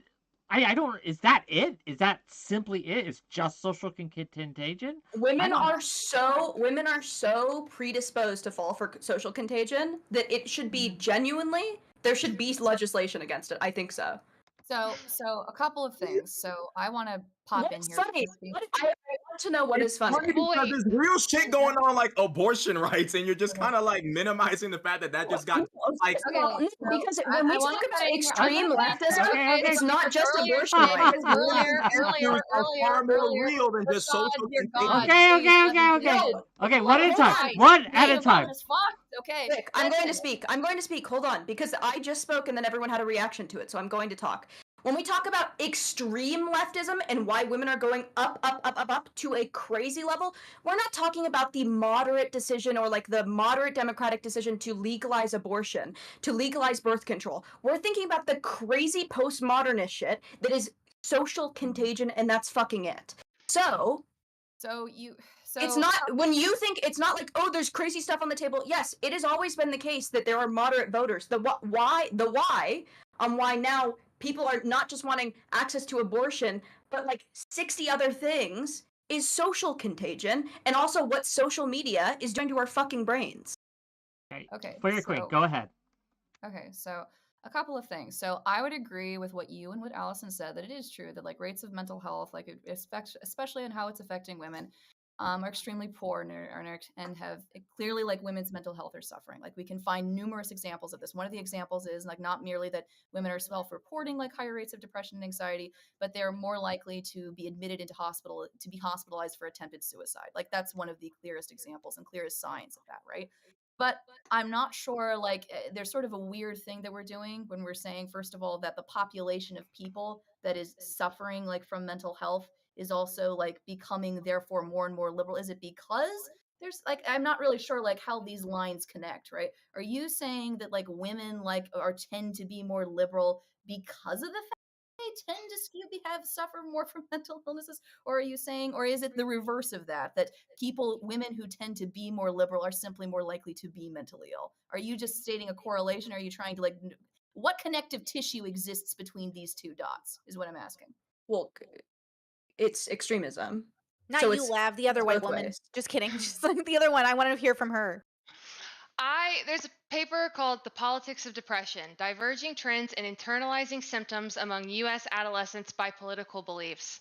I don't. Is that it? Is that simply it? It's just social contagion? Women are so predisposed to fall for social contagion that it should be genuinely, there should be legislation against it. I think so. So a couple of things. So I want to pop in What's here. funny? I want to know what is funny. Because there's real shit going on, like abortion rights, and you're just kind of like minimizing the fact that just got like. Okay, because so when we I wanna talk about put in here- extreme leftism, Okay. it's not just Earlier abortion today, rights. because earlier, far more real than just God, social dear contagion. God, Okay, please, let me okay. finish. Okay, one at a Hold time. on. One at a You're time. wrong as fuck. Okay. Vic, I'm going to listen. speak. I'm going to speak. Hold on, because I just spoke and then everyone had a reaction to it, so I'm going to talk. When we talk about extreme leftism and why women are going up to a crazy level, we're not talking about the moderate decision or like the moderate democratic decision to legalize abortion, to legalize birth control. We're thinking about the crazy postmodernist shit that is social contagion, and that's fucking it. So it's not, when you think, it's not like, oh, there's crazy stuff on the table. Yes, it has always been the case that there are moderate voters. The why on why now people are not just wanting access to abortion, but like 60 other things is social contagion, and also what social media is doing to our fucking brains. Okay. Fire Queen, go ahead. Okay, so a couple of things. So I would agree with what you and what Allison said, that it is true that like rates of mental health, like especially in how it's affecting women, are extremely poor and have clearly like women's mental health are suffering. Like we can find numerous examples of this. One of the examples is like not merely that women are self-reporting like higher rates of depression and anxiety, but they're more likely to be admitted into hospital, to be hospitalized for attempted suicide. Like that's one of the clearest examples and clearest signs of that, right? But I'm not sure, like, there's sort of a weird thing that we're doing when we're saying, first of all, that the population of people that is suffering, like, from mental health is also, like, becoming, therefore, more and more liberal. Is it because there's, like, I'm not really sure, like, how these lines connect, right? Are you saying that, like, women, like, tend to be more liberal because of the fact they tend to suffer more from mental illnesses, or are you saying, or is it the reverse of that, that women who tend to be more liberal are simply more likely to be mentally ill? Are you just stating a correlation? Or are you trying to like, what connective tissue exists between these two dots is what I'm asking. Well, it's extremism. Not So you, Lav, the other it's white both woman. ways. Just kidding. Just like the other one. I want to hear from her. There's a paper called The Politics of Depression, Diverging Trends and Internalizing Symptoms Among U.S. Adolescents by Political Beliefs.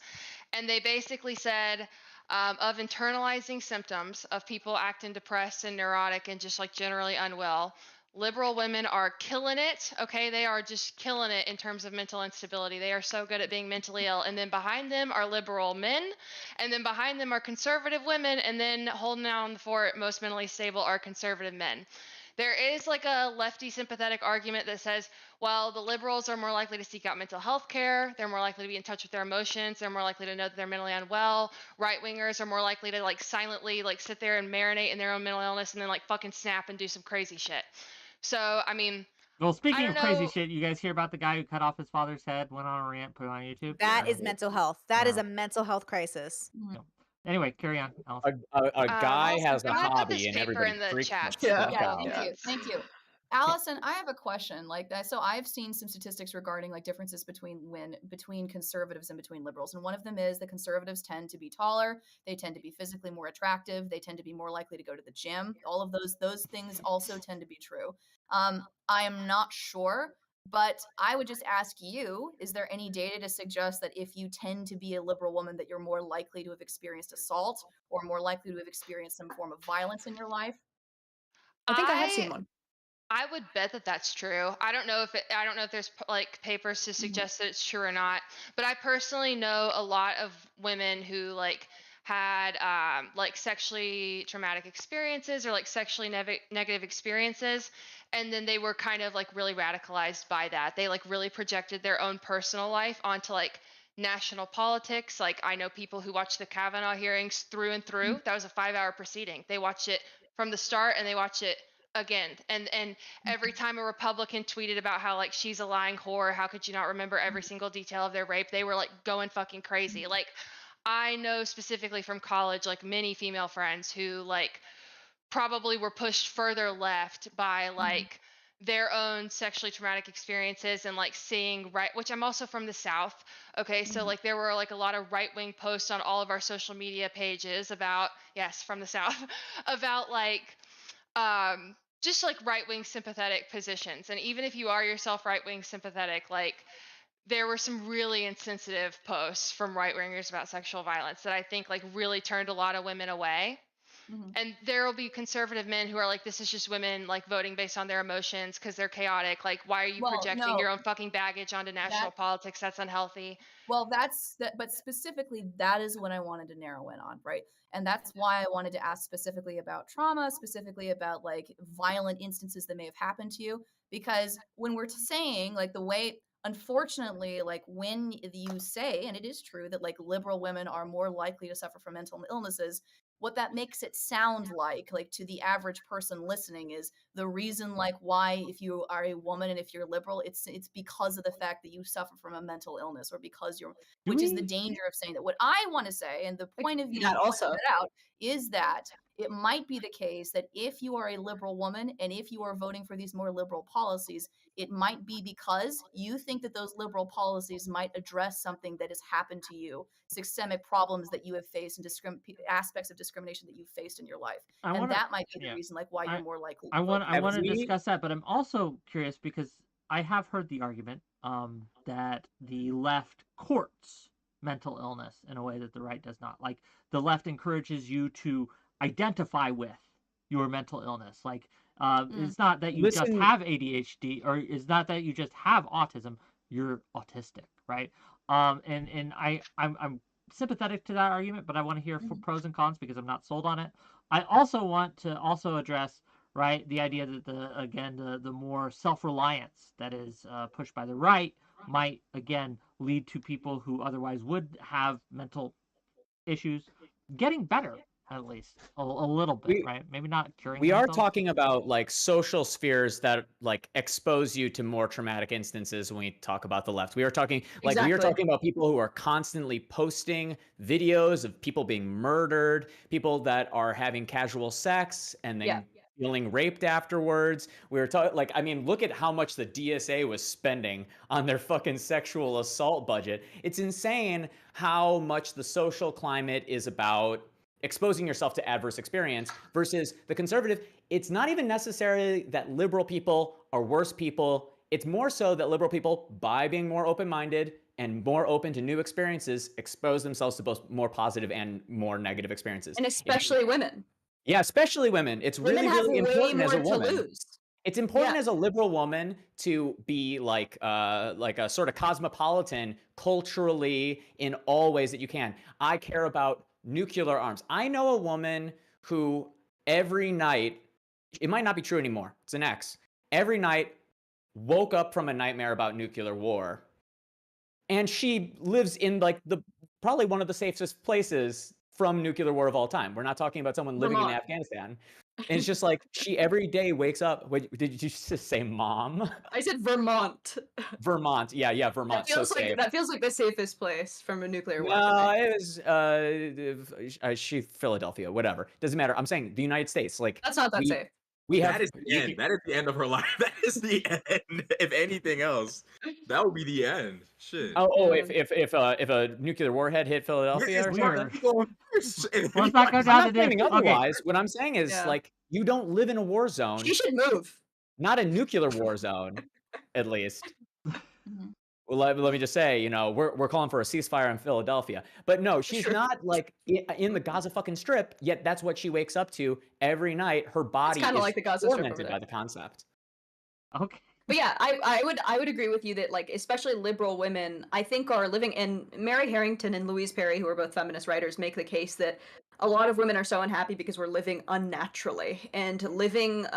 And they basically said of internalizing symptoms of people acting depressed and neurotic and just like generally unwell, liberal women are killing it. Okay, they are just killing it in terms of mental instability. They are so good at being mentally ill. And then behind them are liberal men, and then behind them are conservative women, and then holding down the fort, most mentally stable are conservative men. There is like a lefty sympathetic argument that says, well, the liberals are more likely to seek out mental health care. They're more likely to be in touch with their emotions. They're more likely to know that they're mentally unwell. Right wingers are more likely to like silently like sit there and marinate in their own mental illness and then like fucking snap and do some crazy shit. So, I mean, Well, speaking of don't crazy know. shit, you guys hear about the guy who cut off his father's head, went on a rant, put it on YouTube? That is mental health. That is Yeah. a mental health crisis. Anyway, carry on, Allison. A guy Allison, has a can I put hobby this and paper everybody in the freaks chat? the fuck Yeah. out. Thank you. Allison, I have a question like that. So I've seen some statistics regarding like differences between conservatives and between liberals. And one of them is the conservatives tend to be taller. They tend to be physically more attractive. They tend to be more likely to go to the gym. All of those things also tend to be true. I am not sure, but I would just ask you, is there any data to suggest that if you tend to be a liberal woman, that you're more likely to have experienced assault or more likely to have experienced some form of violence in your life? I think I have seen one. I would bet that that's true. I don't know if there's like papers to suggest that it's true or not, but I personally know a lot of women who like had like sexually traumatic experiences or like sexually negative experiences, and then they were kind of like really radicalized by that. They like really projected their own personal life onto like national politics. Like I know people who watch the Kavanaugh hearings through and through. That was a 5-hour proceeding. They watched it from the start and they watch it again, and every time a Republican tweeted about how like she's a lying whore, how could you not remember every single detail of their rape, they were like going fucking crazy. Like I know specifically from college like many female friends who like probably were pushed further left by like their own sexually traumatic experiences and like seeing which I'm also from the South. Okay. So like there were like a lot of right-wing posts on all of our social media pages about, yes, from the South, about like just like right-wing sympathetic positions. And even if you are yourself right-wing sympathetic, like there were some really insensitive posts from right-wingers about sexual violence that I think like really turned a lot of women away. And there will be conservative men who are like, this is just women like voting based on their emotions because they're chaotic. Like, why are you projecting your own fucking baggage onto national politics? That's unhealthy. Well, that's that, but specifically, that is what I wanted to narrow in on, right? And that's why I wanted to ask specifically about trauma, specifically about like violent instances that may have happened to you. Because when we're saying like the way, unfortunately, like when you say, and it is true that like liberal women are more likely to suffer from mental illnesses, what that makes it sound like to the average person listening is the reason like why if you are a woman and if you're liberal, it's because of the fact that you suffer from a mental illness or because you're, which is the danger of saying that. What I want to say, and the point of view That also. pointing that out, is that it might be the case that if you are a liberal woman and if you are voting for these more liberal policies, it might be because you think that those liberal policies might address something that has happened to you, systemic problems that you have faced and aspects of discrimination that you've faced in your life. That might be the reason like why you're more likely to vote. I want to discuss that, but I'm also curious because I have heard the argument that the left courts mental illness in a way that the right does not. Like the left encourages you to identify with your mental illness. Like it's not that you just have ADHD or it's not that you just have autism. You're autistic, right? And I'm sympathetic to that argument, but I want to hear pros and cons because I'm not sold on it. I also want to also address right the idea that the more self-reliance that is pushed by the right might again lead to people who otherwise would have mental issues getting better at least a little bit, right? Maybe not curing. We are themselves. talking about like social spheres that like expose you to more traumatic instances when we talk about the left. We are talking like we are talking about people who are constantly posting videos of people being murdered, people that are having casual sex and then feeling raped afterwards. We were talking like, I mean, look at how much the DSA was spending on their fucking sexual assault budget. It's insane how much the social climate is about exposing yourself to adverse experience versus the conservative. It's not even necessarily that liberal people are worse people. It's more so that liberal people, by being more open-minded and more open to new experiences, expose themselves to both more positive and more negative experiences. And especially women. Yeah, especially women. It's women really important as a woman. To lose. It's important as a liberal woman to be like a sort of cosmopolitan culturally in all ways that you can. I care about nuclear arms. I know a woman who every night, it might not be true anymore, it's an ex, every night woke up from a nightmare about nuclear war. And she lives in like probably one of the safest places from nuclear war of all time. We're not talking about someone living in Afghanistan. And it's just like she every day wakes up. Wait, did you just say mom? I said Vermont. Vermont. Yeah, Vermont. So safe. That feels like the safest place from a nuclear war. No, it was Philadelphia, whatever. Doesn't matter. I'm saying the United States. Like That's not that safe. we have That is the end. That is the end of her life. That is the end. If anything else, that would be the end. Shit. If a nuclear warhead hit Philadelphia, Let's not I'm go not down to claiming this. otherwise. What I'm saying is Yeah. like you don't live in a war zone, She should move. not a nuclear war zone, at least. Mhm. Well, let me just say, we're calling for a ceasefire in Philadelphia, but no, she's Sure. not like in the Gaza fucking Strip. Yet that's what she wakes up to every night. Her body kinda is like the Gaza Strip over tormented there. by the concept. Okay. But yeah, I would agree with you that like especially liberal women I think are living in Mary Harrington and Louise Perry, who are both feminist writers, make the case that a lot of women are so unhappy because we're living unnaturally and living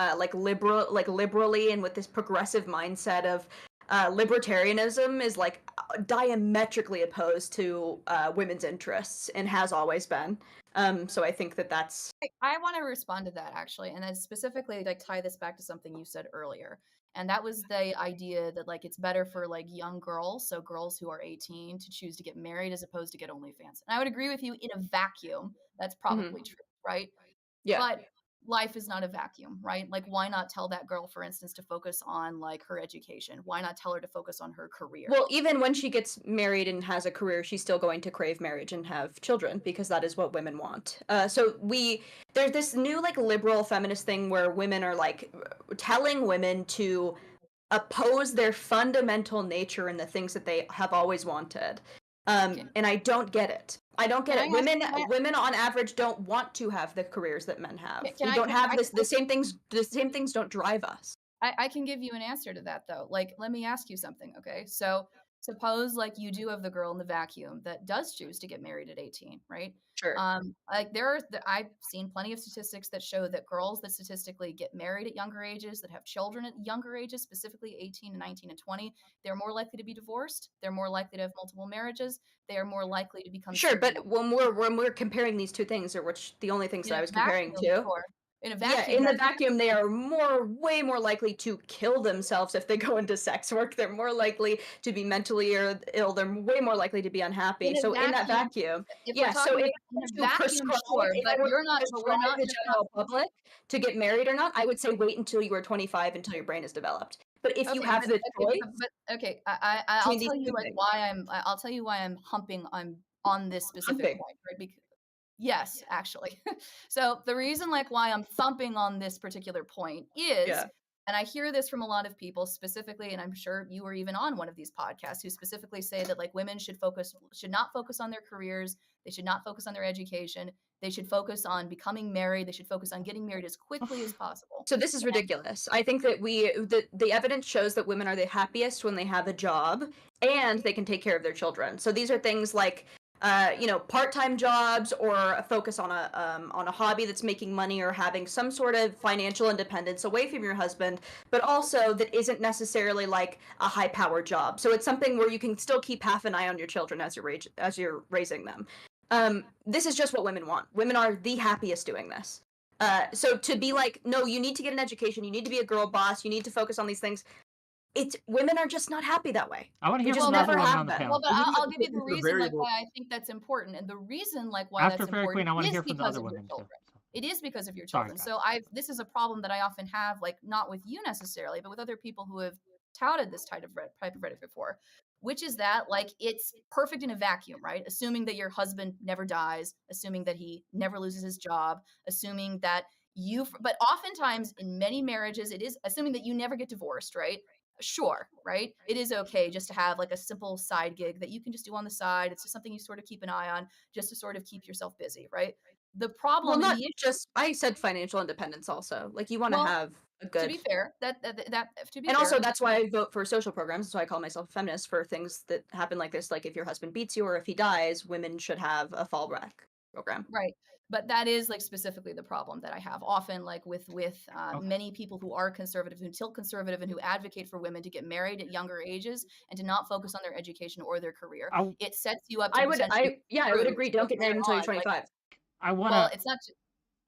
liberally and with this progressive mindset of libertarianism is like diametrically opposed to women's interests and has always been. So I think that's I want to respond to that actually, and then specifically like tie this back to something you said earlier. And that was the idea that like it's better for like young girls, so girls who are 18, to choose to get married as opposed to get OnlyFans. And I would agree with you in a vacuum. That's probably true, right? yeah. But life is not a vacuum, right? Like why not tell that girl, for instance, to focus on like her education? Why not tell her to focus on her career? Well, even when she gets married and has a career, she's still going to crave marriage and have children because that is what women want. So there's this new like liberal feminist thing where women are like telling women to oppose their fundamental nature and the things that they have always wanted. And I don't get it. I don't get it. Women on average don't want to have the careers that men have. We don't have this. The same things don't drive us. I can give you an answer to that though. Like, let me ask you something, okay? So suppose like you do have the girl in the vacuum that does choose to get married at 18, right? Sure. Like I've seen plenty of statistics that show that girls that statistically get married at younger ages, that have children at younger ages, specifically 18 and 19 and 20, they're more likely to be divorced. They're more likely to have multiple marriages. They are more likely to become sure. single. But when we're comparing these two things, or which the only things that I was comparing to. Sure. In a vacuum, yeah, in the vacuum, they are way more likely to kill themselves if they go into sex work. They're more likely to be mentally ill. They're way more likely to be unhappy. So in that vacuum, yeah. So if you're not the general public to get married or not, I would say wait until you are 25 until your brain is developed. But if you have the choice, I'll tell you like why I'll tell you why I'm humping on this specific point, right? Because yes, actually. So the reason like why I'm thumping on this particular point is, and I hear this from a lot of people specifically, and I'm sure you were even on one of these podcasts who specifically say that like women should not focus on their careers. They should not focus on their education. They should focus on becoming married. They should focus on getting married as quickly as possible. So this is ridiculous. I think that the evidence shows that women are the happiest when they have a job and they can take care of their children. So these are things like part-time jobs or a focus on a hobby that's making money or having some sort of financial independence away from your husband, but also that isn't necessarily like a high-powered job. So it's something where you can still keep half an eye on your children as you're raising them. This is just what women want. Women are the happiest doing this. So to be like, no, you need to get an education, you need to be a girl boss, you need to focus on these things. Women are just not happy that way. I want to hear just from never everyone have on the that. panel. Well, but I'll give you the reason like why I think that's important, and the reason like why After that's Fairy important Queen, I want to is hear from the because other of your women. children. It is because of your Sorry, children. So this is a problem that I often have, like not with you necessarily, but with other people who have touted this type of rhetoric before, which is that like it's perfect in a vacuum, right? Assuming that your husband never dies, assuming that he never loses his job, assuming that but oftentimes in many marriages, it is assuming that you never get divorced, right? Sure, right? It is okay just to have like a simple side gig that you can just do on the side. It's just something you sort of keep an eye on just to sort of keep yourself busy, right? The problem I said financial independence also. Like you want to have a good. To be fair, also that's why I vote for social programs. That's why I call myself a feminist, for things that happen like this. Like if your husband beats you or if he dies, women should have a fallback program. Right. But that is like specifically the problem that I have often like with many people who are conservative, who tilt conservative and who advocate for women to get married at younger ages and to not focus on their education or their career. It sets you up to I would agree. Don't get married until you're 25. I want to. Well, it's not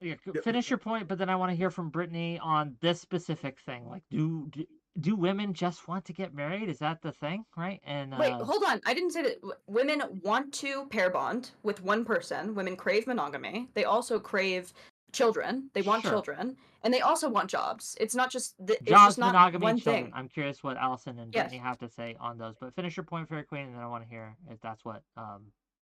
Yeah, finish your point, but then I want to hear from Brittany on this specific thing. Like, do women just want to get married? Is that the thing, right? And Wait, hold on. I didn't say that women want to pair bond with one person. Women crave monogamy. They also crave children. They want Sure. children, and they also want jobs. It's not just it's jobs, just not monogamy, one children. thing. I'm curious what Allison and Yes. Brittany have to say on those. But finish your point, Fairy Queen, and then I want to hear if that's what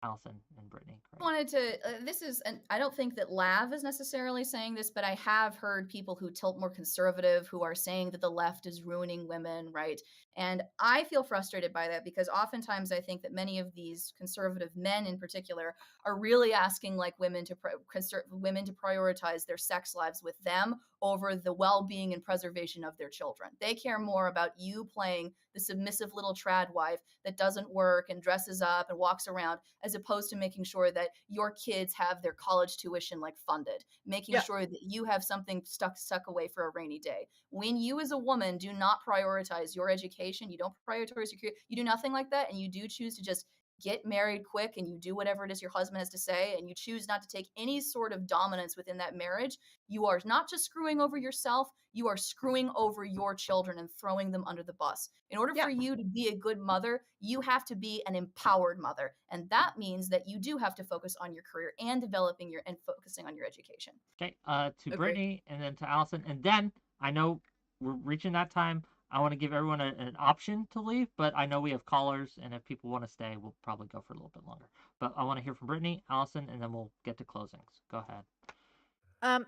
Allison and Brittany. I wanted to, this is, and I don't think that 𝕬𝖎 is necessarily saying this, but I have heard people who tilt more conservative who are saying that the left is ruining women, right? And I feel frustrated by that because oftentimes I think that many of these conservative men in particular are really asking like women to prioritize their sex lives with them over the well-being and preservation of their children. They care more about you playing the submissive little trad wife that doesn't work and dresses up and walks around, as opposed to making sure that your kids have their college tuition like funded, making sure that you have something stuck away for a rainy day. When you as a woman do not prioritize your education, you don't prioritize your career, you do nothing like that, and you do choose to just get married quick and you do whatever it is your husband has to say, and you choose not to take any sort of dominance within that marriage, you are not just screwing over yourself, you are screwing over your children and throwing them under the bus. In order for you to be a good mother, you have to be an empowered mother. And that means that you do have to focus on your career and developing and focusing on your education. Okay, to Brittany and then to Allison. And then I know we're reaching that time. I want to give everyone an option to leave, but I know we have callers, and if people want to stay, we'll probably go for a little bit longer. But I want to hear from Brittany, Allison, and then we'll get to closings. Go ahead.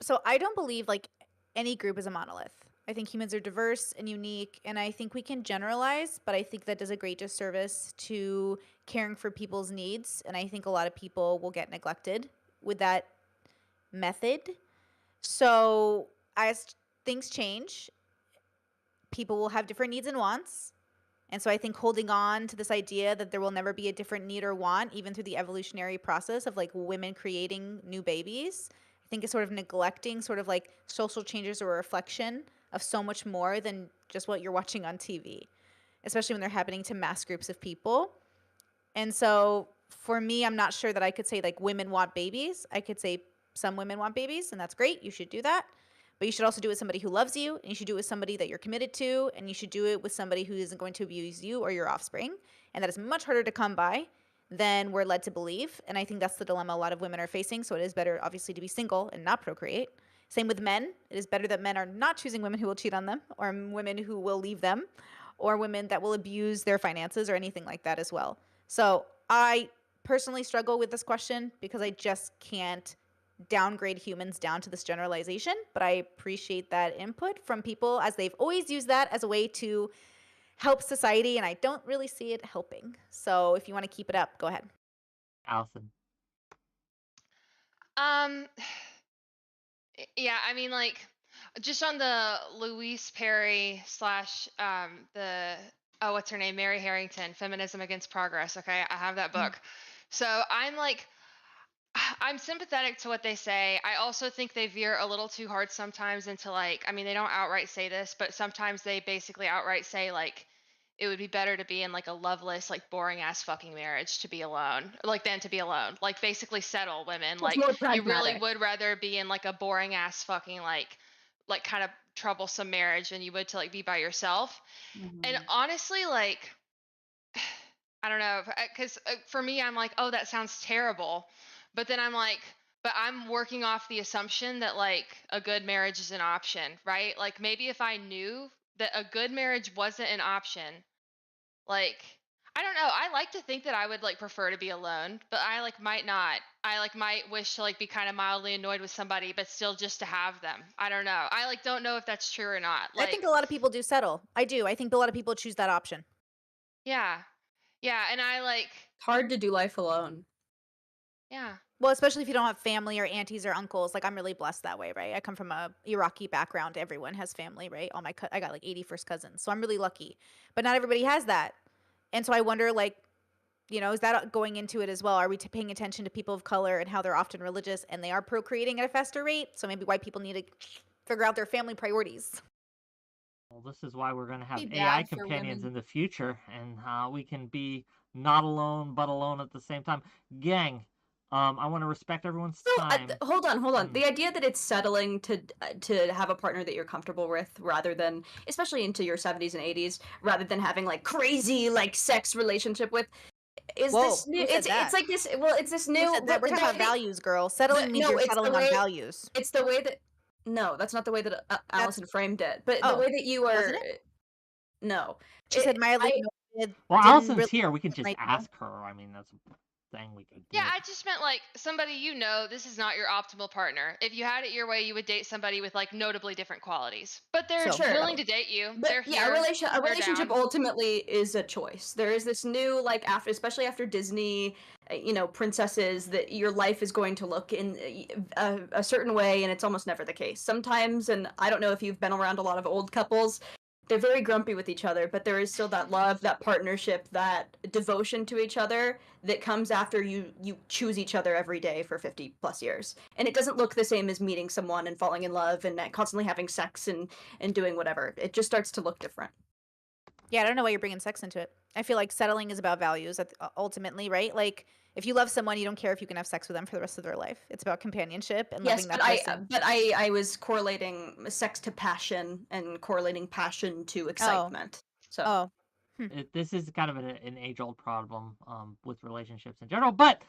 So I don't believe like any group is a monolith. I think humans are diverse and unique, and I think we can generalize, but I think that does a great disservice to caring for people's needs, and I think a lot of people will get neglected with that method. So as things change, people will have different needs and wants. And so I think holding on to this idea that there will never be a different need or want, even through the evolutionary process of like women creating new babies, I think is sort of neglecting sort of like social changes or a reflection of so much more than just what you're watching on TV, especially when they're happening to mass groups of people. And so for me, I'm not sure that I could say like women want babies. I could say some women want babies, and that's great. You should do that. But you should also do it with somebody who loves you, and you should do it with somebody that you're committed to, and you should do it with somebody who isn't going to abuse you or your offspring. And that is much harder to come by than we're led to believe. And I think that's the dilemma a lot of women are facing. So it is better, obviously, to be single and not procreate. Same with men. It is better that men are not choosing women who will cheat on them, or women who will leave them, or women that will abuse their finances or anything like that as well. So I personally struggle with this question because I just can't downgrade humans down to this generalization, but I appreciate that input from people, as they've always used that as a way to help society, and I don't really see it helping. So if you want to keep it up, go ahead. Allison. Yeah, I mean, like, just on the 𝕬𝖎 / what's her name, Mary Harrington, Feminism Against Progress. Okay, I have that book. So I'm sympathetic to what they say. I also think they veer a little too hard sometimes into like, I mean, they don't outright say this, but sometimes they basically outright say like, it would be better to be in like a loveless, like boring ass fucking marriage to be alone, like than to be alone. Like basically settle women. Like you really would rather be in like a boring ass fucking like kind of troublesome marriage than you would to like be by yourself. And honestly, like, I don't know, because for me, I'm like, oh, that sounds terrible. But then I'm like, but I'm working off the assumption that like a good marriage is an option, right? Like maybe if I knew that a good marriage wasn't an option, like, I don't know. I like to think that I would like prefer to be alone, but I like might not. I like might wish to like be kind of mildly annoyed with somebody, but still just to have them. I don't know. I like don't know if that's true or not. Like, I think a lot of people do settle. I do. I think a lot of people choose that option. Yeah. Yeah. And I like. It's hard to do life alone. Yeah. Well, especially if you don't have family or aunties or uncles. Like I'm really blessed that way, right? I come from a Iraqi background. Everyone has family, right? I got like 80 first cousins, so I'm really lucky. But not everybody has that, and so I wonder, like, you know, is that going into it as well? Are we paying attention to people of color and how they're often religious and they are procreating at a faster rate? So maybe white people need to figure out their family priorities. Well, this is why we're going to have Be AI bad for companions women. in the future, and we can be not alone but alone at the same time. Gang, I want to respect everyone's So, time. hold on. Mm. The idea that it's settling to have a partner that you're comfortable with, rather than, especially into your 70s and 80s, rather than having like crazy like sex relationship with, is Whoa, this new? who said It's that? like this. Well, it's this Who new. said that? We're talking about values, girl. Settling means no, you're it's the settling on way- values. It's the way that. No, that's not the way that Allison framed it. But the Oh, way that you are. wasn't No, She said mildly Well, didn't Allison's really here. We can just right now. ask her. I mean, that's a thing we could do. Yeah, I just meant like somebody this is not your optimal partner. If you had it your way, you would date somebody with like notably different qualities. But they're So- willing to date you. But They're yeah, here. a they're relationship down. ultimately is a choice. There is this new, like, especially after Disney, princesses, that your life is going to look in a certain way, and it's almost never the case. Sometimes, and I don't know if you've been around a lot of old couples, they're very grumpy with each other, but there is still that love, that partnership, that devotion to each other that comes after you choose each other every day for 50 plus years. And it doesn't look the same as meeting someone and falling in love and constantly having sex and doing whatever. It just starts to look different. Yeah, I don't know why you're bringing sex into it. I feel like settling is about values ultimately, right? Like, if you love someone, you don't care if you can have sex with them for the rest of their life. It's about companionship and Yes, loving but that person. I was correlating sex to passion and correlating passion to excitement. So This is kind of an age-old problem with relationships in general, but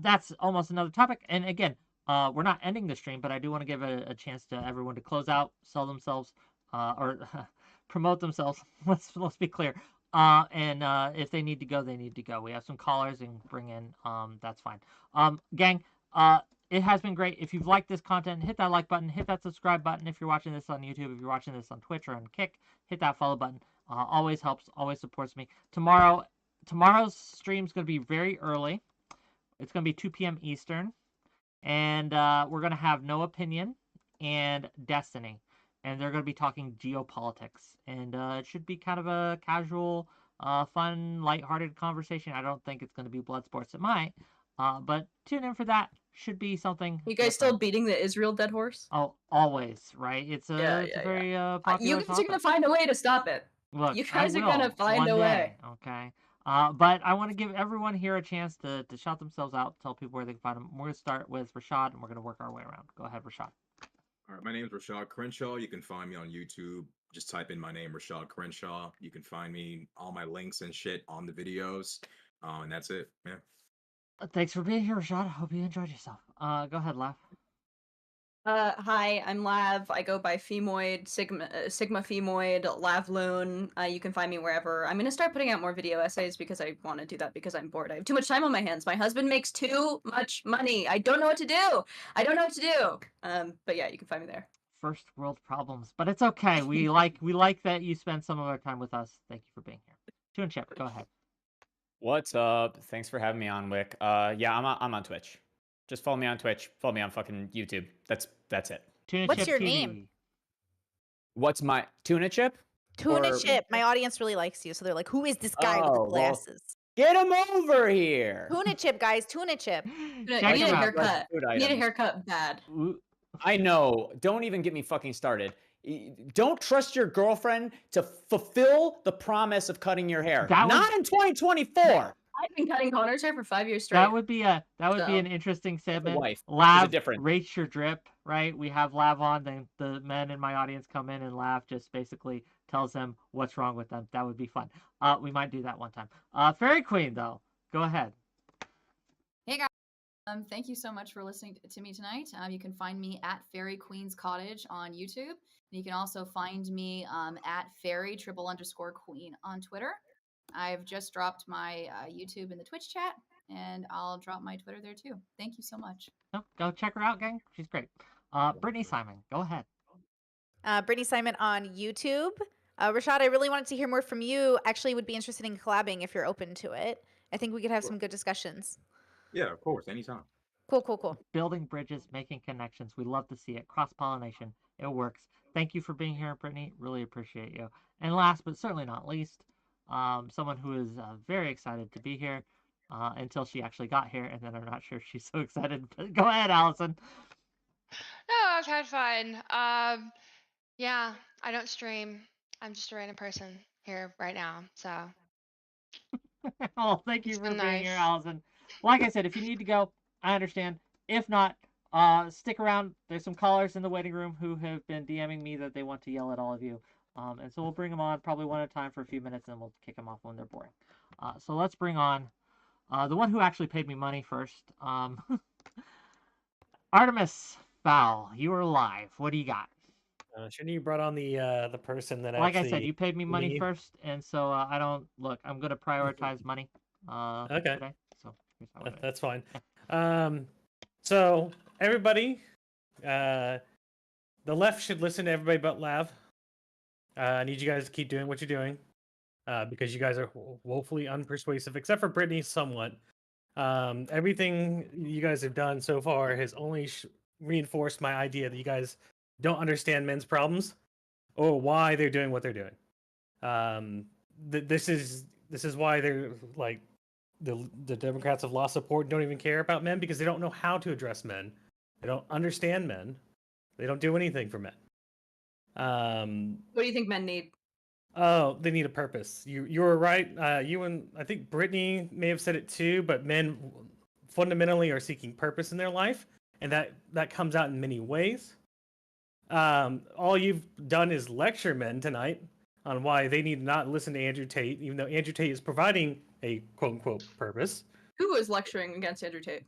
that's almost another topic. And again, we're not ending the stream, but I do want to give a chance to everyone to close out, sell themselves, or promote themselves. Let's be clear. And if they need to go, they need to go. We have some callers and bring in. That's fine. Gang. It has been great. If you've liked this content, hit that like button, hit that subscribe button. If you're watching this on YouTube, if you're watching this on Twitch or on Kick, hit that follow button. Always helps, always supports me. Tomorrow's stream is going to be very early. It's going to be 2 p.m. Eastern. And we're going to have No Opinion and Destiny. And they're going to be talking geopolitics. And it should be kind of a casual, fun, lighthearted conversation. I don't think it's going to be blood sports. It might. But tune in for that. Should be something. you guys still beating the Israel dead horse? Oh, always, right? It's a very popular You guys are topic. gonna find a way to stop it. Look, You guys are gonna find a way. Okay. But I want to give everyone here a chance to shout themselves out, tell people where they can find them. We're going to start with Rashad, and we're going to work our way around. Go ahead, Rashad. All right, my name is Rashad Crenshaw. You can find me on YouTube. Just type in my name, Rashad Crenshaw. You can find me, all my links and shit on the videos. And that's it. Yeah. Thanks for being here, Rashad. Hope you enjoyed yourself. Go ahead, Lav. Hi, I'm Lav. I go by 𝕑𝖎, Sigma 𝕑𝖎, Lavloon. You can find me wherever. I'm gonna start putting out more video essays because I want to do that because I'm bored. I have too much time on my hands. My husband makes too much money. I don't know what to do. But yeah, you can find me there. First world problems, but it's okay. We like that you spend some of our time with us. Thank you for being here. Tune Chip, go ahead. What's up? Thanks for having me on, Wick. Yeah, I'm on Twitch. Just follow me on Twitch. Follow me on fucking YouTube. That's it. Tuna What's Chip your TV. name? What's my Tuna Chip? Tuna Or- Chip. My audience really likes you, so they're like, "Who is this guy with Oh, the well, glasses?" Get him over here. Tuna Chip, guys. Tuna Chip. You Check need him a out. haircut. Food You need a items. haircut bad. Ooh. I know. Don't even get me fucking started. Don't trust your girlfriend to fulfill the promise of cutting your hair. That was- Not in 2024. I've been cutting Connor's hair for 5 years straight. That would be an So- interesting segment. wife. There's a Lav difference. rates your drip, right? We have Lav on, then the men in my audience come in and Lav just basically tells them what's wrong with them. That would be fun. We might do that one time. Fairy Queen though, go ahead. Hey guys. Thank you so much for listening to me tonight. You can find me at Fairy Queen's Cottage on YouTube. And you can also find me at Fairy_Queen on Twitter. I've just dropped my YouTube in the Twitch chat, and I'll drop my Twitter there too. Thank you so much. No, go check her out, gang. She's great. Brittany Simon, go ahead. Brittany Simon on YouTube. Rashad, I really wanted to hear more from you. Actually, would be interested in collabing if you're open to it. I think we could have some good discussions. Yeah, of course, anytime. Cool. Building bridges, making connections. We love to see it. Cross-pollination. It works. Thank you for being here, Brittany. Really appreciate you. And last but certainly not least, someone who is very excited to be here until she actually got here, and then I'm not sure she's so excited. But go ahead, Allison. No, I've had fun. Yeah, I don't stream. I'm just a random person here right now. So Well, thank you It's for been being here, nice. Allison. Like I said, if you need to go, I understand. If not, stick around. There's some callers in the waiting room who have been DMing me that they want to yell at all of you. And so we'll bring them on probably one at a time for a few minutes, and we'll kick them off when they're boring. So let's bring on the one who actually paid me money first. 𝕵𝖎𝖎, you are live. What do you got? Shouldn't you brought on the person that Like actually? I said, you paid me money need- first, and so I don't look. I'm gonna prioritize money. Okay. Today. So here's how we're doing it. That's fine. So everybody, the left should listen to everybody but Lav. I need you guys to keep doing what you're doing, because you guys are woefully unpersuasive, except for Brittany somewhat. Everything you guys have done so far has only reinforced my idea that you guys don't understand men's problems or why they're doing what they're doing. This is why they're like the Democrats have lost support and don't even care about men, because they don't know how to address men. They don't understand men. They don't do anything for men. What do you think men need? Oh, they need a purpose. You were right. You and I think Brittany may have said it too, but men fundamentally are seeking purpose in their life, and that comes out in many ways. All you've done is lecture men tonight on why they need to not listen to Andrew Tate, even though Andrew Tate is providing a quote unquote purpose. Who was lecturing against Andrew Tate?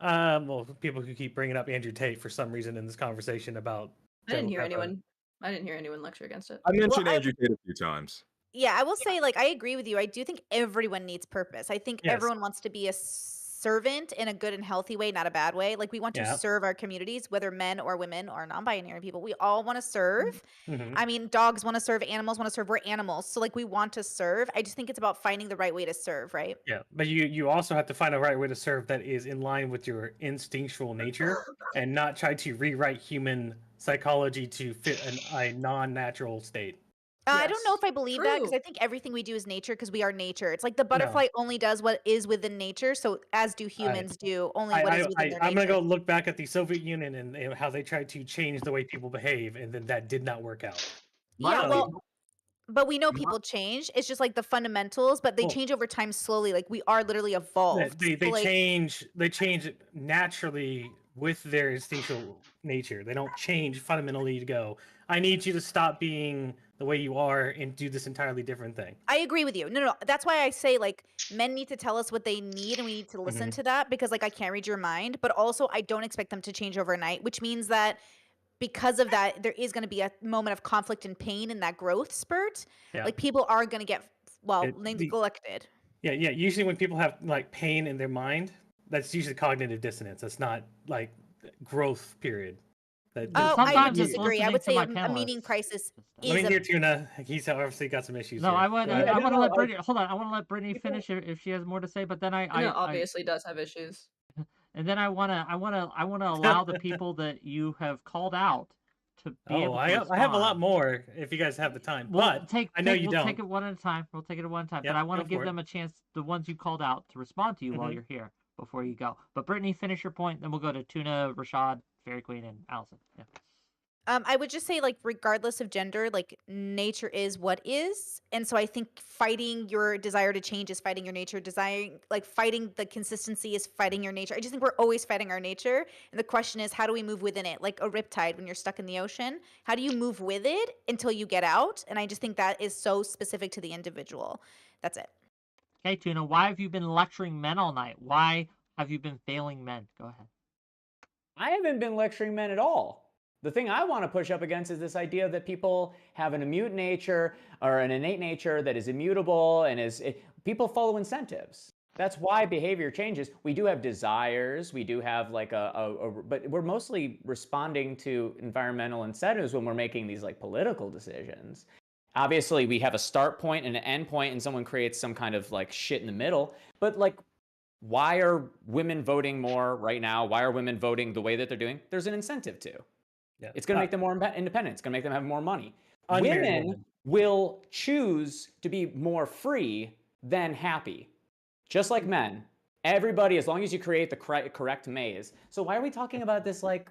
Well, people who keep bringing up Andrew Tate for some reason in this conversation about. I didn't hear anyone lecture against it. I mentioned Well, Andrew Tate a few times. Yeah, I will say, like, I agree with you. I do think everyone needs purpose. I think Yes. everyone wants to be a servant in a good and healthy way, not a bad way. Like, we want to Yeah. serve our communities, whether men or women or non-binary people. We all want to serve. Mhm. I mean, dogs want to serve, animals want to serve. We're animals. So, like, we want to serve. I just think it's about finding the right way to serve, right? Yeah, but you also have to find a right way to serve that is in line with your instinctual nature, and not try to rewrite human psychology to fit a non-natural state. I don't know Yes. if I believe that, because True. I think everything we do is nature, because we are nature. It's like the butterfly only does what is within nature, so as do humans do only what is within their I'm gonna nature. go look back at the Soviet Union and how they tried to change the way people behave, and then that did not work out. Yeah, My- well, but we know people change. It's just like the fundamentals, but they Well- change over time slowly. Like, we are literally evolved. They So, like, change naturally with their instinctual nature. They don't change fundamentally to go, I need you to stop being the way you are and do this entirely different thing. I agree with you. No, that's why I say, like, men need to tell us what they need, and we need to listen to that, because, like, I can't read your mind, but also I don't expect them to change overnight, which means that because of that, there is going to be a moment of conflict and pain in that growth spurt. Yeah. Like, people are going to get, It- the- neglected. Yeah. Usually when people have like pain in their mind, that's usually cognitive dissonance. That's not like growth period. Oh, I Sometimes it's disagree. I listening would to say my a meaning panelists. crisis Let me is hear Tuna. He's obviously got some issues. No, here. I want Go ahead. to let Brittany. Hold on, I want to let Brittany finish if she has more to say. But then I obviously does have issues. and then I want to allow the people that you have called out to be able to I have a lot respond. more if you guys have the time. We'll But take, I know you we'll don't. take it one at a time. We'll take it at one time. Yep, but I want to go give for it. them a chance, the ones you called out, to respond to you while Mhm. you're here before you go. But Brittany, finish your point, then we'll go to Tuna, Rashad, Fairy Queen, and Allison. Yeah. I would just say, like, regardless of gender, like, nature is what is. And so I think fighting your desire to change is fighting your nature. Fighting the consistency is fighting your nature. I just think we're always fighting our nature. And the question is, how do we move within it? Like a riptide when you're stuck in the ocean. How do you move with it until you get out? And I just think that is so specific to the individual. That's it. Okay, Tuna, why have you been lecturing men all night? Why have you been failing men? Go ahead. I haven't been lecturing men at all. The thing I want to push up against is this idea that people have an immune nature or an innate nature that is immutable, and people follow incentives. That's why behavior changes. We do have desires. We do have like but we're mostly responding to environmental incentives when we're making these like political decisions. Obviously, we have a start point and an end point, and someone creates some kind of like shit in the middle. But like, why are women voting more right now? Why are women voting the way that they're doing? There's an incentive to. Yeah. It's going to make them more independent. It's going to make them have more money. Unmarried Women women. will choose to be more free than happy. Just like men. Everybody, as long as you create the correct maze. So why are we talking about this like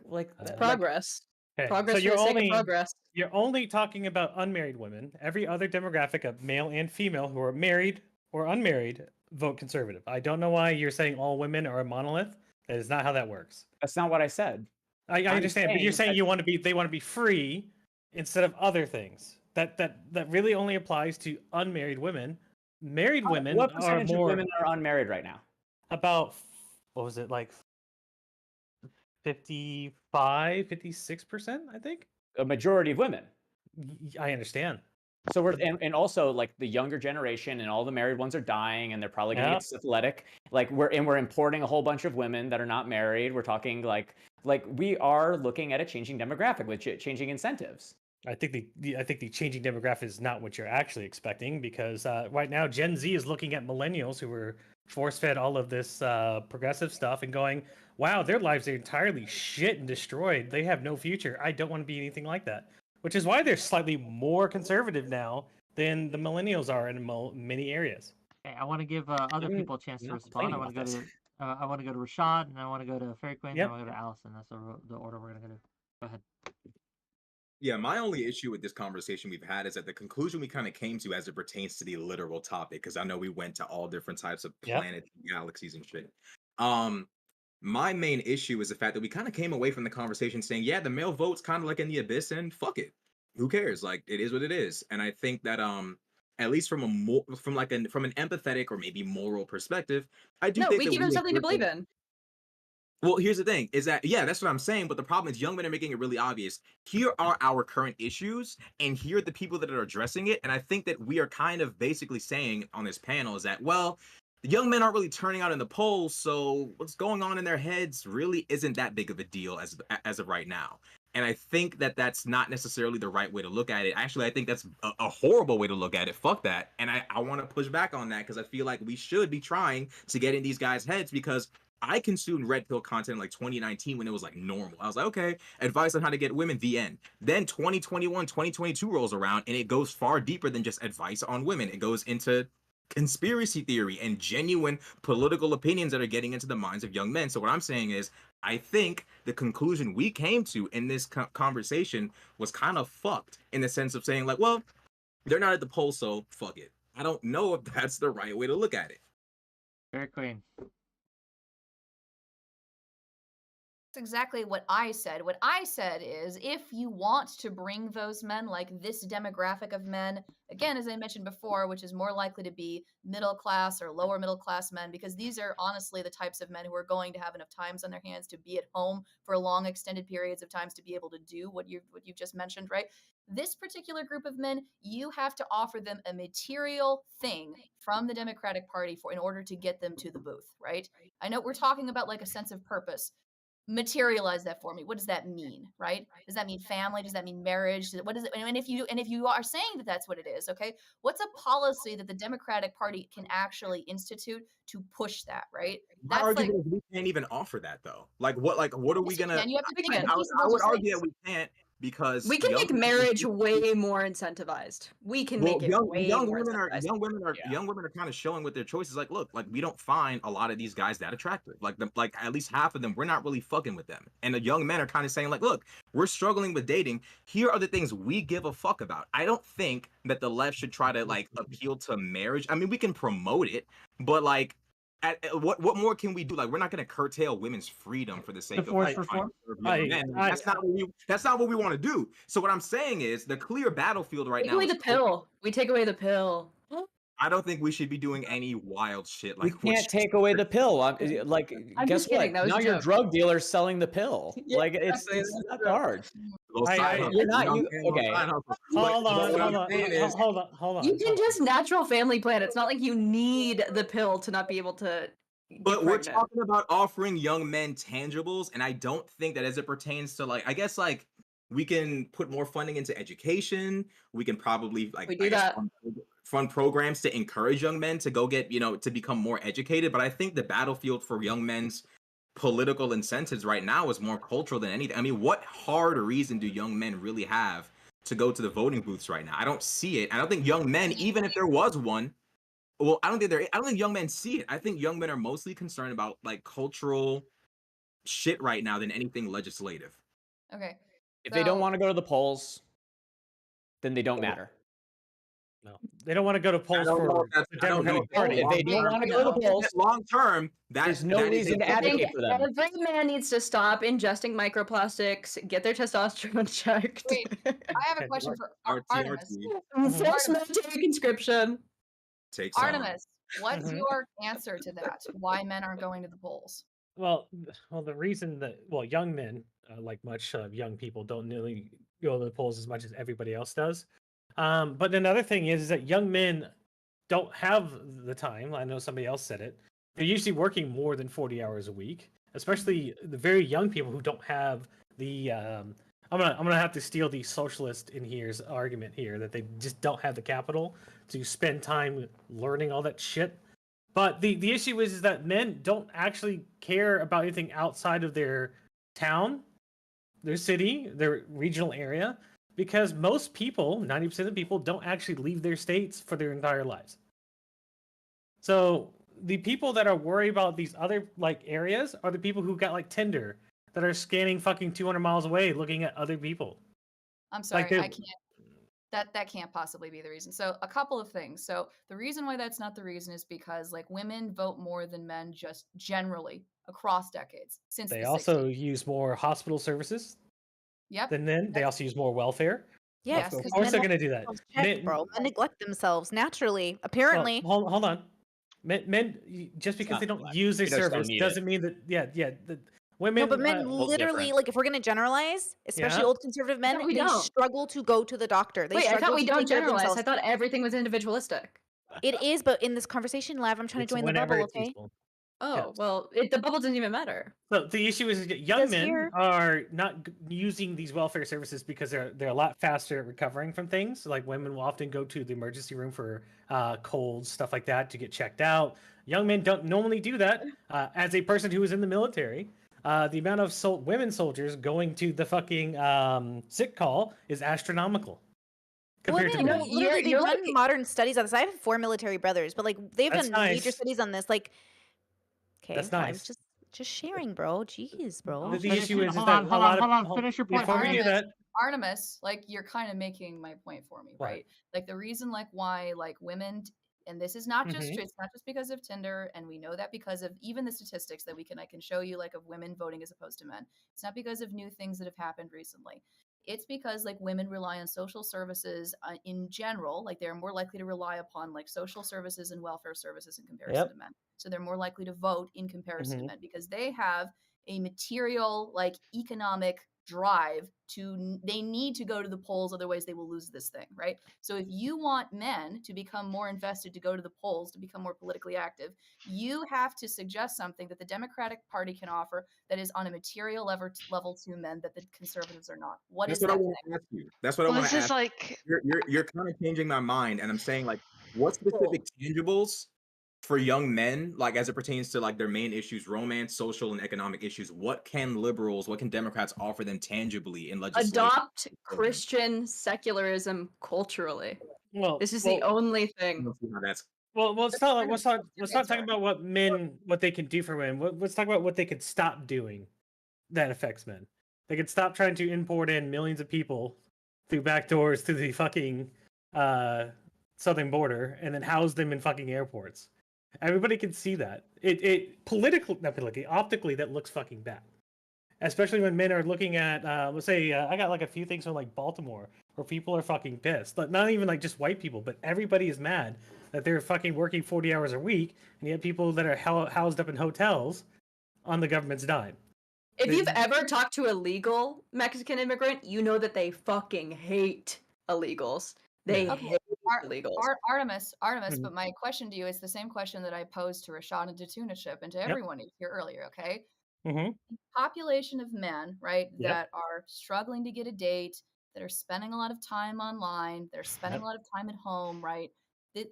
Progress. Okay, Progress so for the sake of progress. You're only talking about unmarried women. Every other demographic of male and female who are married or unmarried vote conservative. I don't know why you're saying all women are a monolith. That is not how that works. That's not what I said. I understand, but you're saying that- they want to be free instead of other things. That really only applies to unmarried women. Married women What are percentage of more women are unmarried right now? about, what was it, like 55, 56%, I think. A majority of women. I understand. So we're and also like the younger generation and all the married ones are dying and they're probably going to Yeah. get syphilitic. Like we're importing a whole bunch of women that are not married. We're talking like we are looking at a changing demographic with changing incentives. I think the changing demographic is not what you're actually expecting, because right now Gen Z is looking at millennials who were force-fed all of this progressive stuff and going, wow, their lives are entirely shit and destroyed. They have no future. I don't want to be anything like that. Which is why they're slightly more conservative now than the millennials are in many areas. Okay, I want to give other people a chance to respond. I want to go to 𝕵𝖎𝖎𝖙, and I want to go to Fairy Queen, Yep. and I want to go to Allison. That's the order we're gonna do. Go ahead. Yeah, my only issue with this conversation we've had is that the conclusion we kind of came to as it pertains to the literal topic, because I know we went to all different types of Yep. planets, galaxies, and shit. My main issue is the fact that we kind of came away from the conversation saying, yeah, the male vote's kind of like in the abyss, and fuck it, who cares? Like, it is what it is. And I think that at least from an empathetic or maybe moral perspective, I do No, think we that give them as something to believe women- in. Well, here's the thing, is that, yeah, that's what I'm saying, but the problem is young men are making it really obvious. Here are our current issues, and here are the people that are addressing it, and I think that we are kind of basically saying on this panel is that, well, the young men aren't really turning out in the polls, so what's going on in their heads really isn't that big of a deal as of right now. And I think that that's not necessarily the right way to look at it. Actually, I think that's a horrible way to look at it. Fuck that. And I want to push back on that, because I feel like we should be trying to get in these guys' heads, because I consumed red pill content in like 2019 when it was like normal. I was like, okay, advice on how to get women, the end. Then 2021, 2022 rolls around, and it goes far deeper than just advice on women. It goes into conspiracy theory and genuine political opinions that are getting into the minds of young men. So what I'm saying is, I think the conclusion we came to in this conversation was kind of fucked, in the sense of saying like, well, they're not at the polls, so fuck it. I don't know if that's the right way to look at it. Fairy Queen. That's exactly what I said. What I said is, if you want to bring those men, like this demographic of men, again, as I mentioned before, which is more likely to be middle class or lower middle class men, because these are honestly the types of men who are going to have enough times on their hands to be at home for long extended periods of times to be able to do what you've just mentioned, right? This particular group of men, you have to offer them a material thing from the Democratic Party in order to get them to the booth, right? I know we're talking about like a sense of purpose. Materialize that for me. What does that mean, right? Does that mean family? Does that mean marriage? What is it? And if you are saying that that's what it is, okay, what's a policy that the Democratic Party can actually institute to push that, right? My argument is we can't even offer that, though. Like what are we gonna? You have to think I would argue that we can't, because We can make marriage way more incentivized. We can make it way more incentivized. Young women are kind of showing with their choices. Like, look, like we don't find a lot of these guys that attractive. Like at least half of them, we're not really fucking with them. And the young men are kind of saying like, look, we're struggling with dating. Here are the things we give a fuck about. I don't think that the left should try to like appeal to marriage. I mean, we can promote it, but like, what more can we do? Like, we're not going to curtail women's freedom for the sake of like, that's not what we want to do. So what I'm saying is, the clear battlefield right now. Take away the pill. We take away the pill. I don't think we should be doing any wild shit like. We can't take away the pill. Like, I'm guess just kidding. what? That was Now a you're joke. drug dealers selling the pill. Yeah, like, it's not hard. You're not. Okay. Hold on. You can just natural family plan. It's not like you need the pill to not be able to. But we're talking about offering young men tangibles, and I don't think that as it pertains to like, I guess like we can put more funding into education. We can probably like We do that. Fund programs to encourage young men to go get, to become more educated. But I think the battlefield for young men's political incentives right now is more cultural than anything. I mean, what hard reason do young men really have to go to the voting booths right now? I don't see it. I don't think young men, even if there was one, well, I don't think young men see it. I think young men are mostly concerned about like cultural shit right now than anything legislative. Okay. If they don't want to go to the polls, then they don't matter. No, they don't want to go to polls for the I don't know Democratic if Party. If they don't want to go to polls, long term, there's no reason to I think advocate for them. every man needs to stop ingesting microplastics, get their testosterone checked. Wait, I have a question for Artemis. Enforce military conscription. Take some. Artemis, what's Mhm. your answer to that? Why men aren't going to the polls? Well, the reason that young men, like much young people, don't really go to the polls as much as everybody else does. But another thing is that young men don't have the time. I know somebody else said it. They're usually working more than 40 hours a week, especially the very young people who don't have the. I'm gonna have to steal the socialist in here's argument here that they just don't have the capital to spend time learning all that shit. But the issue is that men don't actually care about anything outside of their town, their city, their regional area, because most people, 90% of the people, don't actually leave their states for their entire lives. So the people that are worried about these other like areas are the people who got like Tinder that are scanning fucking 200 miles away looking at other people. I'm sorry, Like they're- I can't. That can't possibly be the reason. So a couple of things. So the reason why that's not the reason is because like women vote more than men just generally across decades since They the also 60s. use more hospital services Yep. than men. They also use more welfare. Yes, Of because course they're men going to do that. checked, bro. Men neglect themselves naturally. Apparently, Well, hold on. Men just because not they don't neglect. use their They just don't service need doesn't mean that. The women. no, but men both literally, different. like, if we're gonna generalize, especially Yeah. old conservative men, No, we they don't. struggle to go to the doctor. They Wait, I struggle thought we to don't take care of generalize. I themselves. thought everything was individualistic. It is, but in this conversation, Lav, I'm trying It's to join the whenever bubble. it's Okay. useful. Oh, Yes. well, the bubble doesn't even matter. So the issue is that young Because men here- are not using these welfare services because they're a lot faster at recovering from things. So, like women will often go to the emergency room for colds, stuff like that, to get checked out. Young men don't normally do that. As a person who is in the military, the amount of women soldiers going to the fucking sick call is astronomical compared to Women, men. literally, they've you're done like- modern studies on this. I have 4 military brothers, but like they've That's done major nice. studies on this. Like, okay, That's I'm nice. just sharing, bro. Jeez, bro. The Finish issue it. is Hold that on, a hold lot on, of hold on. Finish your point. before we do Artemis, that. Artemis, like you're kind of making my point for me, What? right? Like the reason like why like women and this is not just Mhm. it's not just because of Tinder, and we know that because of even the statistics that I can show you like of women voting as opposed to men. It's not because of new things that have happened recently. It's because like women rely on social services in general, like they're more likely to rely upon like social services and welfare services in comparison Yep. to men. So they're more likely to vote in comparison to Mhm. men because they have a material like economic drive to they need to go to the polls, otherwise they will lose this thing, right? So if you want men to become more invested, to go to the polls, to become more politically active, you have to suggest something that the Democratic Party can offer that is on a material level to men that the conservatives are not. What That's is what I that want thing? to ask you. That's what I Well, want this to is ask. like You're kind of changing my mind, and I'm saying like, what specific tangibles for young men, like as it pertains to like their main issues, romance, social, and economic issues, what can liberals, what can Democrats offer them tangibly in legislation? Adopt Christian secularism culturally. Well, This is the only I thing. don't see how that's Well, let's not Let's talk about what they can do for men. Let's talk about what they could stop doing that affects men. They could stop trying to import in millions of people through back doors to the fucking southern border and then house them in fucking airports. Everybody can see that. Not politically, optically, that looks fucking bad. Especially when men are looking at, let's say, I got like a few things from like Baltimore where people are fucking pissed. Like, not even like just white people, but everybody is mad that they're fucking working 40 hours a week, and you have people that are housed up in hotels on the government's dime. If you've ever talked to a legal Mexican immigrant, you know that they fucking hate illegals. They Okay, hate illegals. Artemis, Mhm. but my question to you is the same question that I posed to Rashad and to Tunachip and to everyone here earlier, okay? Mm-hmm. Population of men, right, Yep. that are struggling to get a date, that are spending a lot of time online, they're spending Yep. a lot of time at home, right?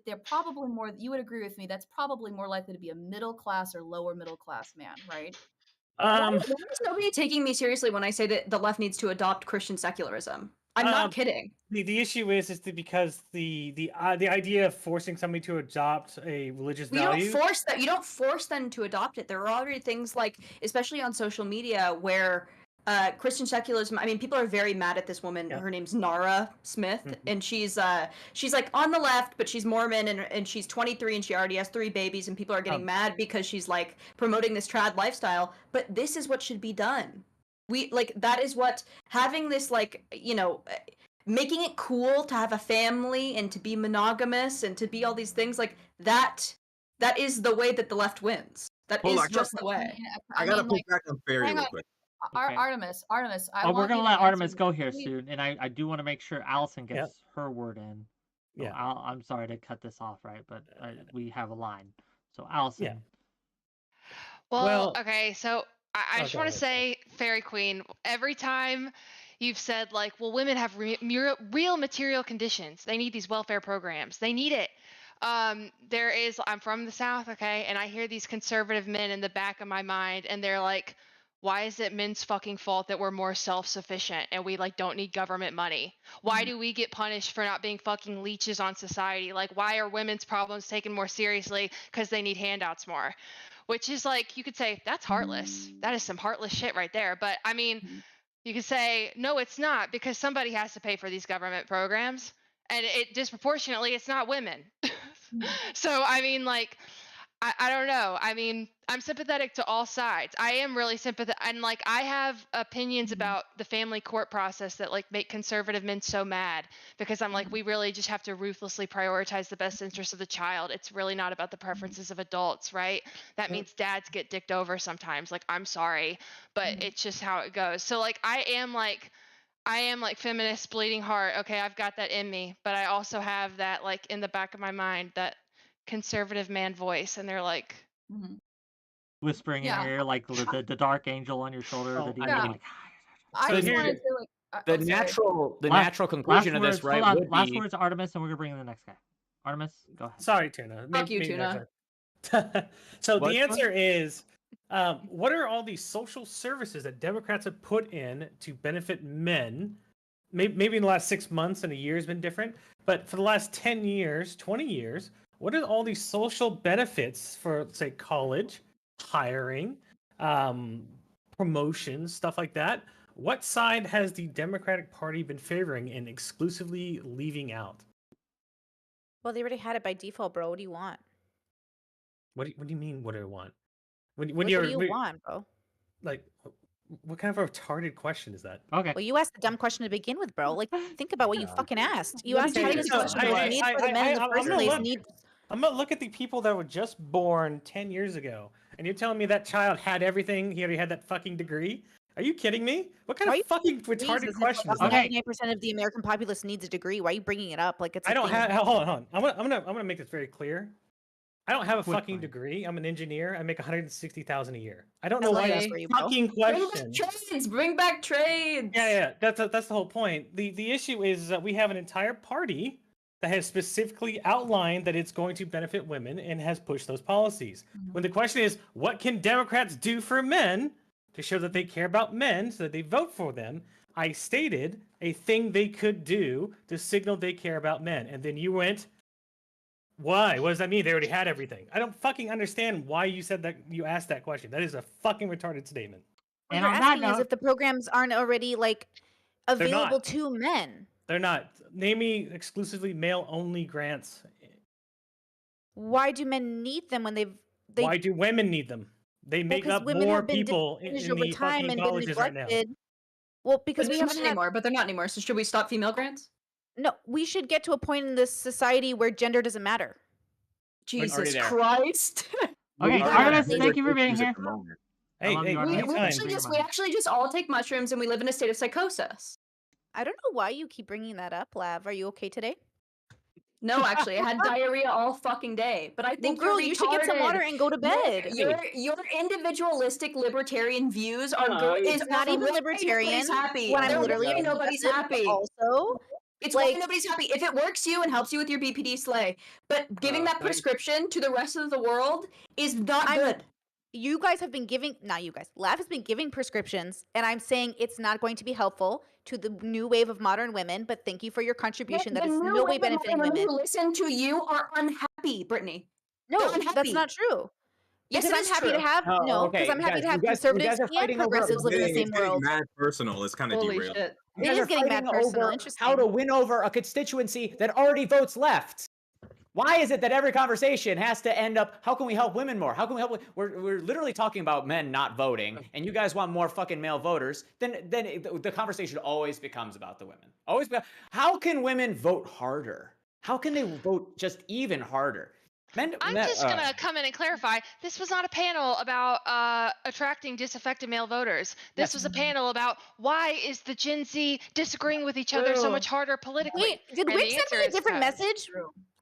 They're probably more, you would agree with me, that's probably more likely to be a middle class or lower middle class man, right? Why is nobody taking me seriously when I say that the left needs to adopt Christian secularism? I'm not kidding. The issue is because the idea of forcing somebody to adopt a religious You value. don't force that. You don't force them to adopt it. There are already things like, especially on social media, where Christian secularism. I mean, people are very mad at this woman. Yeah. Her name's Nara Smith, and she's like on the left, but she's Mormon, and she's 23, and she already has 3 babies, and people are getting mad because she's like promoting this trad lifestyle. But this is what should be done. That is what having this, like, making it cool to have a family and to be monogamous and to be all these things like that. That is the way that the left wins. That is just the way. I gotta push back on Fairy hang real on. quick. Okay. Artemis, We're gonna let Artemis go here We- soon, and I do want to make sure Allison gets Yep. her word in. So Yeah. I'm sorry to cut this off, right? But we have a line. So Allison. Yeah. Well, Well- okay, so I Oh, just go want to ahead. say, Fairy Queen, every time you've said, like, well, women have real material conditions. They need these welfare programs. They need it. I'm from the South, okay, and I hear these conservative men in the back of my mind, and they're like, why is it men's fucking fault that we're more self-sufficient and we like don't need government money? Why do we get punished for not being fucking leeches on society? Like, why are women's problems taken more seriously because they need handouts more? Which is like, you could say that's heartless. That is some heartless shit right there. But I mean, you could say, no, it's not, because somebody has to pay for these government programs, and it disproportionately, it's not women. So, I mean, like, I don't know. I mean, I'm sympathetic to all sides. I am really sympathetic. And like, I have opinions about the family court process that like make conservative men so mad, because I'm like, we really just have to ruthlessly prioritize the best interest of the child. It's really not about the preferences of adults, right? That means dads get dicked over sometimes. Like, I'm sorry, but it's just how it goes. So like, I am like feminist bleeding heart. Okay, I've got that in me, but I also have that like in the back of my mind, that conservative man voice, and they're like, Whispering in Yeah. your ear, like the dark angel on your shoulder. Oh, the demon, yeah. like, I So just here- wanted to like The sorry. natural conclusion of this, words, right, hold on. would Last be words, Artemis, and we're gonna bring in the next guy. Artemis, go ahead. Sorry, Tuna. Fuck you, Tuna. So What? the answer is, what are all these social services that Democrats have put in to benefit men? Maybe in the last 6 months and a year has been different, but for the last 10 years, 20 years, what are all these social benefits for, say, college, hiring, promotions, stuff like that? What side has the Democratic Party been favoring and exclusively leaving out? Well, they already had it by default, bro. What do you want? What do you mean? What do I want? When What you're do you want, bro? like, what kind of a retarded question is that? Okay. Well, you asked a dumb question to begin with, bro. Like, think about what you fucking asked. You asked Okay, how many so questions I- was I- need I- for the men in the I'm first gonna place. look. Need I'm gonna look at the people that were just born 10 years ago, and you're telling me that child had everything? He already had that fucking degree? Are you kidding me? What kind Why of you fucking degrees retarded as if, question is like, that? 99% of the American populace needs a degree. Why are you bringing it up? Like, it's. I a don't thing. have. Hold on. I'm gonna make this very clear. I don't have a Quick fucking fire. degree. I'm an engineer. I make 160,000 a year. I don't know That's why what I that's asked for you, a bro. fucking Bring question. back trades. Bring back trades. Yeah, that's the whole point. The issue is that we have an entire party that has specifically outlined that it's going to benefit women and has pushed those policies. When the question is, what can Democrats do for men to show that they care about men so that they vote for them, I stated a thing they could do to signal they care about men. And then you went, why? What does that mean? They already had everything. I don't fucking understand why you said that. You asked that question. That is a fucking retarded statement. What And you're on that asking is note, if the programs aren't already like available not. to men. They're not. Name me exclusively male-only grants. Why do men need them when they've? Why do women need them? They make 'cause up women more have been people diminished in over the time fucking and been colleges right now. neglected. Well, because But we they're haven't not had. anymore. But they're not anymore. So should we stop female grants? No, we should get to a point in this society where gender doesn't matter. Jesus there. Christ. okay, We're Artemis, already thank you for being Issues at here. the moment. I Hey, love hey, you, we, Artemis. anytime. we actually just all take mushrooms and we live in a state of psychosis. I don't know why you keep bringing that up, Lav. Are you okay today? No, actually, I had diarrhea all fucking day. But I Well, think girl, you're you should get some water retarded. and go to bed. Your individualistic libertarian views are It's not even libertarian happy. when I'm They're literally why nobody's progressive, but happy. Also, It's like- why nobody's happy. If it works you and helps you with your BPD slay, but giving that prescription to the rest of the world is not good. you guys have been giving, not you guys, Lav has been giving prescriptions, and I'm saying it's not going to be helpful to the new wave of modern women, but thank you for your contribution. That is new no way wave of benefiting women women. who listen to you are unhappy, Brittany. No, they're that's unhappy. not true. Because it I'm is happy to true. have Oh, because okay, I'm happy guys, to have you guys conservatives are and fighting over. progressives living in the It's same getting world. mad personal. It's kind of Holy derailed. shit. You It guys is are getting mad fighting personal. over Interesting. how to win over a constituency that already votes left. Why is it that every conversation has to end up, how can we help women more? How can we help? We're literally talking about men not voting, and you guys want more fucking male voters. Then the conversation always becomes about the women. How can women vote harder? How can they vote just even harder? I'm just going to come in and clarify. This was not a panel about attracting disaffected male voters. This was a panel about why is the Gen Z disagreeing with each other so much harder politically. Wait, did And Wick the send answer me a is different 'cause. message?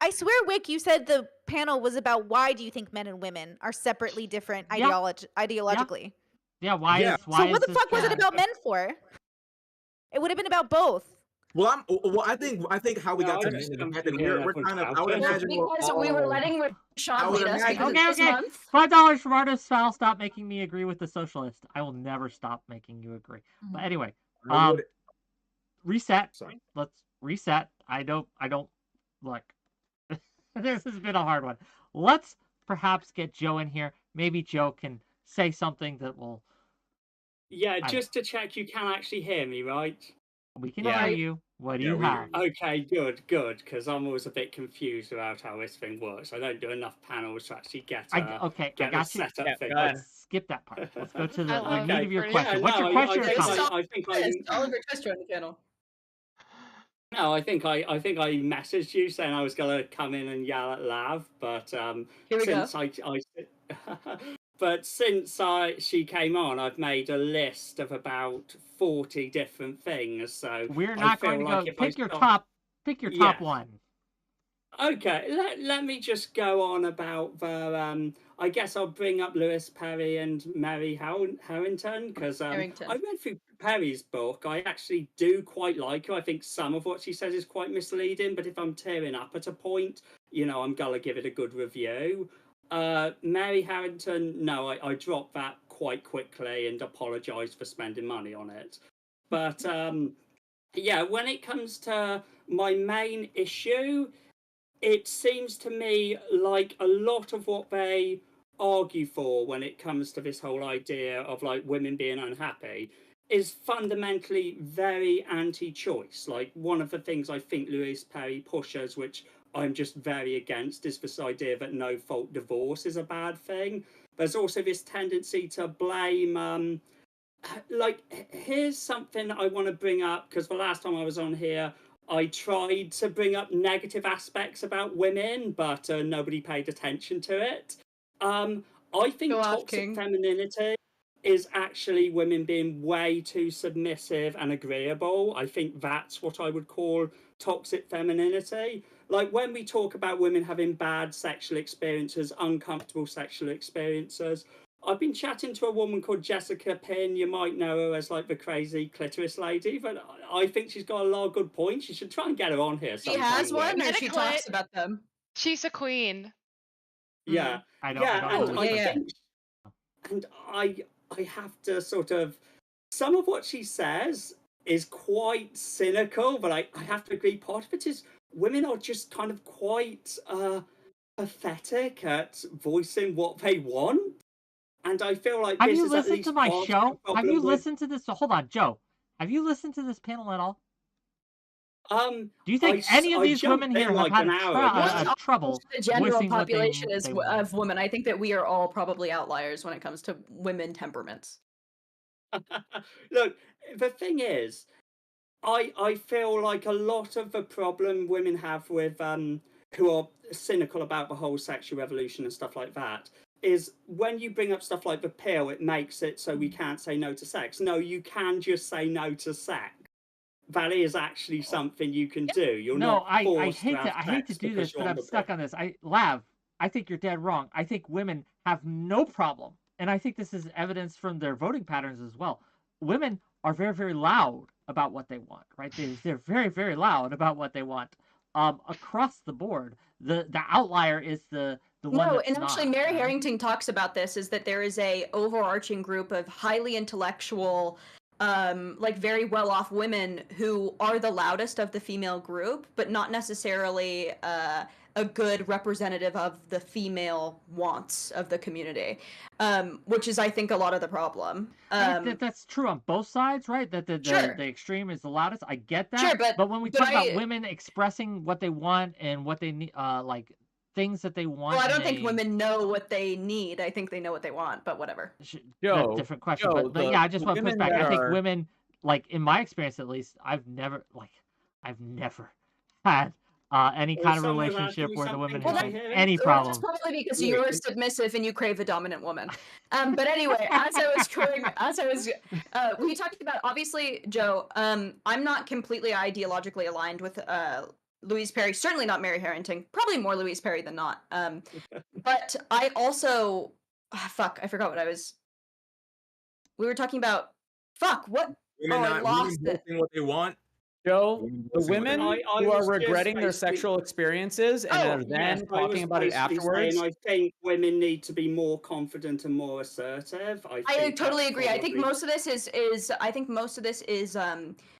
I swear, Wick, you said the panel was about why do you think men and women are separately different Yeah. ideologically? Yeah, why Yeah. is So why what is the this fuck was it true? about men for? It would have been about both. Well, I think how we No, got I to just men is the don't fact that hear we're enough kind of. about I would it. imagine we're Because we were all. letting I Sean would lead us imagine- because Okay, this okay. month. $5 from Artist Foul. Stop making me agree with the socialist. I will never stop making you agree. But anyway, I would- reset. Sorry. Let's reset. I don't look. This has been a hard one. Let's perhaps get Joe in here. Maybe Joe can say something that will. Yeah, I- just to check, you can actually hear me, right? We can Yeah. hear you. What do Yeah, you we hear have? you. Okay, good, because I'm always a bit confused about how this thing works. I don't do enough panels to actually get I a got you. setup Yeah, thing. go ahead. Let's skip that part. Let's go to I the love meat of your Pretty. question. Yeah, What's no, your question or I- comment? I think Oliver Twist joined the channel. No, I think I messaged you saying I was gonna come in and yell at Lav, but Here we go. since she came on, I've made a list of about 40 different things. So We're I not feel going to like go. if I Pick your start- top. Pick your top Yeah. one. Okay, let me just go on about the. I guess I'll bring up Lewis Perry and Mary Harrington because I Harrington. read through Perry's book. I actually do quite like her. I think some of what she says is quite misleading, but if I'm tearing up at a point, I'm gonna give it a good review. Mary Harrington, no, I dropped that quite quickly and apologized for spending money on it. But yeah, when it comes to my main issue, it seems to me like a lot of what they argue for when it comes to this whole idea of like women being unhappy is fundamentally very anti-choice. Like one of the things I think Louise Perry pushes, which I'm just very against, is this idea that no-fault divorce is a bad thing. There's also this tendency to blame here's something I want to bring up because the last time I was on here I tried to bring up negative aspects about women, but nobody paid attention to it. I think Go off, toxic King. femininity is actually women being way too submissive and agreeable. I think that's what I would call toxic femininity. Like when we talk about women having bad sexual experiences, uncomfortable sexual experiences, I've been chatting to a woman called Jessica Pin. You might know her as like the crazy clitoris lady, but I think she's got a lot of good points. You should try and get her on here She sometime. has one, Wick. or she Mediclit. talks about them. She's a queen. Yeah, I don't. yeah, I don't and know I this yeah. person. think, and I have to sort of, some of what she says is quite cynical, but I have to agree. Part of it is women are just kind of quite pathetic at voicing what they want. And I feel like Have this you is at listened least to my part of the show? Have problem you with- listened to this? Hold on, Joe. Have you listened to this panel at all? Do you think any of I these jumped women here in have like had an hour ago. trouble The general voicing what they- population is they want? of women. I think that we are all probably outliers when it comes to women temperaments. Look, the thing is, I feel like a lot of the problem women have with who are cynical about the whole sexual revolution and stuff like that is when you bring up stuff like the pill, it makes it so we can't say no to sex. No, you can just say no to sex. That is actually something you can do. You're No, not I forced hate to to have I hate to sex do because this, you're but on I'm the stuck pill. on this. Lav, I think you're dead wrong. I think women have no problem, and I think this is evidence from their voting patterns as well. Women are very, very loud about what they want, right? They're very, very loud about what they want. Across the board, the outlier is the one No, that's and actually, not, Mary right? Harrington talks about this. Is that there is a overarching group of highly intellectual, like very well-off women who are the loudest of the female group, but not necessarily a good representative of the female wants of the community, which is, I think, a lot of the problem. That's true on both sides, right? That Sure. the extreme is the loudest. I get that. Sure, but when we but talk about I- women expressing what they want and what they need, like things that they want, Well, I don't in think a- women know what they need. I think they know what they want, but whatever. That's a Joe, different question. Joe, but yeah, I just the want to push women back. that I think are- women, like in my experience at least, I've never had any Well, kind of someone relationship asking where the women something have right here. any Well, problem. that's probably because Wait, you're is- submissive and you crave a dominant woman. But anyway, we talked about, obviously, Joe, I'm not completely ideologically aligned with Louise Perry, certainly not Mary Harrington, probably more Louise Perry than not. But I also, I forgot what we were talking about, what? Women I not lost women it. voicing what they want. Joe, Women the voicing what they women want. I who are was just regretting their basically- sexual experiences and Oh, are then Yes, I talking was about it basically afterwards. saying I think women need to be more confident and more assertive. I think totally that's agree. I think probably- most of this is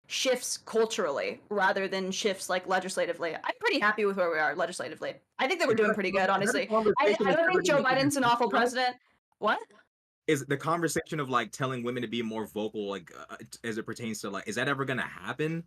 shifts culturally rather than shifts like legislatively. I'm pretty happy with where we are legislatively. I think that we're doing pretty good, honestly. I don't think Joe Biden's an awful president. What? Is the conversation of like telling women to be more vocal, like as it pertains to like, is that ever gonna happen?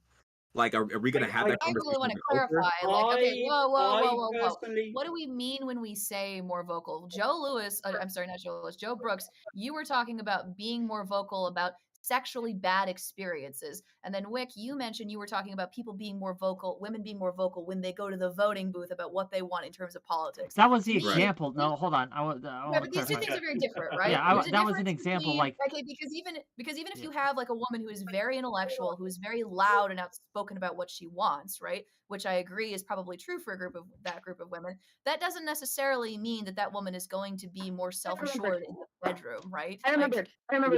Like, are we gonna have that I conversation? really want to with the culture? clarify. Like, okay, whoa. I personally- What do we mean when we say more vocal? Joe Lewis, I'm sorry, not Joe Lewis, Joe Brooks, you were talking about being more vocal about sexually bad experiences. And then Wick, you mentioned you were talking about people being more vocal, women being more vocal when they go to the voting booth about what they want in terms of politics. That was the To me, example. No, hold on. I Yeah, want but these two clarify. things are very different, right? Yeah, There's a that was an difference example, between- like- okay, because even if you have like a woman who is very intellectual, who is very loud and outspoken about what she wants, right? Which I agree is probably true for that group of women. That doesn't necessarily mean that woman is going to be more self-assured in the bedroom, right? I remembered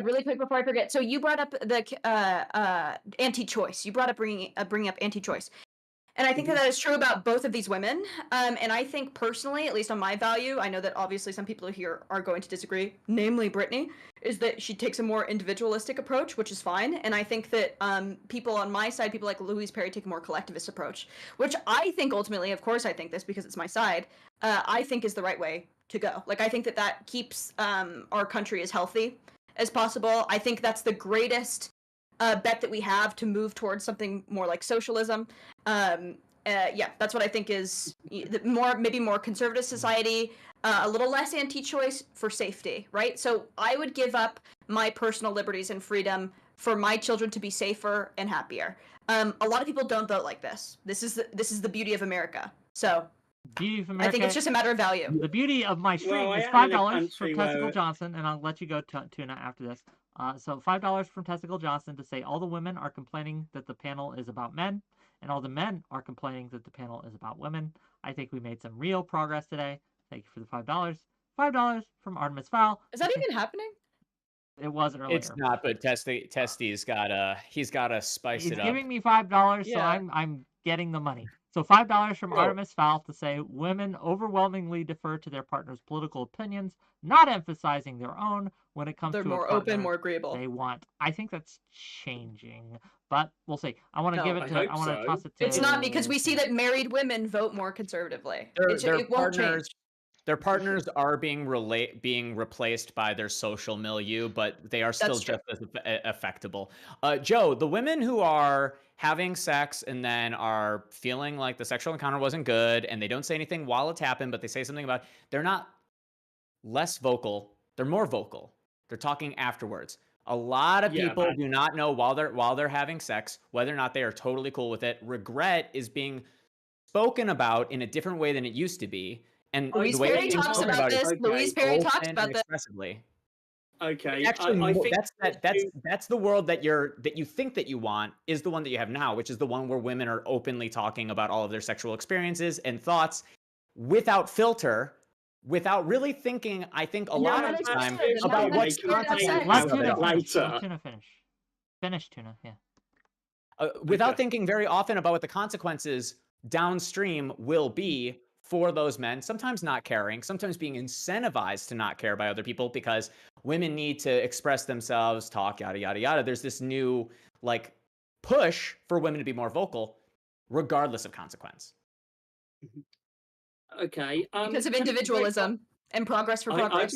really quick before I forget. So you brought up the anti-choice. You brought up bringing up anti-choice. And I think that is true about both of these women. And I think personally, at least on my value, I know that obviously some people here are going to disagree, namely Brittany, is that she takes a more individualistic approach, which is fine. And I think that people on my side, people like Louise Perry, take a more collectivist approach, which I think ultimately, of course I think this because it's my side, I think is the right way to go. Like, I think that keeps our country as healthy as possible. I think that's the greatest bet that we have to move towards something more like socialism. Yeah, that's what I think is maybe more conservative society, a little less anti-choice for safety, right? So I would give up my personal liberties and freedom for my children to be safer and happier. A lot of people don't vote like this. This is the beauty of America. So Beauty of America. I think it's just a matter of value. The beauty of my stream Well, I is am in a $5 country from Testicle where- Johnson, and I'll let you go, Tuna, after this. So $5 from Testicle Johnson to say all the women are complaining that the panel is about men, and all the men are complaining that the panel is about women. I think we made some real progress today. Thank you for the $5. $5 from 𝕬𝖎𝖙. Is that even happening? It was earlier. It's not, but Testy's he's gotta spice He's it up. giving me $5, so Yeah. I'm getting the money. So $5 from Oh. 𝕬𝖎𝖙 to say women overwhelmingly defer to their partner's political opinions, not emphasizing their own when it comes They're to more a partner open, more agreeable. they want. I think that's changing, but we'll see. I want to No, give it I to. hope I want to so. toss it to. It's not, because we see that married women vote more conservatively. It won't change. Their partners are being replaced by their social milieu, but they are still That's true. just as affectable. Joe, the women who are having sex and then are feeling like the sexual encounter wasn't good, and they don't say anything while it's happened, but they say something about, they're not less vocal, they're more vocal. They're talking afterwards. A lot of Yeah, people do not know while they're having sex whether or not they are totally cool with it. Regret is being spoken about in a different way than it used to be. And Louise the way Perry it's being talks spoken about is this. okay, Louise Perry talks open about and this. expressively. Okay, Actually, I think that's the world that you think that you want is the one that you have now, which is the one where women are openly talking about all of their sexual experiences and thoughts without filter, without really thinking, I think, a lot of time about what's Let Tuna finish. Finish, Tuna. Yeah. without Okay. thinking very often about what the consequences downstream will be for those men, sometimes not caring, sometimes being incentivized to not care by other people because women need to express themselves, talk, yada, yada, yada. There's this new push for women to be more vocal, regardless of consequence. Okay. Because of can I- individualism and progress for progress.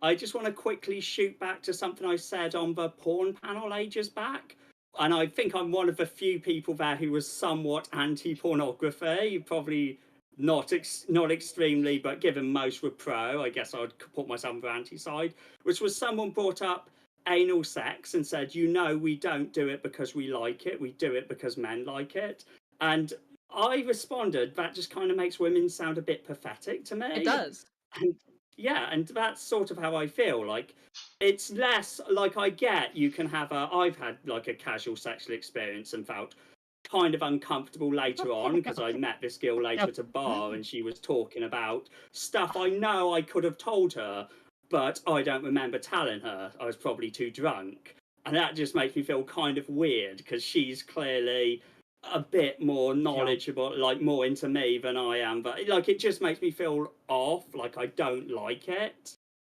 I just want to quickly shoot back to something I said on the porn panel ages back. And I think I'm one of the few people there who was somewhat anti-pornography. Probably not extremely, but given most were pro, I guess I would put myself on the anti-side. Which was someone brought up anal sex and said, we don't do it because we like it. We do it because men like it. And I responded, that just kind of makes women sound a bit pathetic to me. It does. And yeah, and that's sort of how I feel. Like, it's less like I get you can have I've had like a casual sexual experience and felt kind of uncomfortable later on because I met this girl later at a bar and she was talking about stuff I know I could have told her, but I don't remember telling her. I was probably too drunk. And that just makes me feel kind of weird because she's clearly a bit more knowledgeable, like more into me than I am, but like it just makes me feel off, like I don't like it.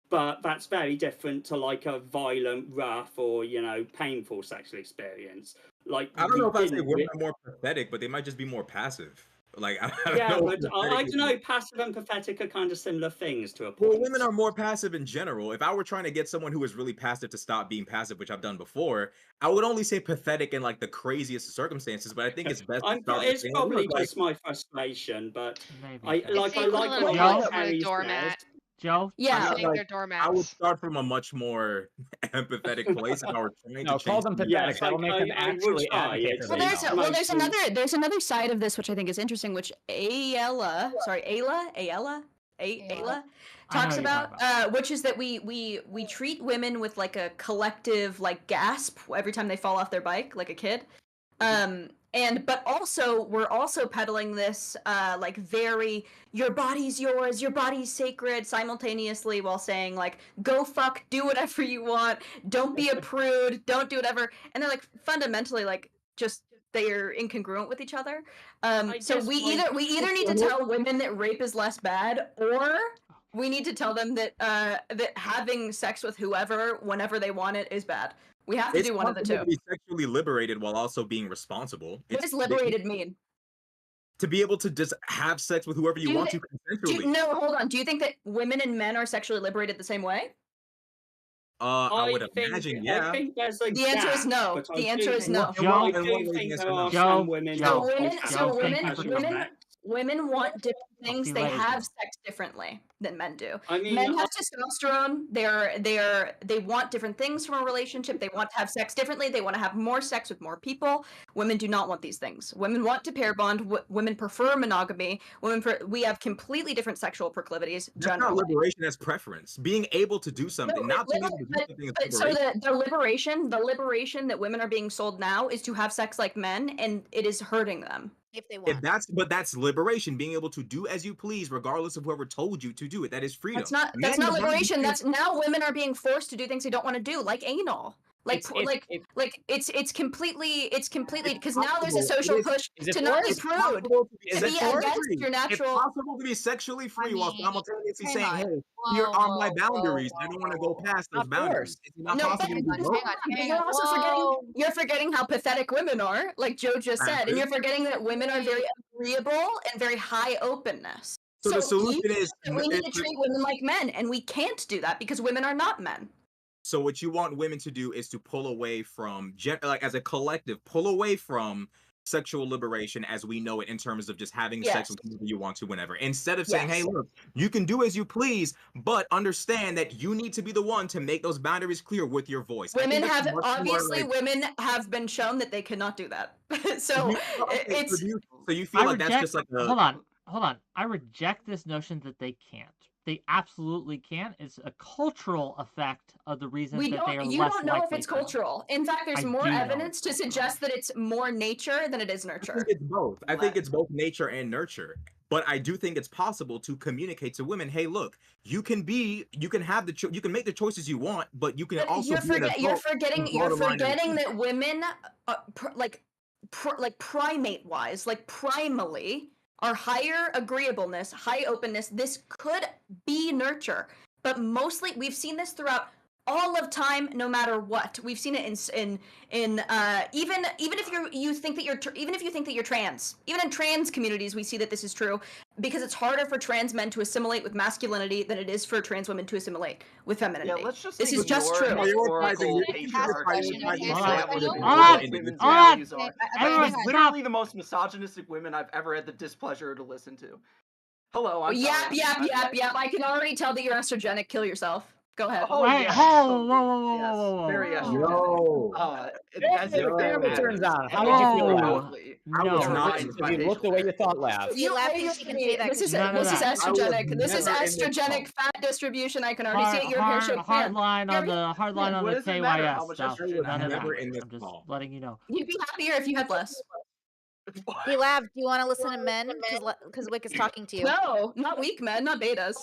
But that's very different to like a violent, rough, or painful sexual experience. Like I don't know if I'd say women are more pathetic, but they might just be more passive. Like I don't yeah, know. but I don't know. Passive and pathetic are kind of similar things to a point. Well, women are more passive in general. If I were trying to get someone who is really passive to stop being passive, which I've done before, I would only say pathetic in like the craziest of circumstances. But I think it's best. It's probably just my frustration, but I like what Harry doormat. said. Joe? Yeah. They're doormats. I would start from a much more empathetic place if I were trying to call change them the- pathetic. That'll make them actually advocate for Well, themselves. there's another side of this which I think is interesting, which Ayla talks about, which is that we treat women with like a collective like gasp every time they fall off their bike, like a kid. But also we're also peddling this like very your body's yours, your body's sacred simultaneously while saying like go fuck, do whatever you want, don't be a prude, don't do whatever. And they're like fundamentally like just they are incongruent with each other. So we either need to tell women that rape is less bad, or we need to tell them that that having sex with whoever whenever they want it is bad. We have to do one of the two. To be sexually liberated while also being responsible. What does liberated mean? To be able to just have sex with whoever you want to consensually. No, hold on. Do you think that women and men are sexually liberated the same way? I would imagine, yeah. I think there's a The answer is no. The answer is no. I do think there are some women. Women want different things. They have sex differently than men do. I mean, men have testosterone. They want different things from a relationship. They want to have sex differently. They want to have more sex with more people. Women do not want these things. Women want to pair bond. Women prefer monogamy. We have completely different sexual proclivities. That's not liberation, that's preference. Being able to do something, not being able to do something is liberation. So the liberation that women are being sold now is to have sex like men, and it is hurting them. If they want. That's liberation, being able to do as you please, regardless of whoever told you to do it. That is freedom. That's not liberation. That's now women are being forced to do things they don't want to do, like anal. It's completely because now there's a social push to not be prude, to be against your natural. It's possible to be sexually free while simultaneously saying, "Hey, here are my boundaries. I don't want to go past those boundaries." It's not possible to do both. You're also forgetting how pathetic women are, like Joe just said, and you're forgetting that women are very agreeable and very high openness. So the solution is we need to treat women like men, and we can't do that because women are not men. So what you want women to do is to pull away from, like as a collective, pull away from sexual liberation as we know it in terms of just having sex with whoever you want to whenever. Instead of saying, hey, look, you can do as you please, but understand that you need to be the one to make those boundaries clear with your voice. Women have, obviously, women have been shown that they cannot do that. So it's... So you feel like that's just like a... Hold on. I reject this notion that they can't. They absolutely can. It's a cultural effect of the reason that they are less likely. You don't know if it's cultural. In fact, there's more evidence to suggest that it's more nature than it is nurture. I think it's both. I think it's both nature and nurture. But I do think it's possible to communicate to women, hey, look, you can make the choices you want, but you can also you're forgetting that women, primate-wise, like primally, our higher agreeableness, high openness, this could be nurture. But mostly, we've seen this throughout all of time, no matter what. We've seen it in even if you think that you're trans, even in trans communities, we see that this is true because it's harder for trans men to assimilate with masculinity than it is for trans women to assimilate with femininity. Yeah, let's just this is just ignore true. historical Prioritizing- patriarchy Ask and a question, say okay? that would So be I what know- women's on. values are. Okay, Everyone She's stop. literally the most misogynistic woman I've ever had the displeasure to listen to. Hello, I'm Yep. sorry. I can already tell that you're estrogenic. Kill yourself. Go ahead. Oh, Wait, yeah, whoa, totally. whoa, Yes, whoa, very whoa. estrogenic. As Hey, if the that camera matters. turns on. How did you feel Everyone about it? remotely. I was No. not defines in If you look the way you thought, laugh. You laugh because she can say that. This is None of this is that. estrogenic. This is never in this estrogenic call. fat distribution. I can already see it. You're a hair shaped Hard man. line on the What does it matter how KYS much stuff. estrogen None I of have? that. Never in this I'm just call. letting you know. You'd be happier if you had less. Hey, Lav, do you want to listen to men? Because Wick is talking to you. No, not weak men, not betas.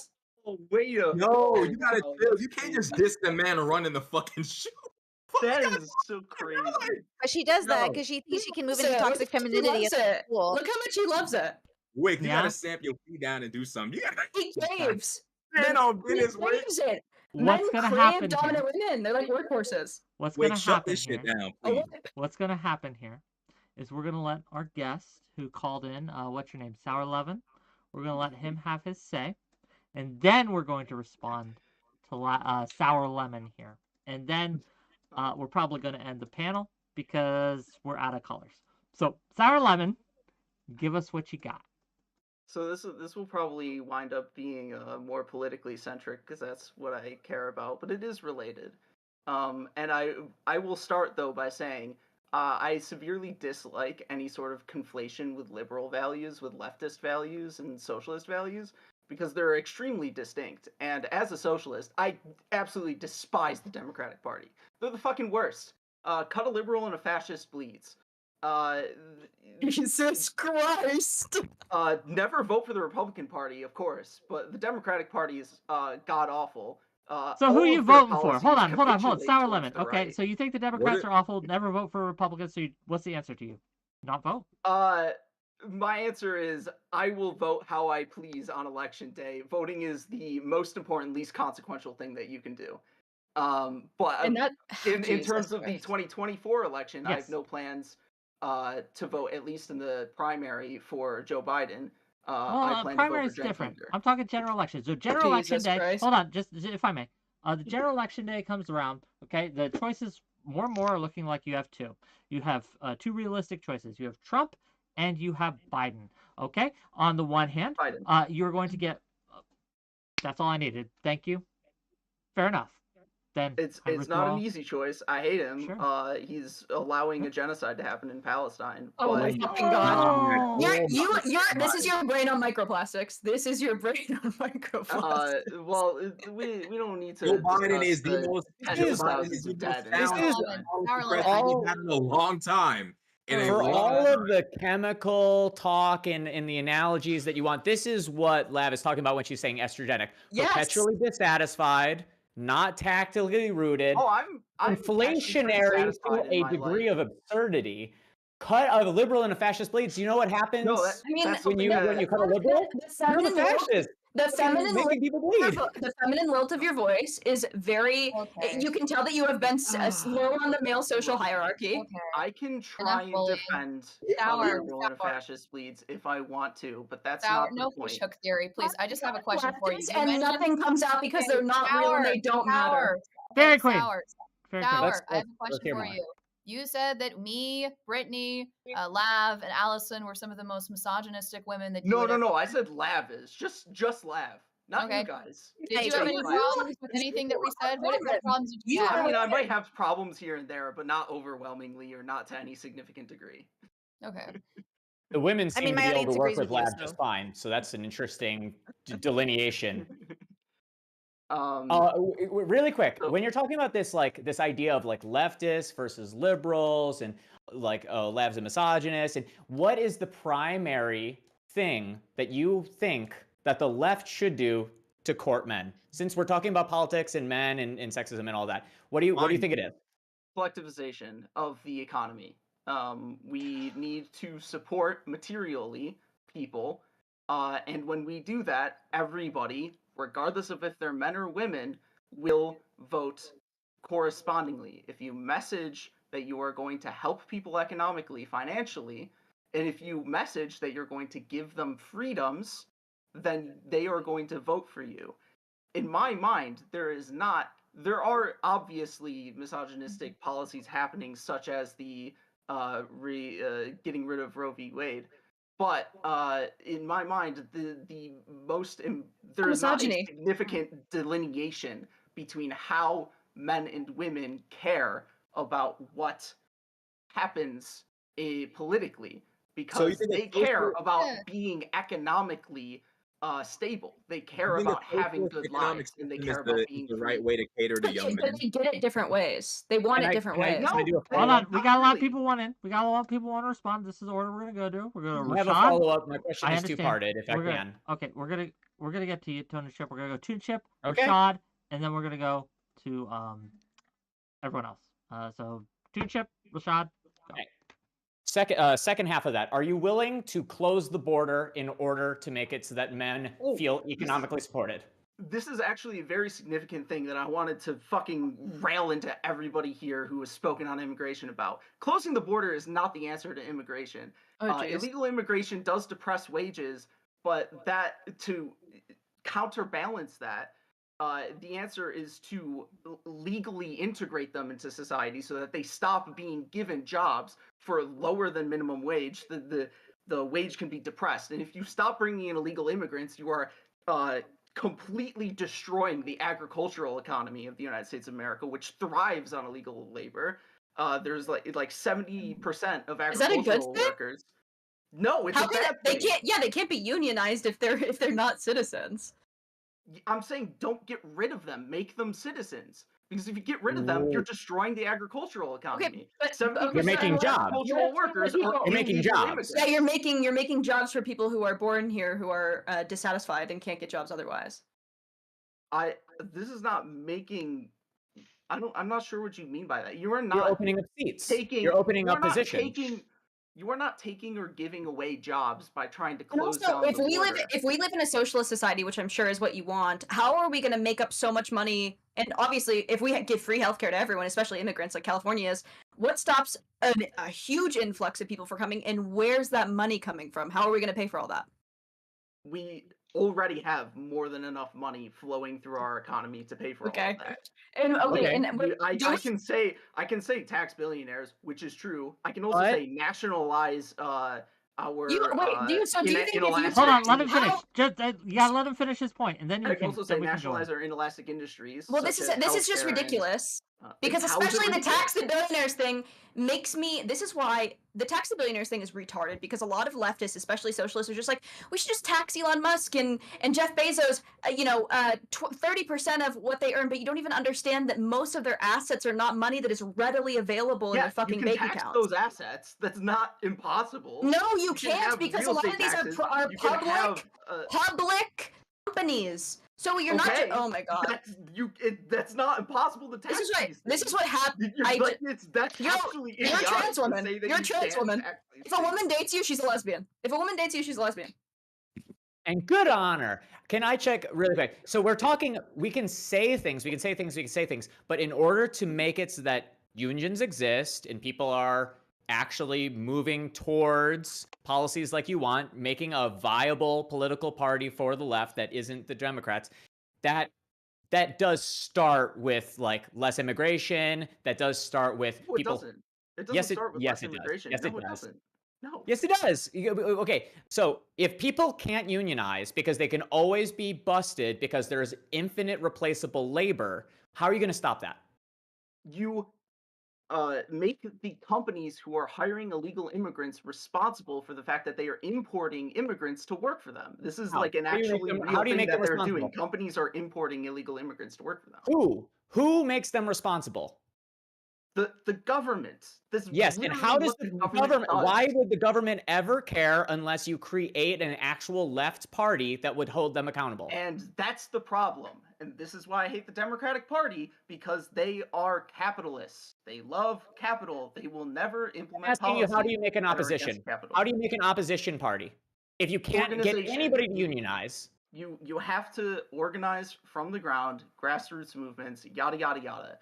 Oh, wait a No, you gotta chill. You can't just diss the man running the fucking show. That is so crazy. But she does that No. because she thinks she can move Loves into it. toxic Look how much he femininity loves at it. school. Look how much he loves it. Wick, you Yeah? gotta stamp your feet down and do something. You gotta He craves. man on He business, Wick. craves it. What's Men gonna crave happen dominant here? women. They're like workhorses. What's Wick, gonna shut happen this shit here? down, A please. whip. What's gonna happen here is we're gonna let our guest who called in, what's your name, 𝕬𝖎, we're gonna let him have his say, and then we're going to respond to Sour Lemon here, and then we're probably gonna end the panel because we're out of colors. So Sour Lemon, give us what you got. So this will probably wind up being more politically centric because that's what I care about, but it is related. And I will start though by saying I severely dislike any sort of conflation with liberal values with leftist values and socialist values because they're extremely distinct. And as a socialist, I absolutely despise the Democratic Party. They're the fucking worst. Cut a liberal and a fascist bleeds. Jesus Christ. Never vote for the Republican Party, of course, but the Democratic Party is god awful. So who all are you of their voting for? policies Hold on. capitulate Sour towards Lemon. the Okay, right. so you think the Democrats it- are awful? Never vote for Republicans. So what's the answer to you? Not vote. My answer is I will vote how I please on election day. Voting is the most important, least consequential thing that you can do. But And that in Jesus terms of the Christ. 2024 election, I Yes. have no plans to vote, at least in the primary, for Joe Biden. I plan to vote primary for is Jen different. Kinder. I'm talking general election. So general election Jesus day. Christ. Hold on, just if I may. The general election day comes around. Okay, the choices more and more are looking like you have two. You have two realistic choices. You have Trump and you have Biden. Okay, on the one hand, Biden. you're going to get. That's all I needed. Thank you. Fair enough. Then It's I not withdraw. an easy choice. I hate him. Sure. He's allowing a genocide to happen in Palestine. Oh my but- fucking god. Oh. You're this is your brain on microplastics. This is your brain on microplastics. Well, we don't need to. Joe Biden discuss is the most. tens Joe of Biden thousands is the of most dead in This sound is- Palestine. president we've had in a long time. For all of the chemical talk and the analogies that you want, this is what Lav is talking about when she's saying estrogenic. Yes. Perpetually dissatisfied, not tactically rooted, Oh, I'm actually pretty inflationary satisfied to in a my degree life. of absurdity. Cut a liberal and a fascist bleeds. Do you know what happens No, I mean, that's when you something that- cut a liberal? the You're the feminine lilt, fascist. the feminine lilt, Making people bleed. the feminine lilt of your voice is very. Okay. You can tell that you have been low on the male social hierarchy. Okay. I can try and bullying. defend Sour, a liberal and a sour. fascist bleeds if I want to, but that's Sour, not the no point. fishhook theory, please. I just have a question for you. Leftists, You and mentioned- nothing comes out because they're not real and they don't matter. Sour. Very Okay, quick. Sour. Very Sour, quick. Let's- I have a let's question hear for more. you. You said that me, Brittany, Lav, and Allison were some of the most misogynistic women that you No, would no, ever- no. I said Lav is just Lav, not Okay. you guys. Did you have any problems with anything that we said? What problems did you I have? mean, I might have problems here and there, but not overwhelmingly or not to any significant degree. Okay. The women seem mean, my to be able audience to work agrees with with you, Lav just so. fine. So that's an interesting delineation. Um, Really quick, so- when you're talking about this, like this idea of like leftists versus liberals, and like Lav's a misogynist, and what is the primary thing that you think that the left should do to court men? Since we're talking about politics and men and sexism and all that, what do you think it is? collectivization of the economy. We need to support materially people, and when we do that, everybody, regardless of if they're men or women, will vote correspondingly, if you message that you are going to help people economically, financially, and if you message that you're going to give them freedoms, then they are going to vote for you. In my mind, there are obviously misogynistic policies happening, such as the getting rid of Roe v. Wade. But in my mind, there is not a Misogyny. significant delineation between how men and women care about what happens politically, because think they it's social- care about Yeah. being economically stable. They You care think a about having socialist good economic lives, and they system care is about being the free. right way to cater to But young but men? they get it different ways. They want it different ways. Can I do a No, Hold follow-up? on, we got a lot of really. people wanting. We got a lot of people want to respond. This is the order we're gonna go to. We're gonna go I have a Rashad. follow-up. My question I is understand. two-parted, if I We're gonna can. okay. We're gonna get to you, Tony Chip. We're gonna go to Chip, Okay. Rashad, and then we're gonna go to everyone else. So Tune Chip, Rashad, go. Okay. Second half of that. Are you willing to close the border in order to make it so that men feel economically supported? This is actually a very significant thing that I wanted to fucking rail into everybody here who has spoken on immigration about. Closing the border is not the answer to immigration. Oh, jeez. Illegal immigration does depress wages, but to counterbalance that, the answer is to legally integrate them into society so that they stop being given jobs for lower than minimum wage. The wage can be depressed, and if you stop bringing in illegal immigrants, you are completely destroying the agricultural economy of the United States of America, which thrives on illegal labor. There's like 70% of Is that a good agricultural thing? workers. No, it's How a can bad they thing. can't? Yeah, they can't be unionized if they're not citizens. I'm saying don't get rid of them. Make them citizens. Because if you get rid of them, you're destroying the agricultural economy. but 70% You're making of jobs. agricultural workers are You're making illegal jobs. immigrants. Yeah, you're making jobs for people who are born here who are dissatisfied and can't get jobs otherwise. This is not making. I'm not sure what you mean by that. You are You're not opening up seats. taking. You're opening you are up not positions. taking. You are not taking or giving away jobs by trying to And close also, down if the we border. live in a socialist society, which I'm sure is what you want, how are we going to make up so much money? And obviously, if we give free healthcare to everyone, especially immigrants like California is, what stops a huge influx of people from coming? And where's that money coming from? How are we going to pay for all that? We already have more than enough money flowing through our economy to pay for all of that. And Okay. I can say tax billionaires, which is true. I can also What? say nationalize our do you think if you inelastic. Hold on, let him How- finish. Just you gotta let him finish his point, and then I you can can. also say Then we can go nationalize on. our inelastic industries. Well, this such is as just healthcare and, ridiculous. Because how is it especially the ridiculous? tax the billionaires thing makes me. This is why the tax the billionaires thing is retarded. Because a lot of leftists, especially socialists, are just like, we should just tax Elon Musk and Jeff Bezos. 30% of what they earn, but you don't even understand that most of their assets are not money that is readily available in their fucking you can bank tax accounts. those assets. That's not impossible. No, you can can't have because a real lot of estate these taxes. are You can have, public companies. So you're not. okay, Oh my god. That's not impossible to tax. This is what happened. That's You're actually a idiotic trans to woman. say that You're a you trans can't woman. tax these If a things. woman dates you, she's a lesbian. If a woman dates you, she's a lesbian. And good honor. Can I check really quick? So we're talking, we can say things, but in order to make it so that unions exist and people are actually moving towards policies like you want, making a viable political party for the left that isn't the Democrats, that does start with like less immigration. That does start with No, it people. doesn't. It doesn't start with less immigration. Yes, No, it it does. doesn't. No. Yes, it does. Okay, so if people can't unionize because they can always be busted because there's infinite replaceable labor, how are you going to stop that? You make the companies who are hiring illegal immigrants responsible for the fact that they are importing immigrants to work for them. This is How? like an How do you make actually them- real how do you thing make that them they're doing. responsible? Companies are importing illegal immigrants to work for them. Who makes them responsible? The government. Yes, and how does the government? does. Why would the government ever care unless you create an actual left party that would hold them accountable? And that's the problem. And this is why I hate the Democratic Party, because they are capitalists. They love capital. They will never implement I'm asking you, how do you policies make an that are against opposition? capital. How do you make an opposition party? If you can't get Organization. anybody to unionize, You have to organize from the ground, grassroots movements, yada yada yada.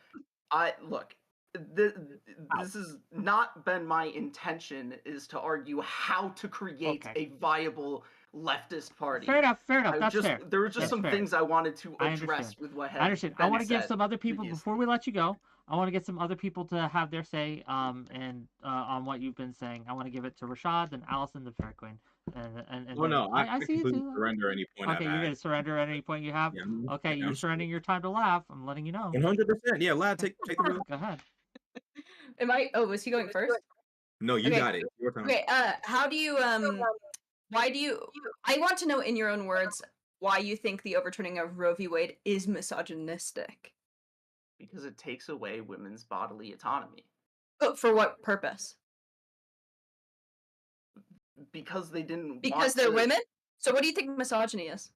Look. This has not been my intention, is to argue how to create Okay. a viable leftist party. Fair enough. That's fair. There were just That's some fair. things I wanted to I address understand. with what had I understand. I been want to give said some other people previously. before we let you go. I want to get some other people to have their say and on what you've been saying. I want to give it to Rashad, then Allison, the Fair Queen, and Oh then no, I I see you completely too. surrender any point Okay, I've you're had. gonna surrender at any point you have. Yeah, Okay, you're surrendering your time to laugh. I'm letting you know. 100%. Yeah, lad, take the real. Go ahead. Am I? Oh, was he going first? No, you Okay. got it. Your time. Okay. How do you why do you? I want to know in your own words why you think the overturning of Roe v. Wade is misogynistic. Because it takes away women's bodily autonomy. But for what purpose? Because they didn't. Because they're women. So what do you think misogyny is?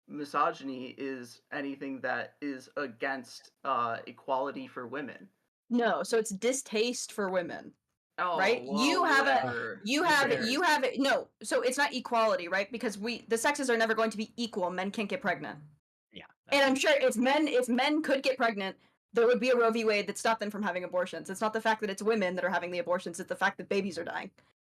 Misogyny is anything that is against equality for women. No, so it's distaste for women. Oh, right? well, You have whatever. you Who have cares? you have no. So it's not equality, right? Because the sexes are never going to be equal. Men can't get pregnant. Yeah. And I'm sure if men could get pregnant, there would be a Roe v. Wade that stopped them from having abortions. It's not the fact that it's women that are having the abortions, it's the fact that babies are dying.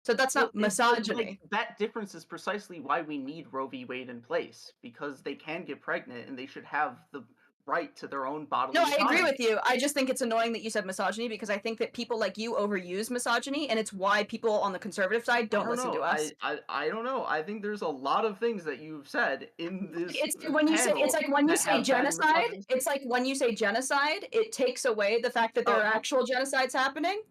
So that's not misogyny. Like, that difference is precisely why we need Roe v. Wade in place, because they can get pregnant and they should have the right to their own bodily No, I agree autonomy. with you. I just think it's annoying that you said misogyny, because I think that people like you overuse misogyny, and it's why people on the conservative side don't listen to us. I don't know. I think there's a lot of things that you've said in this. It's when you say panel it's like when you that say have been genocide. misogynistic. It's like when you say genocide, it takes away the fact that there are actual genocides happening.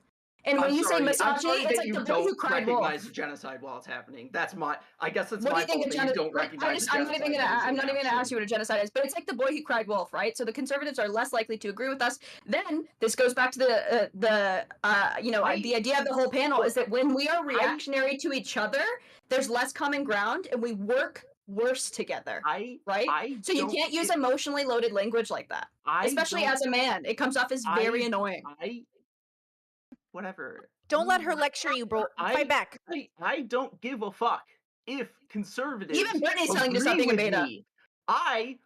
And when I'm you sorry, say misogyny, I'm sorry it's that like you the boy don't who cried wolf. recognize genocide while it's happening. That's my. I guess it's What do my you think fault a that you genocide? don't recognize I'm not even gonna. genocide I'm not even gonna ask action. you what a genocide is. But it's like the boy who cried wolf, right? So the conservatives are less likely to agree with us. Then this goes back to the idea of the whole panel is that when we are reactionary to each other, there's less common ground, and we work worse together. Right? So you can't use emotionally loaded language like that, especially as a man. It comes off as very annoying. Whatever. Don't let her lecture you, bro. Fight back. I don't give a fuck if conservatives. Even Brittany's telling you agree something, with Beta. me. I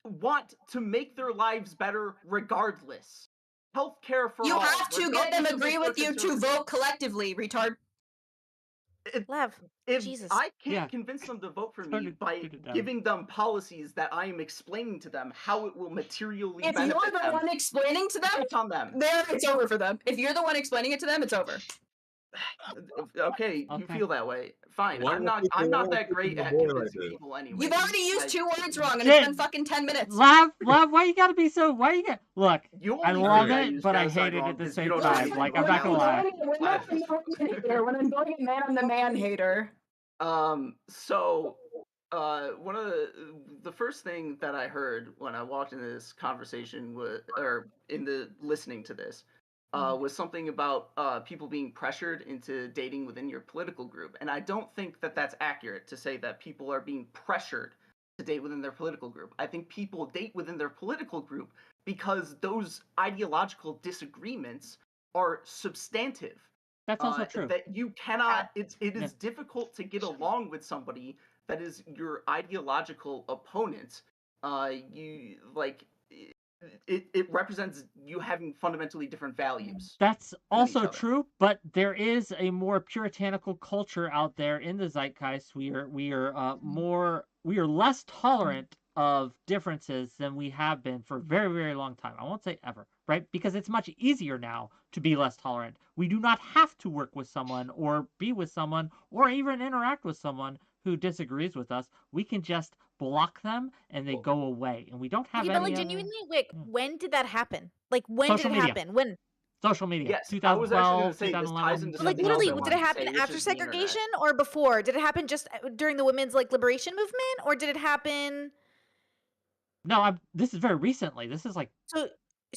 want to make their lives better regardless. Healthcare for You all. have to get them regardless of agree if with they're you to conservative. vote collectively, retard. If Jesus. I can't Yeah. convince them to vote for Turn me it- by turn it down. giving them policies that I am explaining to them how it will materially If you're benefit the them, one explaining to them, it's on them. there it's over for them. If you're the one explaining it to them, it's over. Okay, you feel that way. Fine. Why I'm not not. I'm not that people great to at avoid convincing this? people anyway. You've already used Like, 2 words wrong, and Shit. it's been fucking 10 minutes. Love, why you gotta be so? Why you get? Look, You I only love think I it, use but I genocide hate it wrong at the because same you don't know time. anything Like, I'm about not gonna lie. When I'm when I'm going a man, I'm the man hater. So, one of the first thing that I heard when I walked into this conversation listening to this, was something about people being pressured into dating within your political group, and I don't think that that's accurate to say that people are being pressured to date within their political group. I think people date within their political group because those ideological disagreements are substantive. That's also true. That you cannot. It is difficult to get along with somebody that is your ideological opponent. You like. It represents you having fundamentally different values. That's also other. true, but there is a more puritanical culture out there in the zeitgeist. We are less tolerant of differences than we have been for a very, very long time. I won't say ever, right? Because it's much easier now to be less tolerant. We do not have to work with someone or be with someone or even interact with someone who disagrees with us. We can just block them and they go away, and we don't have Okay, any but like other- genuinely, Wick, when did that happen? Like when Social did it media. happen? When? Social media. Yes, I was actually going to 2012, say this ties 2011. into But like something else literally, I did wanted it to happen say, which after is the internet. segregation or before? Did it happen just during the women's like liberation movement, or did it happen? No, this is very recently. This is like So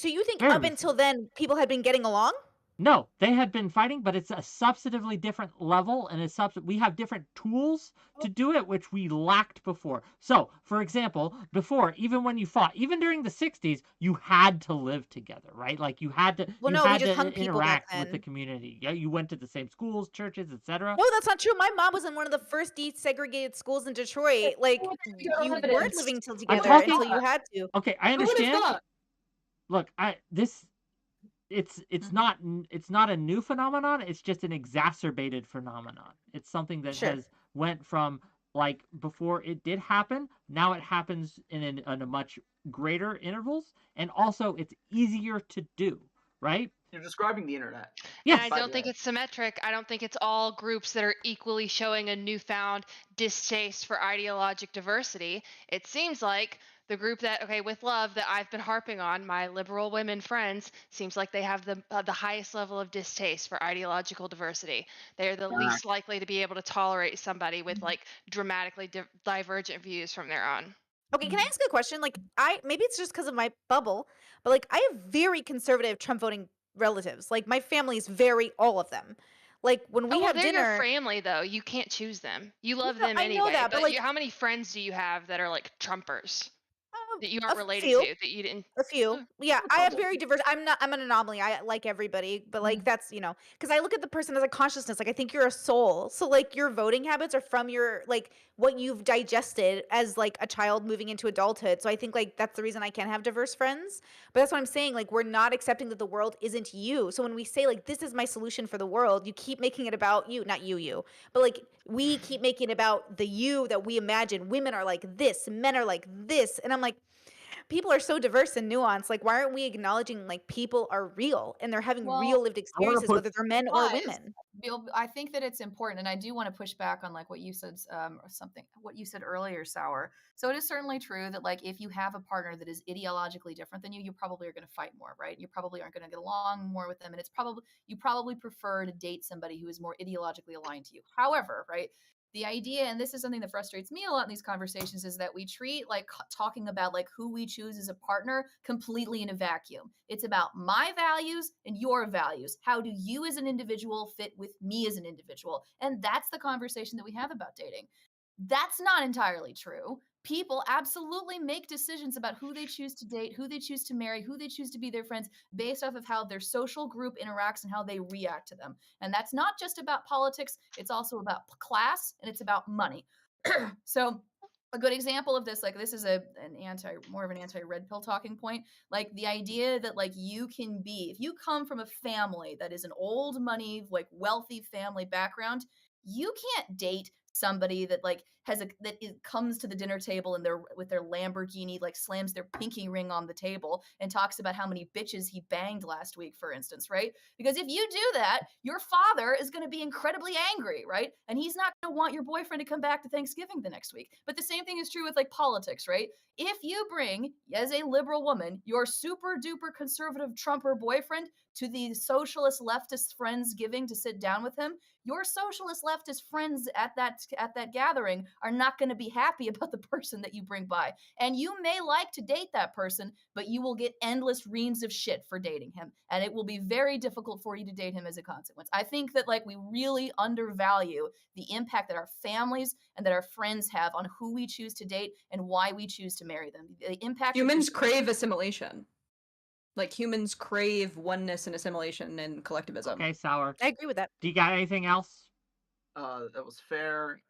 you think very up until then people had been getting along? no, they had been fighting, but it's a substantively different level, and we have different tools to do it, which we lacked before. So, for example, before, even when you fought, even during the 60s, you had to live together, right? Like you had to, Well, you no, we had just to hung people back interact with the then. community. Yeah, you went to the same schools, churches, etc. No, that's not true. My mom was in one of the first desegregated schools in Detroit. Like you weren't living I'm together talking. until you had to. Okay, I Who would have understand. thought? look, it's not a new phenomenon. It's just an exacerbated phenomenon. It's something that Sure. has went from like before it did happen. Now it happens in a much greater intervals, and also it's easier to do. Right? You're describing the internet. Yes. And I don't think it's symmetric. I don't think it's all groups that are equally showing a newfound distaste for ideologic diversity. It seems like the group that, okay, with love that I've been harping on, my liberal women friends, seems like they have the highest level of distaste for ideological diversity. They are the least likely to be able to tolerate somebody with like dramatically divergent views from their own. Okay, can I ask a question? Like, maybe it's just because of my bubble, but like, I have very conservative Trump voting relatives. Like, my family's all of them. Like, when we Oh, well, have they're your dinner, family, though. You can't choose them. You love No, them I know anyway. that, but like, how many friends do you have that are like Trumpers that you a aren't related few. to that you didn't? A few. Oh, Yeah, no I have problem. very diverse. I'm an anomaly. I like everybody, but like that's, because I look at the person as a consciousness. Like I think you're a soul. So like your voting habits are from your like what you've digested as like a child moving into adulthood. So I think like that's the reason I can have diverse friends. But that's what I'm saying. Like we're not accepting that the world isn't you. So when we say like this is my solution for the world, you keep making it about you, not you, but like we keep making it about the you that we imagine. Women are like this, men are like this, and I'm like, people are so diverse and nuanced. Like, why aren't we acknowledging like people are real and they're having real lived experiences, whether they're men or women? I think that it's important, and I do want to push back on like what you said, what you said earlier, Sour. So it is certainly true that like if you have a partner that is ideologically different than you, you probably are going to fight more, right? You probably aren't going to get along more with them, and you probably prefer to date somebody who is more ideologically aligned to you. However, right, the idea, and this is something that frustrates me a lot in these conversations, is that we treat like talking about like who we choose as a partner completely in a vacuum. It's about my values and your values. How do you as an individual fit with me as an individual? And that's the conversation that we have about dating. That's not entirely true. People absolutely make decisions about who they choose to date, who they choose to marry, who they choose to be their friends based off of how their social group interacts and how they react to them. And that's not just about politics, it's also about class and it's about money. So a good example of this, like this is more of an anti-red pill talking point, like the idea that like you can be, if you come from a family that is an old money, like wealthy family background, you can't date somebody that like comes to the dinner table and with their Lamborghini, like slams their pinky ring on the table and talks about how many bitches he banged last week, for instance, right? Because if you do that, your father is going to be incredibly angry, right? And he's not going to want your boyfriend to come back to Thanksgiving the next week. But the same thing is true with like politics, right? If you bring, as a liberal woman, your super duper conservative Trumper boyfriend to the socialist leftist Friendsgiving to sit down with him, your socialist leftist friends at that gathering are not going to be happy about the person that you bring by. And you may like to date that person, but you will get endless reams of shit for dating him. And it will be very difficult for you to date him as a consequence. I think that like we really undervalue the impact that our families and that our friends have on who we choose to date and why we choose to marry them. The impact humans crave assimilation. Like humans crave oneness and assimilation and collectivism. Okay, Sour. I agree with that. Do you got anything else? That was fair.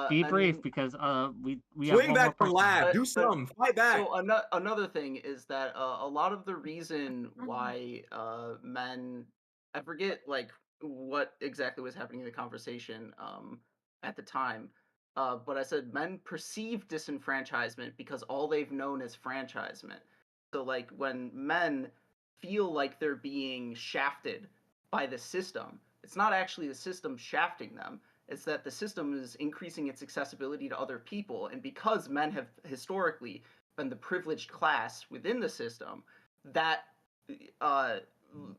Be brief, because we Swing have back from one more person. lab. Do some. Fight back. So another thing is that a lot of the reason why men, I forget like what exactly was happening in the conversation at the time, but I said men perceive disenfranchisement because all they've known is franchisement. So like when men feel like they're being shafted by the system, it's not actually the system shafting them. It's that the system is increasing its accessibility to other people, and because men have historically been the privileged class within the system, that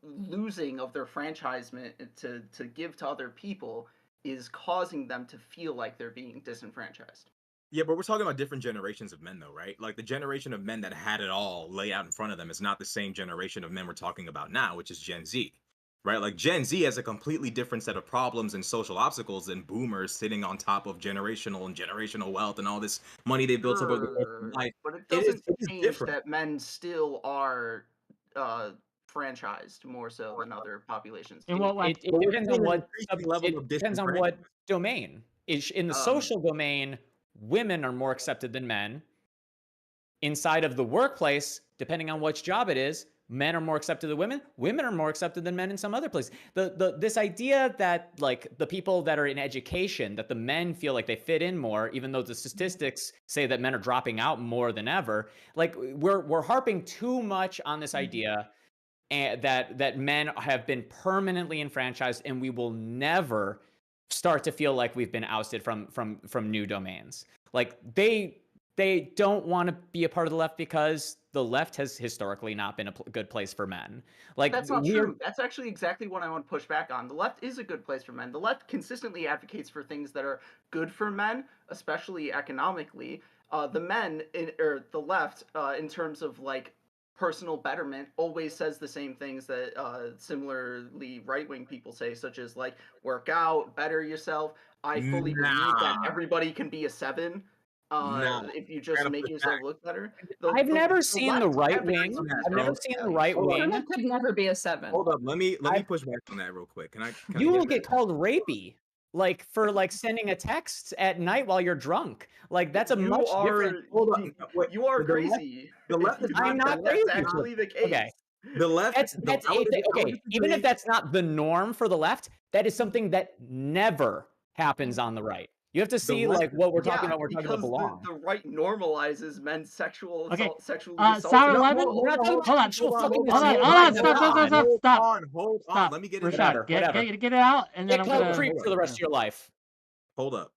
losing of their franchisement to give to other people is causing them to feel like they're being disenfranchised. Yeah, but we're talking about different generations of men, though, right? Like the generation of men that had it all laid out in front of them is not the same generation of men we're talking about now, which is Gen Z. Right, like Gen Z has a completely different set of problems and social obstacles than boomers sitting on top of generational wealth and all this money they built up over their life. But it doesn't change that men still are franchised more so than other populations. It depends on what domain. In the social domain, women are more accepted than men. inside of the workplace, depending on which job it is, men are more accepted than women. Women are more accepted than men in some other places. This idea that like the people that are in education, that the men feel like they fit in more, even though the statistics say that men are dropping out more than ever. Like we're harping too much on this idea and that men have been permanently enfranchised, and we will never start to feel like we've been ousted from new domains. Like they don't want to be a part of the left because the left has historically not been a good place for men. Like That's not true. That's actually exactly what I want to push back on. The left is a good place for men. The left consistently advocates for things that are good for men, especially economically. The left, in terms of like personal betterment, always says the same things that similarly right-wing people say, such as like work out, better yourself. I fully believe that everybody can be a 7. If you just make yourself look better. I've never seen the right wing. I've never seen the right wing. Could never be a 7. Hold up, let me push back on that real quick. Can I You will get get called rapey, like for like sending a text at night while you're drunk. Like that's a much different. Hold on, wait, You are crazy. The left is I'm not That's crazy. actually the case. Okay. The left. Okay. Even if that's not the norm for the left, that is something that never happens on the right. You have to see left- like what we're talking about. We're talking about because belong. the right normalizes men's sexual Okay, assault, sexually Sour assaulting. Lemon, we're not talking hold on, about sexual fucking hold on, assault. hold on, Right, stop. Hold on. Stop. Let me get it. Rashad, Whatever. get it out, and then Get I'm called gonna. creep for the rest of your life. Hold up.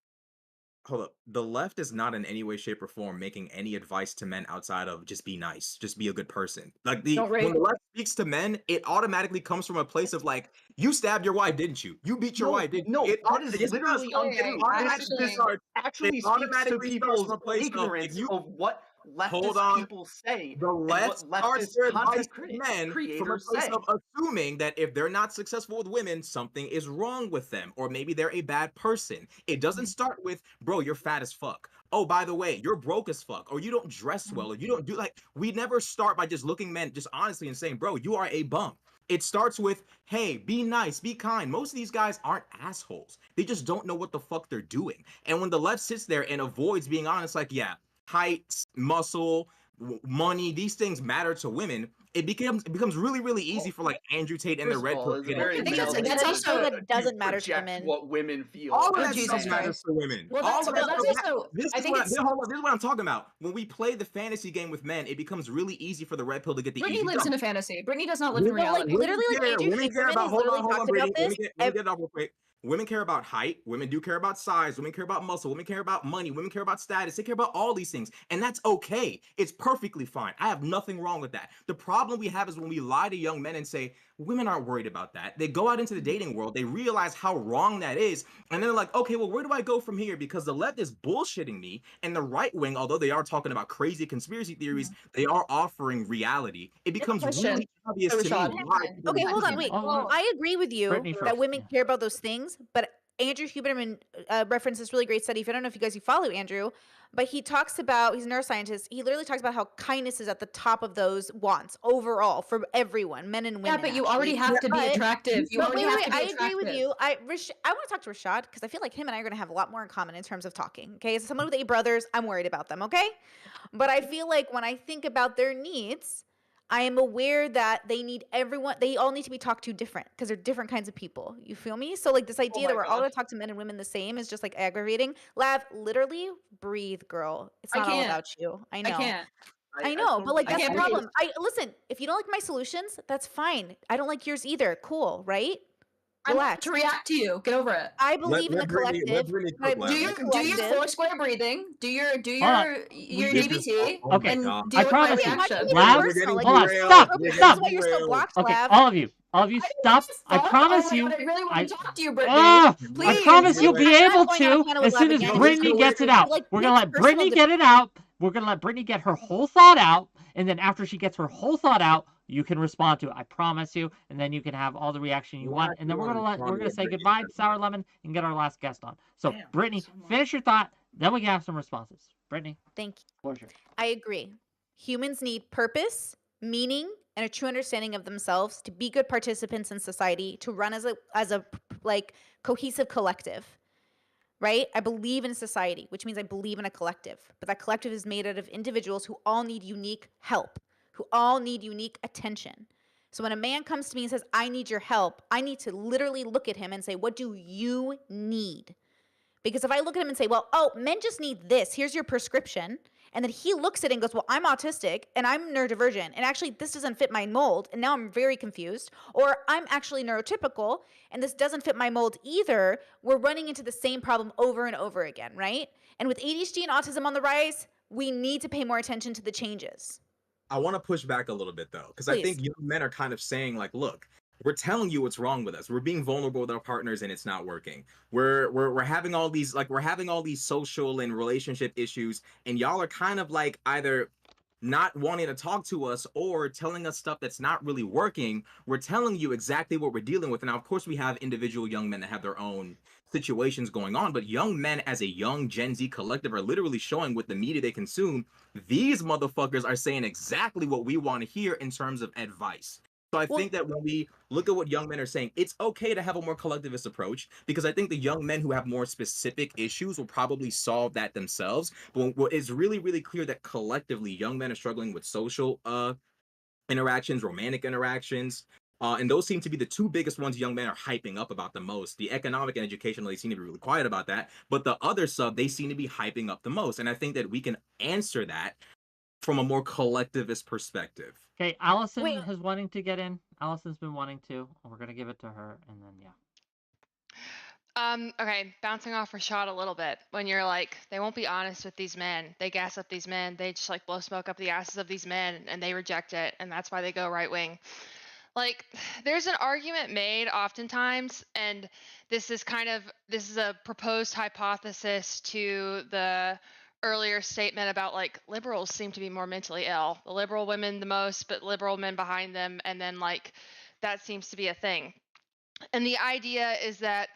The left is not in any way, shape, or form making any advice to men outside of just be nice, just be a good person. Like Don't rape. when the left speaks to men, it automatically comes from a place of like, you stabbed your wife, didn't you? You beat your wife, didn't you? No, It that is it's literally not- untrue. This Actually it speaks to automatically starts people's from a place of, ignorance if you of what hold leftist on, people say the and left what starts leftist their advice content to men from a creators place say. of assuming that if they're not successful with women, something is wrong with them, or maybe they're a bad person. It doesn't start with, bro, you're fat as fuck. Oh, by the way, you're broke as fuck, or you don't dress well, or you don't do like. We never start by just looking men just honestly and saying, bro, you are a bum. It starts with, hey, be nice, be kind. Most of these guys aren't assholes. They just don't know what the fuck they're doing. And when the left sits there and avoids being honest, like, yeah, height, muscle, money, these things matter to women. It becomes really, really easy for like Andrew Tate and the First Red of all, Pill. it's a very I think male that's thing also to that doesn't matter to project women. what women feel. All of Oh, that Jesus stuff matters Christ. to women. Well, All that's, of that that's stuff also. this I is think what, it's. hold on, this is what I'm talking about. When we play the fantasy game with men, it becomes really easy for the Red Pill to get the Brittany easy lives jump. in a fantasy. Brittany does not live in Women- reality. literally, like, Andrew women care Huberman about, has hold literally on, talked Brittany. about Let me this. get it off real quick. Women care about height. Women do care about size. Women care about muscle. Women care about money. Women care about status. They care about all these things. And that's okay. It's perfectly fine. I have nothing wrong with that. The problem we have is when we lie to young men and say, women aren't worried about that. They go out into the dating world. They realize how wrong that is. And then they're like, okay, well, where do I go from here? Because the left is bullshitting me. And the right wing, although they are talking about crazy conspiracy theories, they are offering reality. It becomes question. really obvious to me Rashad. why people Okay, do hold on, that. wait. Oh, I agree with you Brittany that first, women yeah. care about those things, but Andrew Huberman referenced this really great study. I don't know if you guys follow Andrew, but he talks about, he's a neuroscientist. He literally talks about how kindness is at the top of those wants overall for everyone, men and women. Yeah, but you already have to be But- attractive. You But already wait, have wait, to be I attractive. agree with you. I want to talk to Rashad because I feel like him and I are going to have a lot more in common in terms of talking. Okay, as someone with 8 brothers, I'm worried about them. Okay, but I feel like when I think about their needs, I am aware that they all need to be talked to different because they're different kinds of people. You feel me? So like this idea my that we're all gosh. going to talk to men and women the same is just like aggravating. Lav, literally breathe, girl. It's I not all can't. about you. I I know. can't. I know, but like I that's the can't problem. Listen, if you don't like my solutions, that's fine. I don't like yours either. Cool, right? I'm Relax. to react to you. Get over it. I believe in the Brittany- let collective. Brittany but I cook, believe Do in Lav. the your do your collective. 4 square breathing. Do your on. DBT. Oh my Okay, God. And deal I with promise my you. Why do you reaction. make it Lav, personal? Like, hold on, okay, stop, this is stop. why you're so blocked, Okay, Lav. all of you, stop. I Fuck? promise Oh my you. God, I really want I- to talk to you, Brittany. I Please. promise you'll be I'm not able going on a to panel with as soon Lav as again. Brittany It's gets it weird. out. Like, We're gonna makes let personal Brittany get it out. We're gonna let Brittany get her whole thought out, and then after she gets her whole thought out, you can respond to it. I promise you, and then you can have all the reaction you want. And then we're gonna say goodbye to Sour Lemon and get our last guest on. So Damn, Brittany, so much. finish your thought. Then we can have some responses. Brittany, Thank you. floor's yours. I agree. Humans need purpose, meaning, and a true understanding of themselves to be good participants in society, to run as a like cohesive collective. right? I believe in society, which means I believe in a collective. But that collective is made out of individuals who all need unique help, who all need unique attention. So when a man comes to me and says, I need your help, I need to literally look at him and say, what do you need? Because if I look at him and say, well, oh, men just need this, here's your prescription, and then he looks at it and goes, well, I'm autistic and I'm neurodivergent, and actually this doesn't fit my mold, and now I'm very confused, or I'm actually neurotypical and this doesn't fit my mold either, we're running into the same problem over and over again, right? And with ADHD and autism on the rise, we need to pay more attention to the changes. I want to push back a little bit though, because I think young men are kind of saying like, look, we're telling you what's wrong with us. We're being vulnerable with our partners and it's not working. We're having all these social and relationship issues, and y'all are kind of like either not wanting to talk to us or telling us stuff that's not really working. We're telling you exactly what we're dealing with. And now, of course, we have individual young men that have their own situations going on, but young men as a young Gen Z collective are literally showing with the media they consume, these motherfuckers are saying exactly what we want to hear in terms of advice. So I think that when we look at what young men are saying, it's okay to have a more collectivist approach, because I think the young men who have more specific issues will probably solve that themselves. But it's really, really clear that collectively young men are struggling with social interactions, romantic interactions. And those seem to be the two biggest ones young men are hyping up about the most. The economic and educational, they seem to be really quiet about that. But the other sub, they seem to be hyping up the most. And I think that we can answer that from a more collectivist perspective. Okay, Allison is wanting to get in. Allison's been wanting to. We're going to give it to her, and then, yeah. Okay, bouncing off Rashad a little bit. When you're like, they won't be honest with these men. They gas up these men. They just like blow smoke up the asses of these men, and they reject it, and that's why they go right wing. Like, there's an argument made oftentimes, and this is a proposed hypothesis to the earlier statement about like liberals seem to be more mentally ill. The liberal women the most, but liberal men behind them, and then like that seems to be a thing. And the idea is that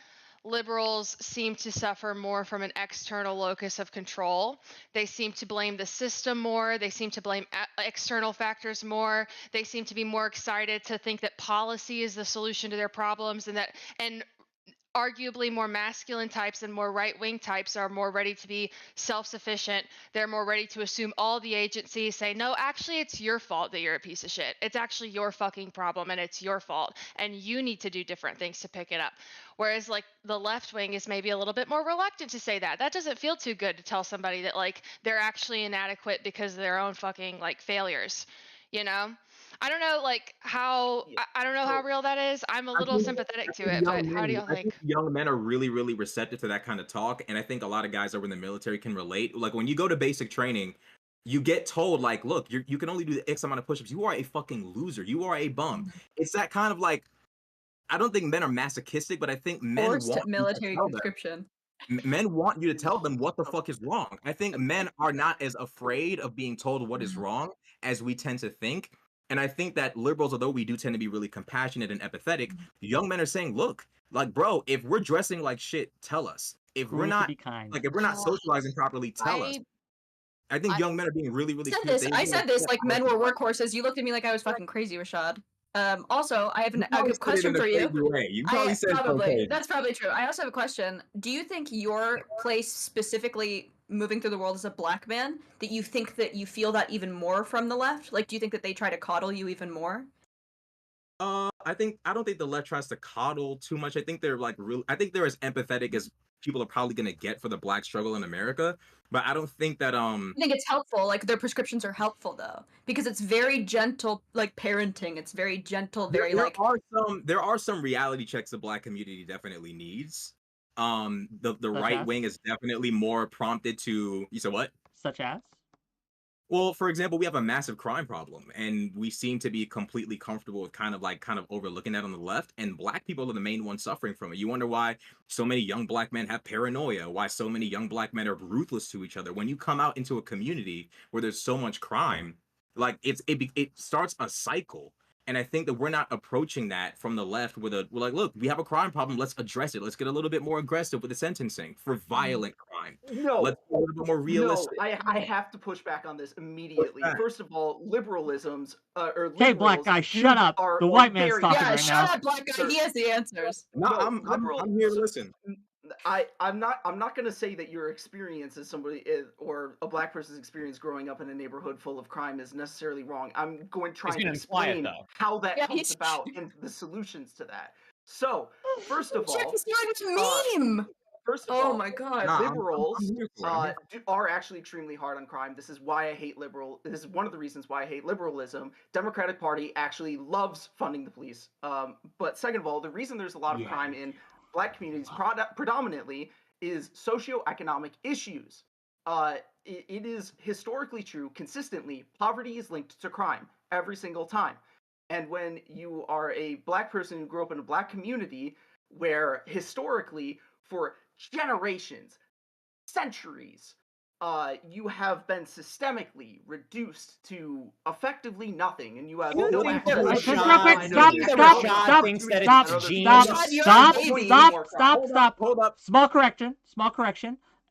liberals seem to suffer more from an external locus of control. They seem to blame the system more. They seem to blame external factors more. They seem to be more excited to think that policy is the solution to their problems, and arguably more masculine types and more right-wing types are more ready to be self-sufficient. They're more ready to assume all the agency, say, no, actually, it's your fault that you're a piece of shit. It's actually your fucking problem, and it's your fault, and you need to do different things to pick it up. Whereas, like, the left wing is maybe a little bit more reluctant to say that. That doesn't feel too good to tell somebody that, like, they're actually inadequate because of their own fucking, like, failures, you know? I don't know, like, how I don't know how real that is. I'm a little sympathetic to it, but how do y'all think? I think young men are really, really receptive to that kind of talk, and I think a lot of guys over in the military can relate. Like, when you go to basic training, you get told, like, look, you can only do the X amount of push-ups. You are a fucking loser. You are a bum. It's that kind of, like, I don't think men are masochistic, but I think men want military conscription. Men want you to tell them what the fuck is wrong. I think men are not as afraid of being told what is wrong as we tend to think. And I think that liberals, although we do tend to be really compassionate and empathetic, young men are saying, look, like, bro, if we're dressing like shit, tell us. If we're not, like, if we're not socializing properly, tell us. I think young men are being really, really cute. I said this like men were workhorses. You looked at me like I was fucking crazy, Rashad. Also, I have a good question for you. You probably said probably. That's probably true. I also have a question. Do you think your place specifically moving through the world as a black man, that you think that you feel that even more from the left? Like, do you think that they try to coddle you even more? I don't think the left tries to coddle too much. I think they're like I think they're as empathetic as people are probably gonna get for the black struggle in America. But I don't think that I think it's helpful. Like, their prescriptions are helpful though, because it's very gentle, like parenting. It's very gentle, very there are some reality checks the black community definitely needs. The right wing is definitely more prompted to. You said what? Such as? Well, for example, we have a massive crime problem, and we seem to be completely comfortable with kind of overlooking that on the left, and black people are the main ones suffering from it. You wonder why so many young black men have paranoia, why so many young black men are ruthless to each other. When you come out into a community where there's so much crime, like it starts a cycle. And I think that we're not approaching that from the left we're like, look, we have a crime problem. Let's address it. Let's get a little bit more aggressive with the sentencing for violent crime. No, let's be a little bit more realistic. No, I have to push back on this immediately. First of all, liberalisms hey, black guy, shut up. The white man's talking right now. Shut up, black guy. He has the answers. No, I'm here to listen. I'm not gonna say that your experience as somebody or a black person's experience growing up in a neighborhood full of crime is necessarily wrong. I'm going to try and explain how that comes about and the solutions to that. So, first of all, meme. First of Oh all, my god. liberals are actually extremely hard on crime. This is why I hate This is one of the reasons why I hate liberalism. Democratic Party actually loves funding the police. But second of all, the reason there's a lot of crime in black communities predominantly is socioeconomic issues. It is historically true, consistently, poverty is linked to crime every single time. And when you are a black person who grew up in a black community where historically, for generations, centuries, you have been systemically reduced to effectively nothing, and you have no access. Stop. Hold up. Small correction.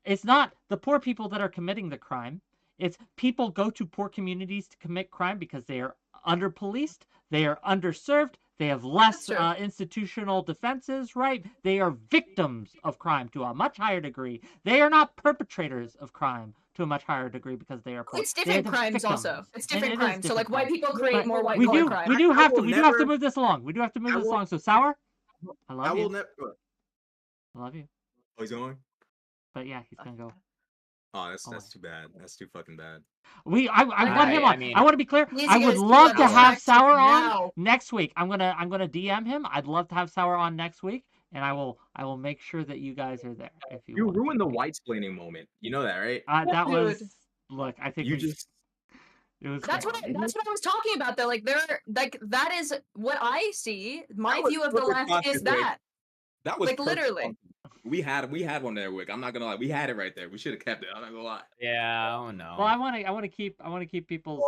It's not the poor people that are committing the crime. It's people go to poor communities to commit crime because they are under-policed, they are underserved, they have less institutional defenses, right? They are victims of crime to a much higher degree. They are not perpetrators of crime to a much higher degree because they are poor. It's different crimes victims. also. It's different And crimes. So like white people create more white we collar do, crime. We do have to move this along. We do have to move this along. So Sour, I love you. I love you. Oh, he's going? But yeah, he's gonna go. Oh, that's too bad. That's too fucking bad. I want him on. I want to be clear. I would love to have Sour on next week. I'm gonna DM him. I'd love to have Sour on next week, and I will make sure that you guys are there. If you ruined the white-splaining moment. You know that, right? That was I think it was that's what I was talking about though. Like that is what I see. My view of the left is that. That was like literally. We had one there, Wick. I'm not gonna lie. We had it right there. We should have kept it. I'm not gonna lie. Yeah. Oh no. Well, I want to keep people's.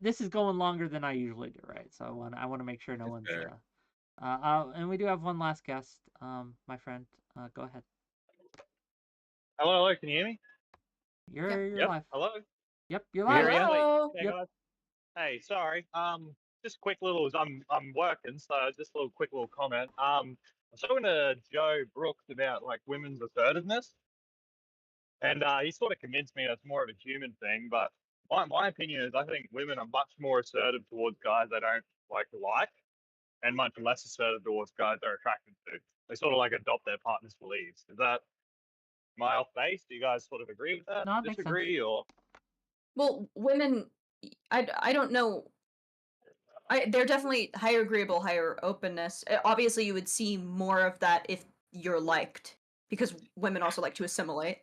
This is going longer than I usually do, right? So I want to make sure no one's. And we do have one last guest. My friend, go ahead. Hello. Can you hear me? You're live. Hello. Yep, you're live. Hello. Yep. Hey, sorry. Just quick little. I'm working, so just a quick little comment. I was talking to Joe Brooks about like women's assertiveness, and he sort of convinced me that's more of a human thing. But my opinion is I think women are much more assertive towards guys they don't like, and much less assertive towards guys they're attracted to. They sort of like adopt their partner's beliefs. Is that am I off base? Do you guys sort of agree with that? No, disagree or? Well, women, I don't know. They're definitely higher agreeable, higher openness. Obviously, you would see more of that if you're liked, because women also like to assimilate.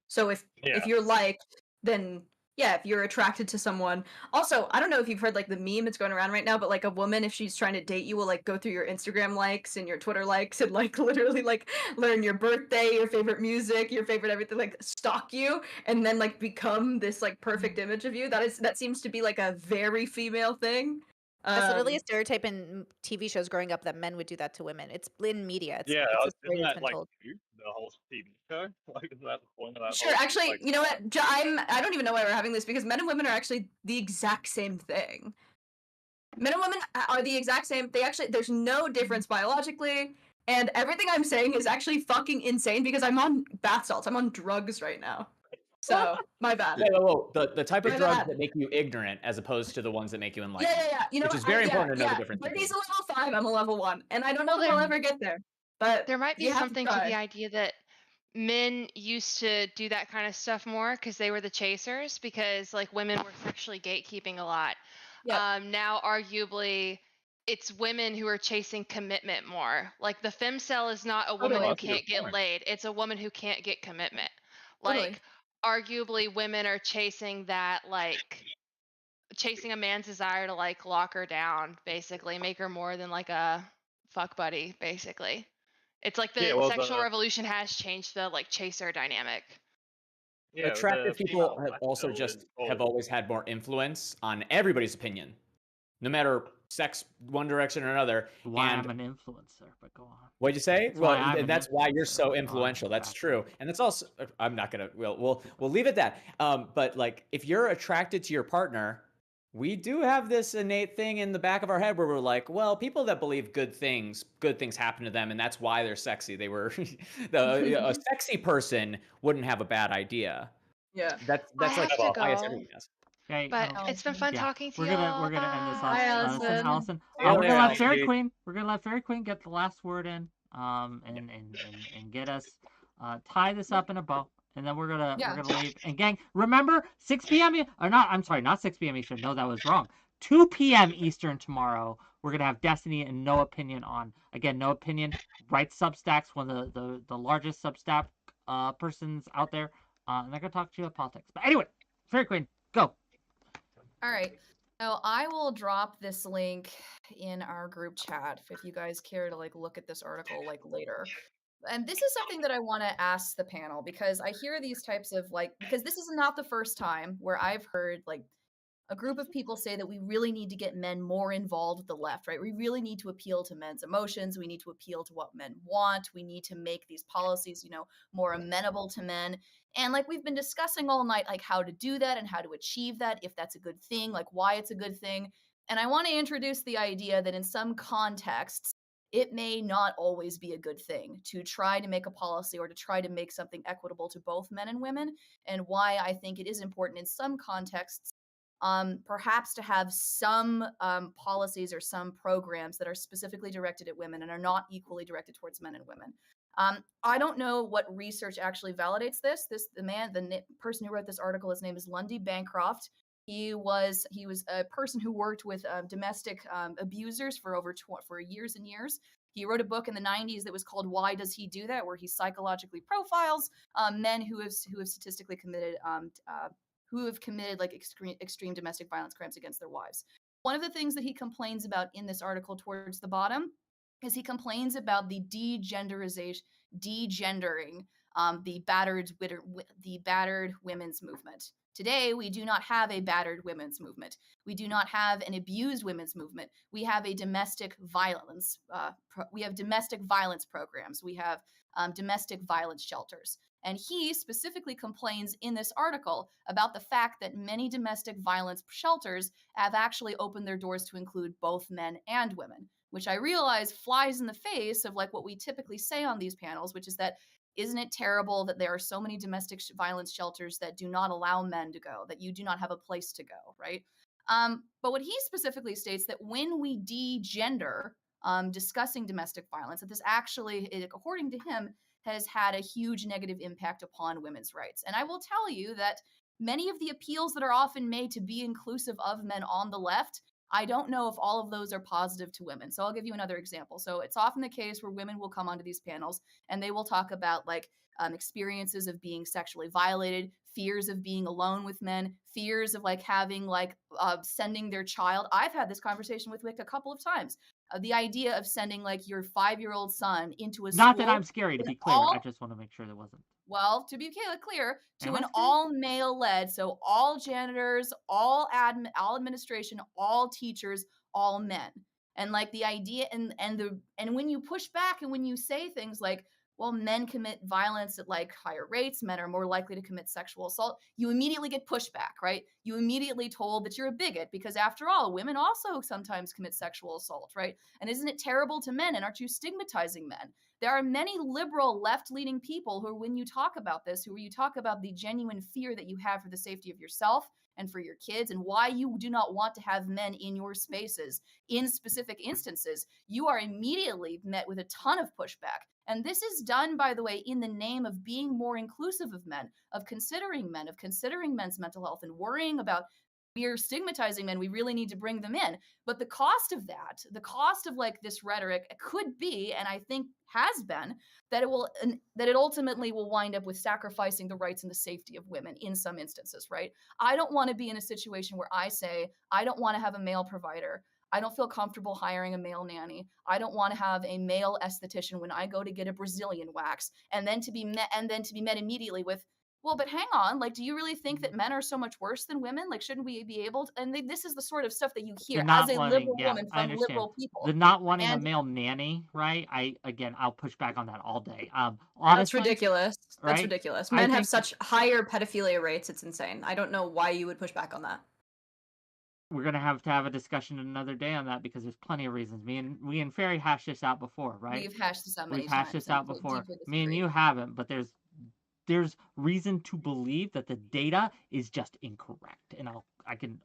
So if you're liked, then yeah, if you're attracted to someone. Also, I don't know if you've heard like the meme that's going around right now, but like a woman, if she's trying to date you, will like go through your Instagram likes and your Twitter likes and like literally like learn your birthday, your favorite music, your favorite everything, like stalk you and then like become this like perfect image of you. That seems to be like a very female thing. That's literally a stereotype in TV shows growing up that men would do that to women. It's in media. It's a story isn't that's that been like told. the whole TV show? Like, is that the point of that? Sure, actually, you know what? I don't even know why we're having this because men and women are actually the exact same thing. Men and women are the exact same. There's no difference biologically, and everything I'm saying is actually fucking insane because I'm on bath salts. I'm on drugs right now. So, my bad. Whoa. The type of drugs that make you ignorant as opposed to the ones that make you enlightened. Yeah. You know, which is very important to know the difference. Brittany's a level 5, I'm a level 1. And I don't know if I'll ever get there. But there might be something to the idea that men used to do that kind of stuff more because they were the chasers, because like women were sexually gatekeeping a lot. Yep. Now, arguably, it's women who are chasing commitment more. Like the femcel is not a woman who can't get laid. It's a woman who can't get commitment. Like, arguably women are chasing that, like chasing a man's desire to like lock her down, basically make her more than like a fuck buddy, basically. It's like the sexual revolution has changed the like chaser dynamic. Attractive people have also have always had more influence on everybody's opinion, no matter sex, one direction or another. Why I'm an influencer, but go on. What'd you say? That's why you're so influential. That's true, and it's also. I'm not gonna. We'll leave it at that. But like, if you're attracted to your partner, we do have this innate thing in the back of our head where we're like, well, people that believe good things happen to them, and that's why they're sexy. They were a sexy person wouldn't have a bad idea. Yeah. That's I have like to a bias go. everyone has. Okay, But it's been fun talking to we're y'all. gonna end this Bye. off. Allison. See you We're gonna later, let Fairy Allison. Queen. We're gonna let Fairy Queen get the last word in. And get us tie this up in a bow. And then we're gonna leave. And gang, remember 6 p.m. or not? I'm sorry, not 6 p.m. Eastern. No, that was wrong. 2 p.m. Eastern tomorrow. We're gonna have Destiny and No Opinion on. Again, No Opinion. Write Substacks, one of the largest Substack persons out there. And they're gonna talk to you about politics. But anyway, Fairy Queen, go. All right. So I will drop this link in our group chat if you guys care to like look at this article like later. And this is something that I want to ask the panel, because I hear these types of like, because this is not the first time where I've heard like a group of people say that we really need to get men more involved with the left, right? We really need to appeal to men's emotions. We need to appeal to what men want. We need to make these policies, you know, more amenable to men. And like we've been discussing all night, like how to do that and how to achieve that, if that's a good thing, like why it's a good thing. And I want to introduce the idea that in some contexts, it may not always be a good thing to try to make a policy or to try to make something equitable to both men and women, and why I think it is important in some contexts perhaps to have some policies or some programs that are specifically directed at women and are not equally directed towards men and women. I don't know what research actually validates this. The person who wrote this article, his name is Lundy Bancroft. He was a person who worked with domestic abusers for for years and years. He wrote a book in the 90s that was called "Why Does He Do That?" where he psychologically profiles men who have statistically committed who have committed like extreme domestic violence crimes against their wives. One of the things that he complains about in this article towards the bottom is he complains about the degendering the battered women's movement. Today, we do not have a battered women's movement. We do not have an abused women's movement. We have a domestic violence. We have domestic violence programs. We have domestic violence shelters. And he specifically complains in this article about the fact that many domestic violence shelters have actually opened their doors to include both men and women, which I realize flies in the face of like what we typically say on these panels, which is that isn't it terrible that there are so many domestic violence shelters that do not allow men to go, that you do not have a place to go, right? But what he specifically states that when we degender discussing domestic violence, that this actually, according to him, has had a huge negative impact upon women's rights. And I will tell you that many of the appeals that are often made to be inclusive of men on the left, I don't know if all of those are positive to women. So I'll give you another example. So it's often the case where women will come onto these panels and they will talk about like experiences of being sexually violated, fears of being alone with men, fears of like having like sending their child. I've had this conversation with Wick a couple of times. The idea of sending like your 5-year-old son into a school. Not that I'm scary, to be clear. I just want to make sure there wasn't. Well, to be clear, to an all male led, so all janitors, all administration, all teachers, all men. And like the idea and when you push back and when you say things like, well, men commit violence at like higher rates, men are more likely to commit sexual assault, you immediately get pushback, right? You immediately told that you're a bigot because after all, women also sometimes commit sexual assault, right? And isn't it terrible to men? And aren't you stigmatizing men? There are many liberal left-leaning people who, when you talk about this, who you talk about the genuine fear that you have for the safety of yourself and for your kids and why you do not want to have men in your spaces in specific instances, you are immediately met with a ton of pushback. And this is done, by the way, in the name of being more inclusive of men, of considering men's mental health and worrying about we're stigmatizing men, we really need to bring them in. But the cost of that, the cost of like this rhetoric could be, and I think has been, that it ultimately will wind up with sacrificing the rights and the safety of women in some instances, right? I don't want to be in a situation where I say, I don't want to have a male provider. I don't feel comfortable hiring a male nanny. I don't want to have a male esthetician when I go to get a Brazilian wax, and then to be met immediately with, well, but hang on, like, do you really think that men are so much worse than women? Like, shouldn't we be able to? And this is the sort of stuff that you hear as a liberal woman from liberal people. The not wanting a male nanny, right? I'll push back on that all day. Honestly, that's ridiculous. Right? That's ridiculous. Men have such higher pedophilia rates. It's insane. I don't know why you would push back on that. we're gonna have to have a discussion another day on that because there's plenty of reasons. Me and Ferry hashed this out before, right? We've hashed this out many We've hashed times. this out and before. deeply Me and disagree. you haven't, but there's reason to believe that the data is just incorrect, and I can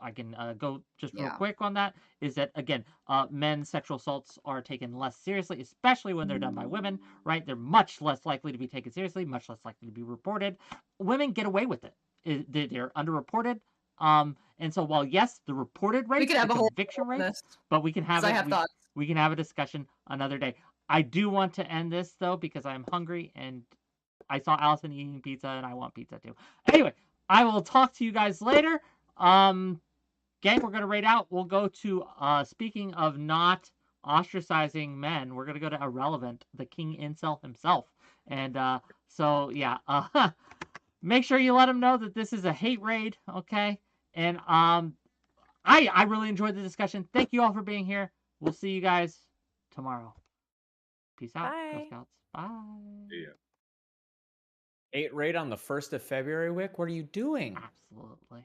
go just real Yeah. quick on that. Is that again, men's sexual assaults are taken less seriously, especially when they're done by women, right? They're much less likely to be taken seriously, much less likely to be reported. Women get away with it. They're underreported. And so while yes, the reported We rates, could have the a whole conviction on rates, this, but we can have 'cause I have thoughts. we can have a discussion another day. I do want to end this though because I'm hungry and I saw Allison eating pizza and I want pizza too. Anyway, I will talk to you guys later. Gang, we're gonna rate out. We'll go to speaking of not ostracizing men, we're gonna go to Irrelevant, the king incel himself. And so yeah, make sure you let him know that this is a hate raid, okay? And I really enjoyed the discussion. Thank you all for being here. We'll see you guys tomorrow. Peace out, Girl Bye. Scouts. Bye. Yeah. 8 raid on the 1st of February, Wick. What are you doing? Absolutely.